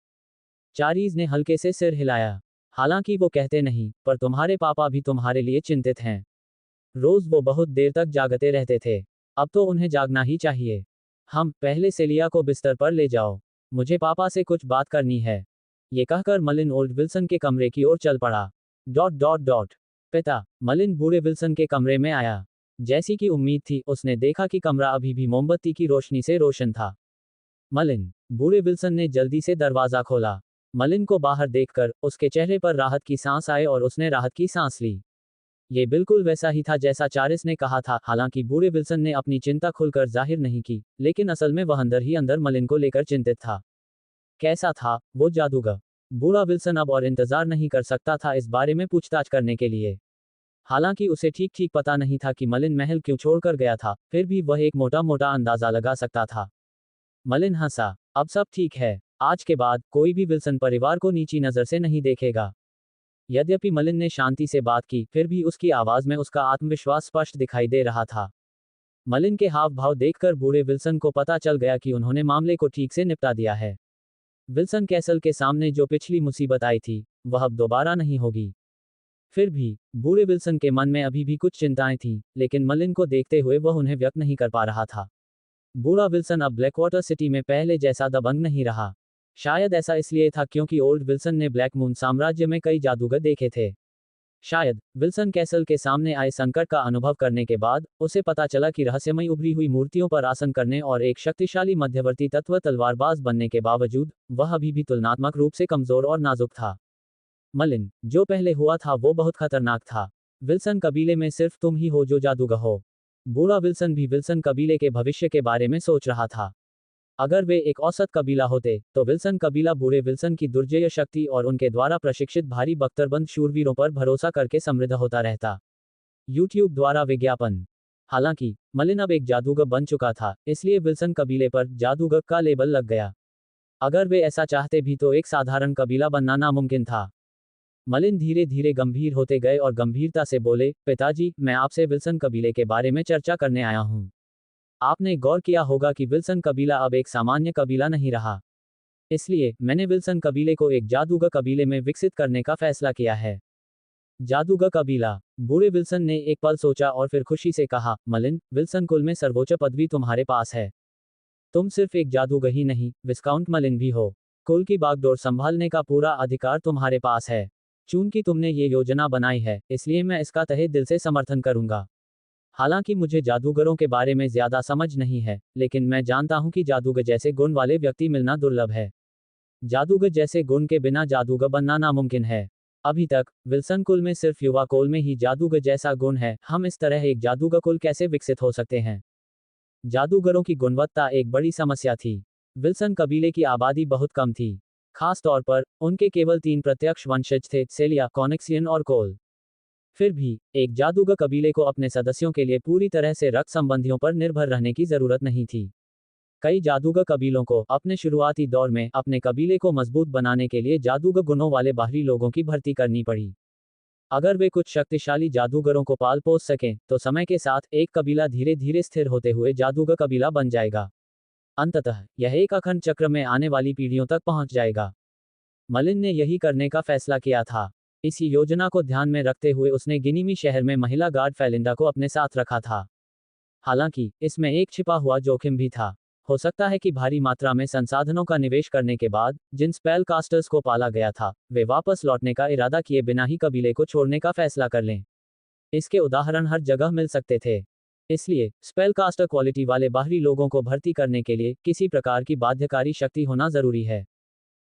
चारीज ने हल्के से सिर हिलाया। हालांकि वो कहते नहीं, पर तुम्हारे पापा भी तुम्हारे लिए चिंतित हैं। रोज वो बहुत देर तक जागते रहते थे। अब तो उन्हें जागना ही चाहिए। हम पहले सेलिया को बिस्तर पर ले जाओ। मुझे पापा से कुछ बात करनी है। ये कहकर मलिन ओल्ड विल्सन के कमरे की ओर चल पड़ा। Dot dot dot. पिता, मलिन बूढ़े विल्सन के कमरे में आया। जैसी कि उम्मीद थी, उसने देखा कि कमरा अभी भी मोमबत्ती की रोशनी से रोशन था। मलिन, बूढ़े विल्सन ने जल्दी से दरवाजा खोला। मलिन को बाहर देखकर उसके चेहरे पर राहत की सांस आए और उसने राहत की सांस ली। ये बिल्कुल वैसा ही था जैसा चारिस ने कहा था। हालांकि बूढ़े विल्सन ने अपनी चिंता खुलकर जाहिर नहीं की, लेकिन असल में वह अंदर ही अंदर मलिन को लेकर चिंतित था। कैसा था वो जादूगर? बूढ़ा विल्सन अब और इंतजार नहीं कर सकता था इस बारे में पूछताछ करने के लिए। हालांकि उसे ठीक ठीक पता नहीं था कि मलिन महल क्यों छोड़कर गया था, फिर भी वह एक मोटा मोटा अंदाजा लगा सकता था। मलिन हंसा। अब सब ठीक है। आज के बाद कोई भी विल्सन परिवार को नीची नजर से नहीं देखेगा। यद्यपि मलिन ने शांति से बात की, फिर भी उसकी आवाज में उसका आत्मविश्वास स्पष्ट दिखाई दे रहा था। मलिन के हाव भाव देखकर बूढ़े विल्सन को पता चल गया कि उन्होंने मामले को ठीक से निपटा दिया है। विल्सन कैसल के सामने जो पिछली मुसीबत आई थी, वह अब दोबारा नहीं होगी। फिर भी बूढ़े विल्सन के मन में अभी भी कुछ चिंताएं थीं, लेकिन मलिन को देखते हुए वह उन्हें व्यक्त नहीं कर पा रहा था। बूढ़ा विल्सन अब ब्लैकवाटर सिटी में पहले जैसा दबंग नहीं रहा। शायद ऐसा इसलिए था क्योंकि ओल्ड विल्सन ने ब्लैक मून साम्राज्य में कई जादूगर देखे थे। शायद विल्सन कैसल के सामने आए संकट का अनुभव करने के बाद उसे पता चला कि रहस्यमयी उभरी हुई मूर्तियों पर आसन करने और एक शक्तिशाली मध्यवर्ती तत्व तलवारबाज बनने के बावजूद वह अभी भी तुलनात्मक रूप से कमजोर और नाजुक था। मलिन, जो पहले हुआ था वो बहुत खतरनाक था। विल्सन कबीले में सिर्फ तुम ही हो जो जादूगर हो। बूढ़ा विल्सन भी विल्सन कबीले के भविष्य के बारे में सोच रहा था। अगर वे एक औसत कबीला होते, तो विल्सन कबीला बूढ़े विल्सन की दुर्जय शक्ति और उनके द्वारा प्रशिक्षित भारी बख्तरबंद शूरवीरों पर भरोसा करके समृद्ध होता रहता। यूट्यूब द्वारा विज्ञापन। हालांकि मलिन अब एक जादूगर बन चुका था, इसलिए विल्सन कबीले पर जादूगर का लेबल लग गया। अगर वे ऐसा चाहते भी तो एक साधारण कबीला बनना नामुमकिन था। मलिन धीरे धीरे गंभीर होते गए और गंभीरता से बोले, पिताजी, मैं आपसे विल्सन कबीले के बारे में चर्चा करने आया हूं। आपने गौर किया होगा कि विल्सन कबीला अब एक सामान्य कबीला नहीं रहा। इसलिए मैंने विल्सन कबीले को एक जादूगर कबीले में विकसित करने का फैसला किया है। जादूगर कबीला। बूढ़े विल्सन ने एक पल सोचा और फिर खुशी से कहा, मलिन, विल्सन कुल में सर्वोच्च पदवी तुम्हारे पास है। तुम सिर्फ एक जादूगर ही नहीं, विस्काउंट मलिन भी हो। कुल की बागडोर संभालने का पूरा अधिकार तुम्हारे पास है। चूंकि तुमने ये योजना बनाई है, इसलिए मैं इसका तहे दिल से समर्थन करूंगा। हालांकि मुझे जादूगरों के बारे में ज्यादा समझ नहीं है, लेकिन मैं जानता हूं कि जादूगर जैसे गुण वाले व्यक्ति मिलना दुर्लभ है। जादूगर जैसे गुण के बिना जादूगर बनना नामुमकिन है। अभी तक विल्सन कुल में सिर्फ युवा कोल में ही जादूगर जैसा गुण है। हम इस तरह एक जादूगर कुल कैसे विकसित हो सकते हैं? जादूगरों की गुणवत्ता एक बड़ी समस्या थी। विल्सन कबीले की आबादी बहुत कम थी। खास तौर पर उनके केवल 3 प्रत्यक्ष वंशज थे, सेलिया, कॉनिक्सियन और कोल। फिर भी एक जादूगर कबीले को अपने सदस्यों के लिए पूरी तरह से रक्त संबंधियों पर निर्भर रहने की जरूरत नहीं थी। कई जादूगर कबीलों को अपने शुरुआती दौर में अपने कबीले को मजबूत बनाने के लिए जादूगर गुणों वाले बाहरी लोगों की भर्ती करनी पड़ी। अगर वे कुछ शक्तिशाली जादूगरों को पाल पोस सकें, तो समय के साथ एक कबीला धीरे धीरे स्थिर होते हुए जादूगर कबीला बन जाएगा। अंततः यह एक अखंड चक्र में आने वाली पीढ़ियों तक पहुंच जाएगा। मलिन ने यही करने का फैसला किया था। इस योजना को ध्यान में रखते हुए उसने गिनीमी शहर में महिला गार्ड फेलिंडा को अपने साथ रखा था। हालांकि इसमें एक छिपा हुआ जोखिम भी था। हो सकता है कि भारी मात्रा में संसाधनों का निवेश करने के बाद जिन स्पेल कास्टर्स को पाला गया था, वे वापस लौटने का इरादा किए बिना ही कबीले को छोड़ने का फैसला कर लें। इसके उदाहरण हर जगह मिल सकते थे। इसलिए स्पेल कास्टर क्वालिटी वाले बाहरी लोगों को भर्ती करने के लिए किसी प्रकार की बाध्यकारी शक्ति होना जरूरी है।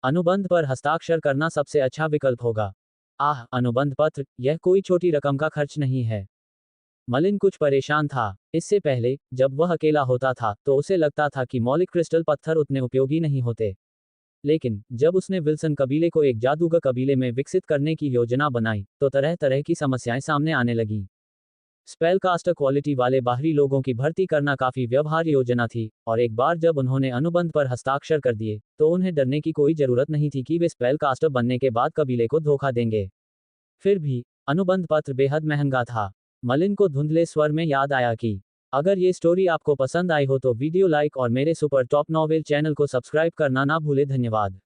अनुबंध पर हस्ताक्षर करना सबसे अच्छा विकल्प होगा। अनुबंध पत्र, यह कोई छोटी रकम का खर्च नहीं है। मलिन कुछ परेशान था। इससे पहले जब वह अकेला होता था तो उसे लगता था कि मौलिक क्रिस्टल पत्थर उतने उपयोगी नहीं होते। लेकिन जब उसने विल्सन कबीले को एक जादूगर कबीले में विकसित करने की योजना बनाई, तो तरह तरह की समस्याएं सामने आने लगीं। स्पेल कास्टर क्वालिटी वाले बाहरी लोगों की भर्ती करना काफी व्यवहार्य योजना थी, और एक बार जब उन्होंने अनुबंध पर हस्ताक्षर कर दिए, तो उन्हें डरने की कोई जरूरत नहीं थी कि वे स्पेल कास्टर बनने के बाद कबीले को धोखा देंगे। फिर भी अनुबंध पत्र बेहद महंगा था। मलिन को धुंधले स्वर में याद आया कि अगर ये स्टोरी आपको पसंद आई हो तो वीडियो लाइक और मेरे सुपर टॉप नॉवेल चैनल को सब्सक्राइब करना ना भूले। धन्यवाद।